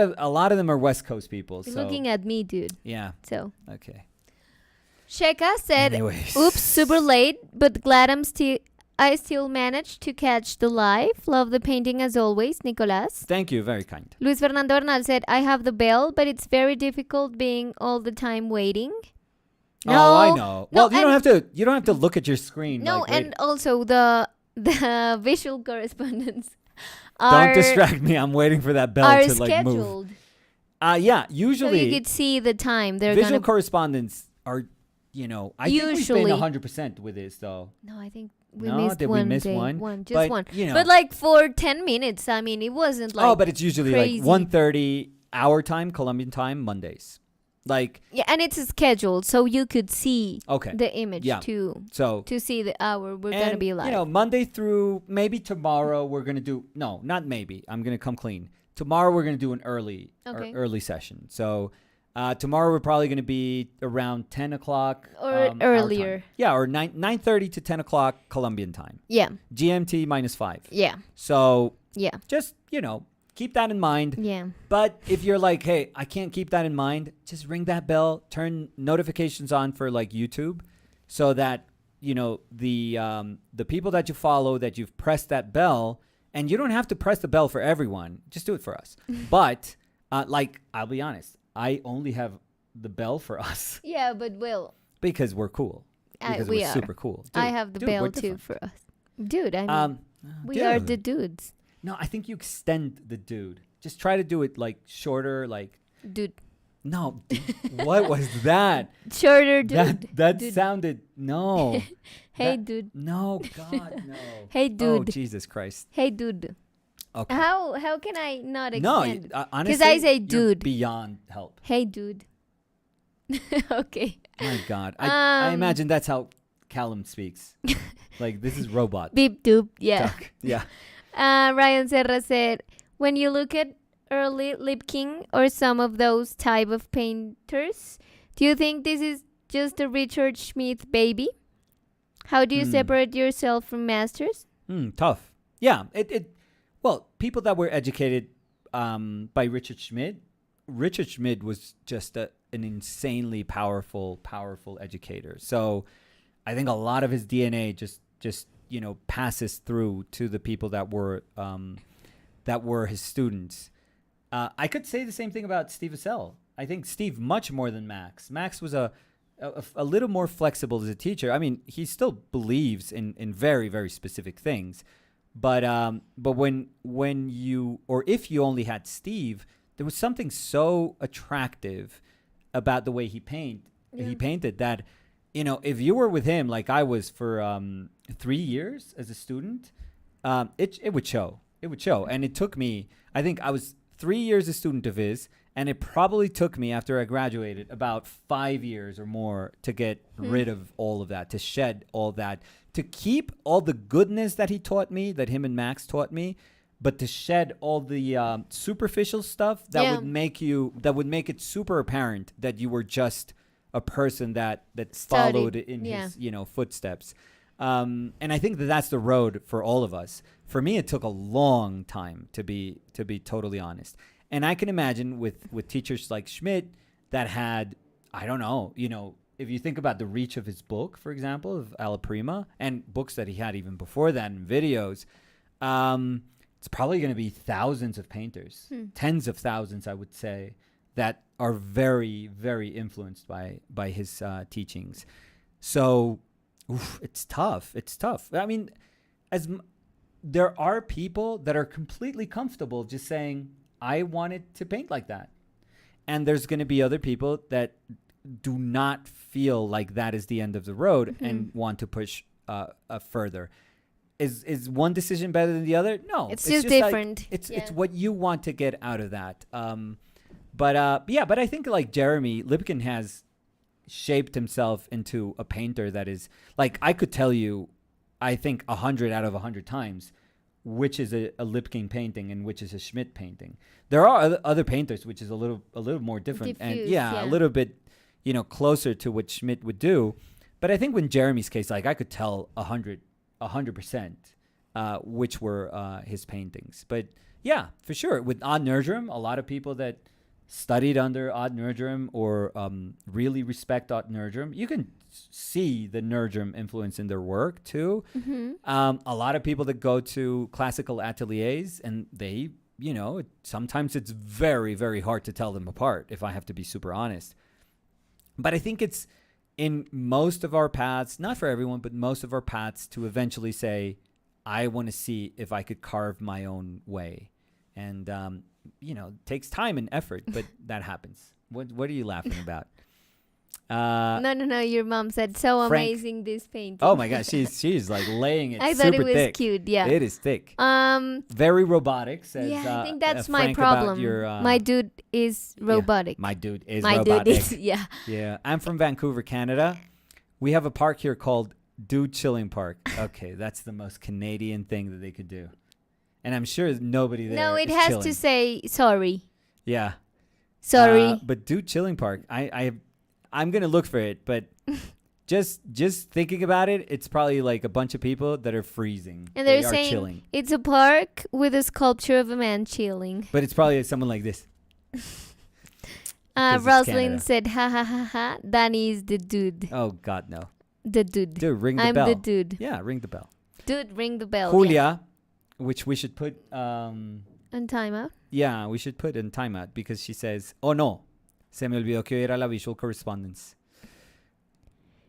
of them are West Coast people. You're so looking at me, dude. yeah. So Okay. Sheka said, Anyways. "Oops, super late, but glad I still managed to catch the live. Love the painting as always, Nicolas." Thank you, very kind. Luis Fernando Bernal said, "I have the bell, but it's very difficult being all the time waiting." No, oh, I know. Well, no, you don't have to look at your screen. No, like, and also the visual correspondence don't distract me. I'm waiting for that bell are to like scheduled. move. Yeah, usually So you could see the time. They're visual gonna correspondence are, I think we've been Usually. 100% with this though. No, I think we No, missed did we one miss day. one? Just But, one. you know. But like for 10 minutes, I mean, it wasn't like but it's usually crazy. like 1:30 our time, Colombian time, Mondays. Like yeah, and it's scheduled, so you could see okay, the image Yeah. too. so To see the hour we're gonna be live. Monday through maybe tomorrow we're gonna do not maybe. I'm gonna come clean. Tomorrow we're gonna do an early early session. So tomorrow we're probably gonna be around 10 o'clock Or our time. earlier. Yeah, or 9:30 to 10 o'clock Colombian time. Yeah, GMT -5. yeah, So yeah, just keep that in mind. yeah. But if you're like, hey, I can't keep that in mind, just ring that bell, turn notifications on for like YouTube, so that the people that you follow, that you've pressed that bell, and you don't have to press the bell for everyone. Just do it for us. But I'll be honest, I only have the bell for us Yeah, but Will, because we're cool. Because we we're are. super cool. I have the bell we're too different. for us, dude. I mean, we are the dudes, No, I think you extend the dude. Just try to do it like shorter, like. dude. No, what was that? Shorter, dude. That Dude. sounded no. Hey, That- dude. No, God, no. Hey, Oh, dude. Jesus Christ. Hey, dude. Okay. How can I not No, extend? honestly, I say you're dude. beyond help. Hey, dude. Okay. My God, I Um, imagine that's how Callum speaks. Like this is robot. Beep doop. Yeah. Duck. Yeah. Ryan Serra said, when you look at early Lipking or some of those type of painters, do you think this is just a Richard Schmid baby? How do you separate yourself from masters? Tough. Yeah. Well, people that were educated by Richard Schmid. Richard Schmid was just an insanely powerful educator. So I think a lot of his DNA just passes through to the people that were his students. I could say the same thing about Steve Assel. I think Steve much more than Max. Max was a little more flexible as a teacher. I mean, he still believes in very, very specific things. But when you, or if you only had Steve, there was something so attractive about the way he painted that, you know, if you were with him like I was for 3 years as a student, it would show. It would show. And it took me, I think I was 3 years a student of his, and it probably took me after I graduated about 5 years or more to get rid of all of that, to shed all that, to keep all the goodness that he taught me, that him and Max taught me, but to shed all the superficial stuff that would make it super apparent that you were just a person that followed in his, you know, footsteps. And I think that's the road for all of us. For me, it took a long time to be totally honest. And I can imagine with teachers like Schmidt that had, I don't know, you know, if you think about the reach of his book, for example, of Alla Prima, and books that he had even before that and videos, it's probably going to be thousands of painters, tens of thousands, I would say, that are very, very influenced by his teachings. So it's tough. It's tough. I mean, there are people that are completely comfortable just saying, I wanted to paint like that. And there's going to be other people that do not feel like that is the end of the road and want to push further. Is one decision better than the other? No. It's just different. Like, it's what you want to get out of that. But I think like Jeremy Lipkin has shaped himself into a painter that is like, I could tell you, I think 100 out of 100 times, which is a Lipkin painting and which is a Schmidt painting. There are other painters, which is a little more different. Diffuse, and a little bit, you know, closer to what Schmidt would do. But I think in Jeremy's case, like I could tell 100%, which were his paintings. But yeah, for sure. With Odd Nerdrum, a lot of people that studied under Odd Nerdrum or really respect Odd Nerdrum, you can see the Nerdrum influence in their work too. A lot of people that go to classical ateliers and they, you know, sometimes it's very, very hard to tell them apart, if I have to be super honest. But I think it's in most of our paths, not for everyone, but most of our paths, to eventually say, I want to see if I could carve my own way. And, you know, it takes time and effort, but that happens. What are you laughing about? No. Your mom said, so amazing, this painting. Oh, my gosh. She's like laying it I super thought it was thick. cute, yeah. It is thick. Very robotic, says I think that's my Frank problem. Your, my dude is robotic. Yeah, my dude is my robotic. Dude is, yeah. Yeah. I'm from Vancouver, Canada. We have a park here called Dude Chilling Park. Okay, that's the most Canadian thing that they could do. And I'm sure nobody there No, it is has chilling. to say sorry. Yeah. Sorry. But Dude Chilling Park, I'm going to look for it, but just thinking about it, it's probably like a bunch of people that are freezing. And they're they saying are chilling. It's a park with a sculpture of a man chilling. But it's probably someone like this. Rosalind said, ha ha ha ha, Danny is the dude. Oh, God, no. The dude. Dude, ring the bell. I'm the dude. Yeah, ring the bell. Dude, ring the bell. Julia, which we should put... And timeout? Yeah, we should put in timeout because she says, oh no, se me olvidó que hoy era la visual correspondence.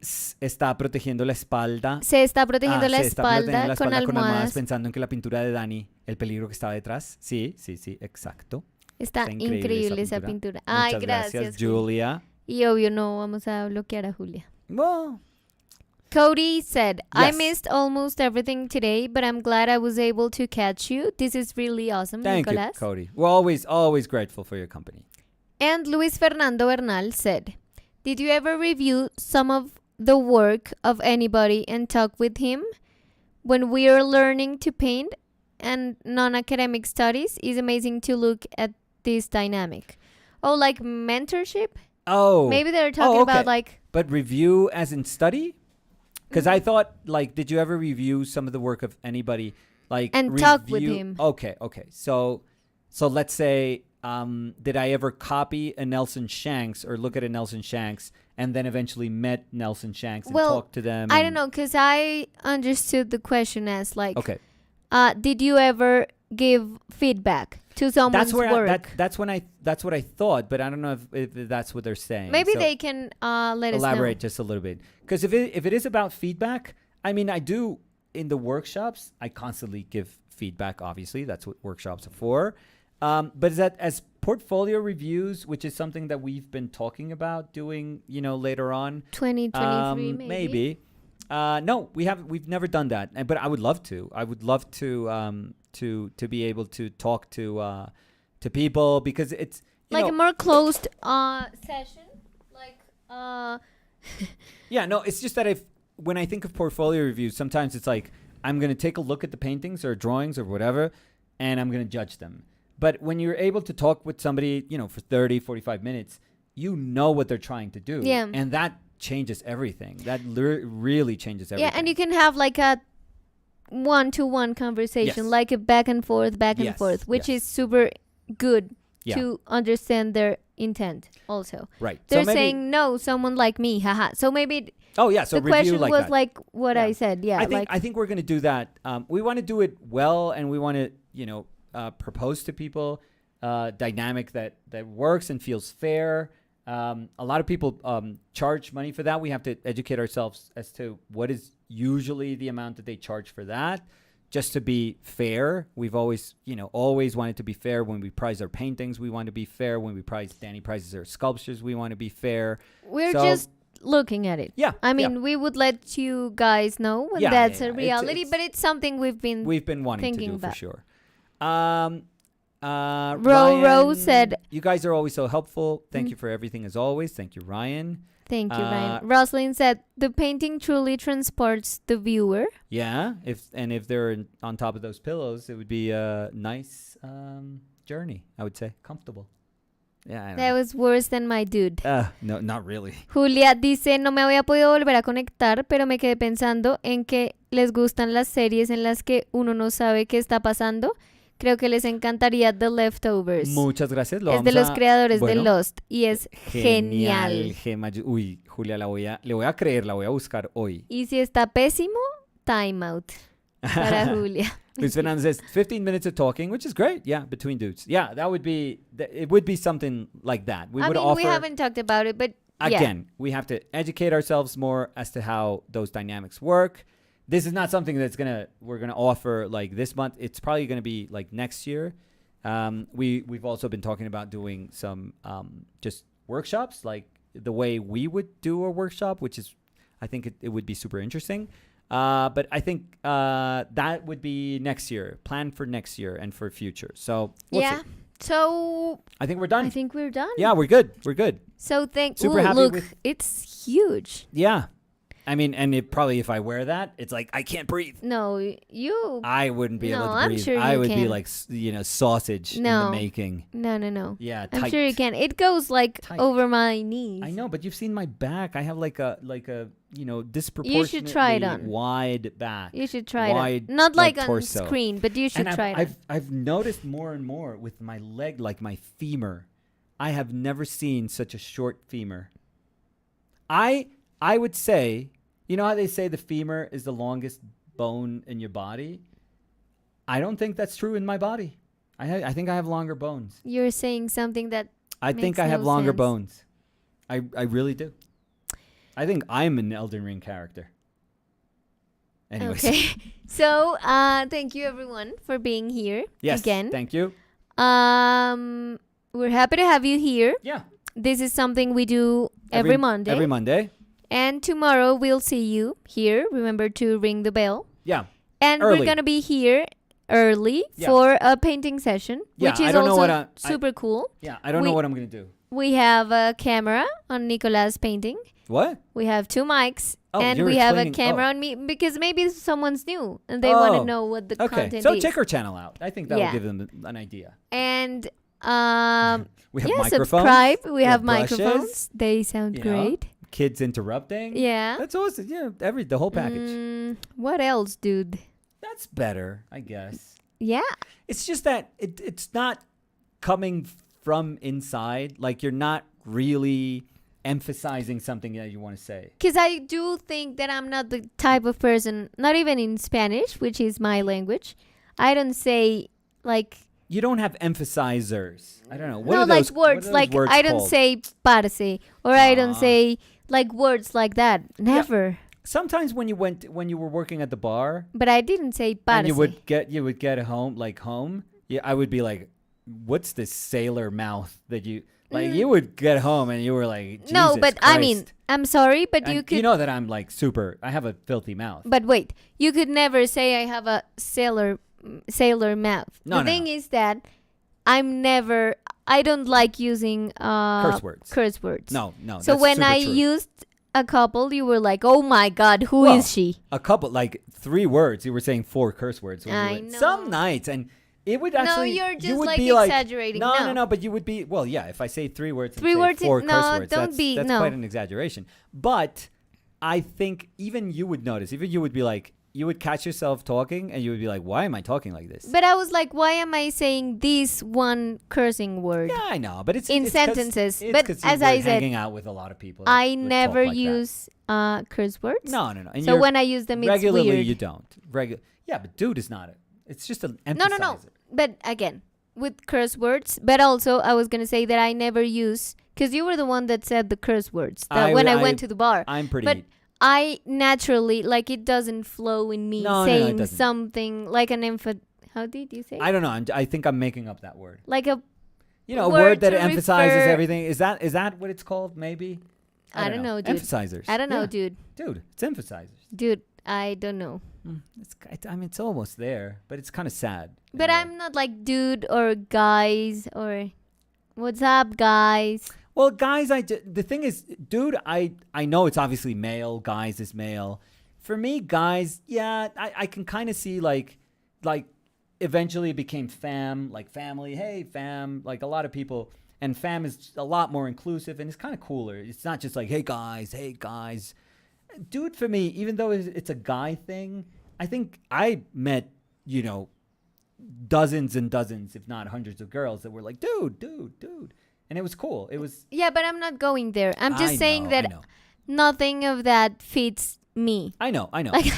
Está protegiendo la espalda. Se está protegiendo la se está protegiendo espalda con almohadas. pensando en que la pintura de Dani, el peligro que estaba detrás. Sí, exacto. Está increíble esa pintura. Ay, Muchas gracias, Julia. Julia. Y obvio no vamos a bloquear a Julia. Well, Cody said, yes. I missed almost everything today, but I'm glad I was able to catch you. This is really awesome, thank Nicolas. you, Cody. We're always grateful for your company. And Luis Fernando Bernal said, did you ever review some of the work of anybody and talk with him? When we are learning to paint and non-academic studies, it's amazing to look at this dynamic. Oh, like mentorship? Oh. Maybe they're talking about like... But review as in study? Because I thought, like, did you ever review some of the work of anybody? Like, and talk with him. Okay. So let's say, did I ever copy a Nelson Shanks or look at a Nelson Shanks and then eventually met Nelson Shanks and talked to them? I don't know, because I understood the question as like, okay. Did you ever give feedback to someone's work? That's what I thought, but I don't know if that's what they're saying. Maybe they can let us know. Elaborate just a little bit. Because if it is about feedback, I mean, I do in the workshops, I constantly give feedback, obviously. That's what workshops are for. But is that as portfolio reviews, which is something that we've been talking about doing, later on? 2023 maybe. No, we've never done that. But I would love to. I would love to be able to talk to people, because it's like a more closed session. Yeah, no, it's just that when I think of portfolio reviews, sometimes it's like I'm going to take a look at the paintings or drawings or whatever, and I'm going to judge them. But when you're able to talk with somebody, for 30, 45 minutes, you know what they're trying to do. Yeah. And that changes everything. That really changes everything. Yeah, and you can have like a one-to-one conversation, Yes. like a back and forth, which is super good to understand their intent also. Right. They're saying, no, someone like me, haha. So maybe so the question was that. Like what I said. Yeah. I think we're going to do that. We want to do it well, and we want to, propose to people dynamic that works and feels fair. A lot of people charge money for that. We have to educate ourselves as to what is usually the amount that they charge for that, just to be fair. We've always wanted to be fair when we prize our paintings. We want to be fair when Danny prizes her sculptures. We want to be fair. We're just looking at it. Yeah. I mean, we would let you guys know when that's a reality, but it's something we've been wanting to do about. For sure. Ro said, you guys are always so helpful. Thank you for everything as always. Thank you, Ryan. Thank you, Ryan. Rosalind said, the painting truly transports the viewer. Yeah, if they're on top of those pillows, it would be a nice journey, I would say. Comfortable. Yeah, that was worse than my dude. No, not really. Julia dice, no me había podido volver a conectar, pero me quedé pensando en que les gustan las series en las que uno no sabe qué está pasando. Creo que les encantaría The Leftovers. Muchas gracias. Es de los creadores de Lost y es genial. Uy, Julia, le voy a creer, la voy a buscar hoy. Y si está pésimo, time out para Julia. Luis Fernandez says 15 minutes of talking, which is great. Yeah, between dudes. Yeah, it would be something like that. We haven't talked about it, but again, we have to educate ourselves more as to how those dynamics work. This is not something we're gonna offer like this month. It's probably gonna be like next year. We've also been talking about doing some just workshops, like the way we would do a workshop, which is, I think it would be super interesting. But I think that would be next year, planned for next year and for future. So we'll see. So I think we're done. Yeah, we're good. We're good. So super happy look, it's huge. Yeah. I mean, and if I wear that, it's like I can't breathe. No, I wouldn't be able to breathe. I'm sure I would can. be like, sausage in the making. No. Yeah, I'm tight. sure you can. It goes like tight. over my knees. I know, but you've seen my back. I have like a disproportionately you should try it on. Wide back. You should try it on. Not like on torso. Screen, but you should try it on. I've noticed more and more with my leg, like my femur. I have never seen such a short femur. I would say, you know how they say the femur is the longest bone in your body? I don't think that's true in my body. I think I have longer bones. You're saying something that I think I have longer bones. I really do. I think I'm an Elden Ring character. Anyways. Okay. So, thank you everyone for being here again. Thank you. We're happy to have you here. Yeah. This is something we do every Monday. Every Monday. And tomorrow we'll see you here. Remember to ring the bell. Yeah. And we're going to be here early for a painting session, which is also super cool. Yeah, I don't know what I'm going to do. We have a camera on Nicolas' painting. What? We have 2 mics. And we have a camera on me because maybe someone's new and they want to know what the content is. So check our channel out. I think that will give them an idea. And we have microphones. Subscribe. We have brushes. Microphones. They sound great. Kids interrupting. Yeah. That's awesome. Yeah, the whole package. What else, dude? That's better, I guess. Yeah. It's just that it's not coming from inside. Like you're not really emphasizing something that you want to say. Because I do think that I'm not the type of person, not even in Spanish, which is my language. I don't say like... You don't have emphasizers. I don't know. What are those, like words. Like words I don't called? Say parce or I don't say like words like that. Never. Yeah. Sometimes when you were working at the bar, but I didn't say parce. And you would get home. Yeah, I would be like, what's this sailor mouth that you like? You would get home and you were like, Jesus no, but Christ. I mean, I'm sorry, but And you could. you know that I'm like I have a filthy mouth. But wait, you could never say I have a sailor mouth. No, the thing is that I don't like using curse words. No. So that's when super I true. used a couple, you were like, "Oh my God, who Well, is she?" A couple, like 3 words. You were saying 4 curse words. When I you were, know. Some nights, and it would actually. No, you're you just would like be exaggerating. No. But you would be. Well, yeah. If I say 3 words, and 3 say words. 4 No, curse words, don't that's quite an exaggeration. But I think even you would notice. Even you would be like, you would catch yourself talking, and you would be like, "Why am I talking like this?" But I was like, "Why am I saying this one cursing word?" Yeah, I know, but it's in it's sentences. It's but as I said, hanging out with a lot of people. That, I that never talk like use curse words. No. And So when I use them, it's regularly weird. you don't. Yeah, but dude is not it. It's just an No. emphasizer. But again, with curse words. But also, I was gonna say that I never use, because you were the one that said the curse words when I went to the bar. I'm pretty. But I naturally, like, it doesn't flow in me saying something like an How did you say? I don't know. I think I'm making up that word. Like a a word that to emphasizes refer- everything. Is that what it's called? Maybe. I don't know, dude. Emphasizers. I don't know, Yeah. dude. Dude, it's emphasizers. Dude, I don't know. It's almost there, but it's kind of sad. But I'm not like dude or guys or what's up, guys. Well, guys, the thing is, dude, I know it's obviously male. Guys is male. For me, guys, yeah, I can kind of see like eventually it became fam, like family. Hey, fam, like a lot of people. And fam is a lot more inclusive, and it's kind of cooler. It's not just like, hey, guys. Dude, for me, even though it's a guy thing, I think I met, dozens and dozens, if not hundreds of girls that were like, dude. And it was cool. It was. Yeah, but I'm not going there. I'm just saying I that know. nothing of that fits me. I know. Like,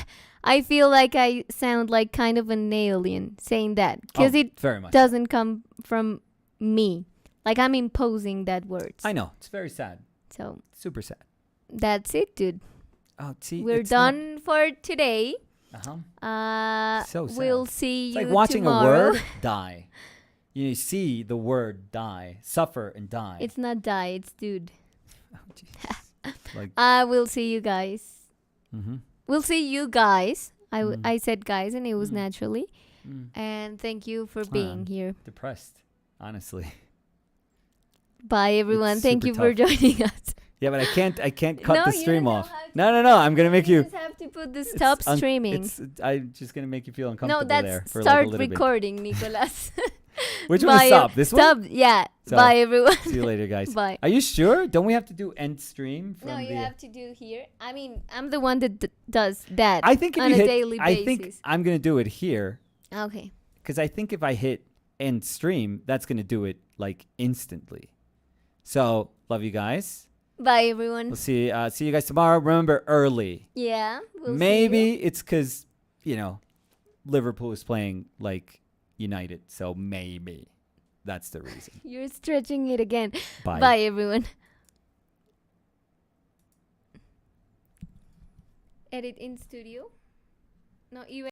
I feel like I sound like kind of an alien saying that, because it very much doesn't come from me. Like, I'm imposing that words. I know. It's very sad. So Super sad. that's it, dude. Oh, see, We're done for today. So sad. We'll see It's you like watching tomorrow. a word die. You see the word die, suffer and die. It's not die, it's dude. Oh, Jesus. Like, We'll see you guys. mm-hmm. We'll see you guys. I said guys, and it was naturally. Mm. And thank you for being here. Depressed, honestly. Bye, everyone. It's Thank super you for joining us. Yeah, but I can't cut No, the you stream don't know off. how to- No. I'm gonna make You you. just have to put the stop streaming. I'm just gonna make you feel uncomfortable No, that's there for start like a little recording, Nicolas. bit. Which one is stop? This stop. one. Yeah. So, Bye, everyone. See you later, guys. Bye. Are you sure? Don't we have to do end stream? From No, you the, have to do here. I mean, I'm the one that does that I think if on you a hit, daily I basis. think I'm gonna do it here Okay. because I think if I hit end stream, that's gonna do it like instantly. So love you guys. Bye, everyone. We'll see you guys tomorrow. Remember, early. Yeah. We'll Maybe see it's because Liverpool is playing like United, so maybe that's the reason. you. You're stretching it again. Bye. Bye, everyone. Edit in studio. No, you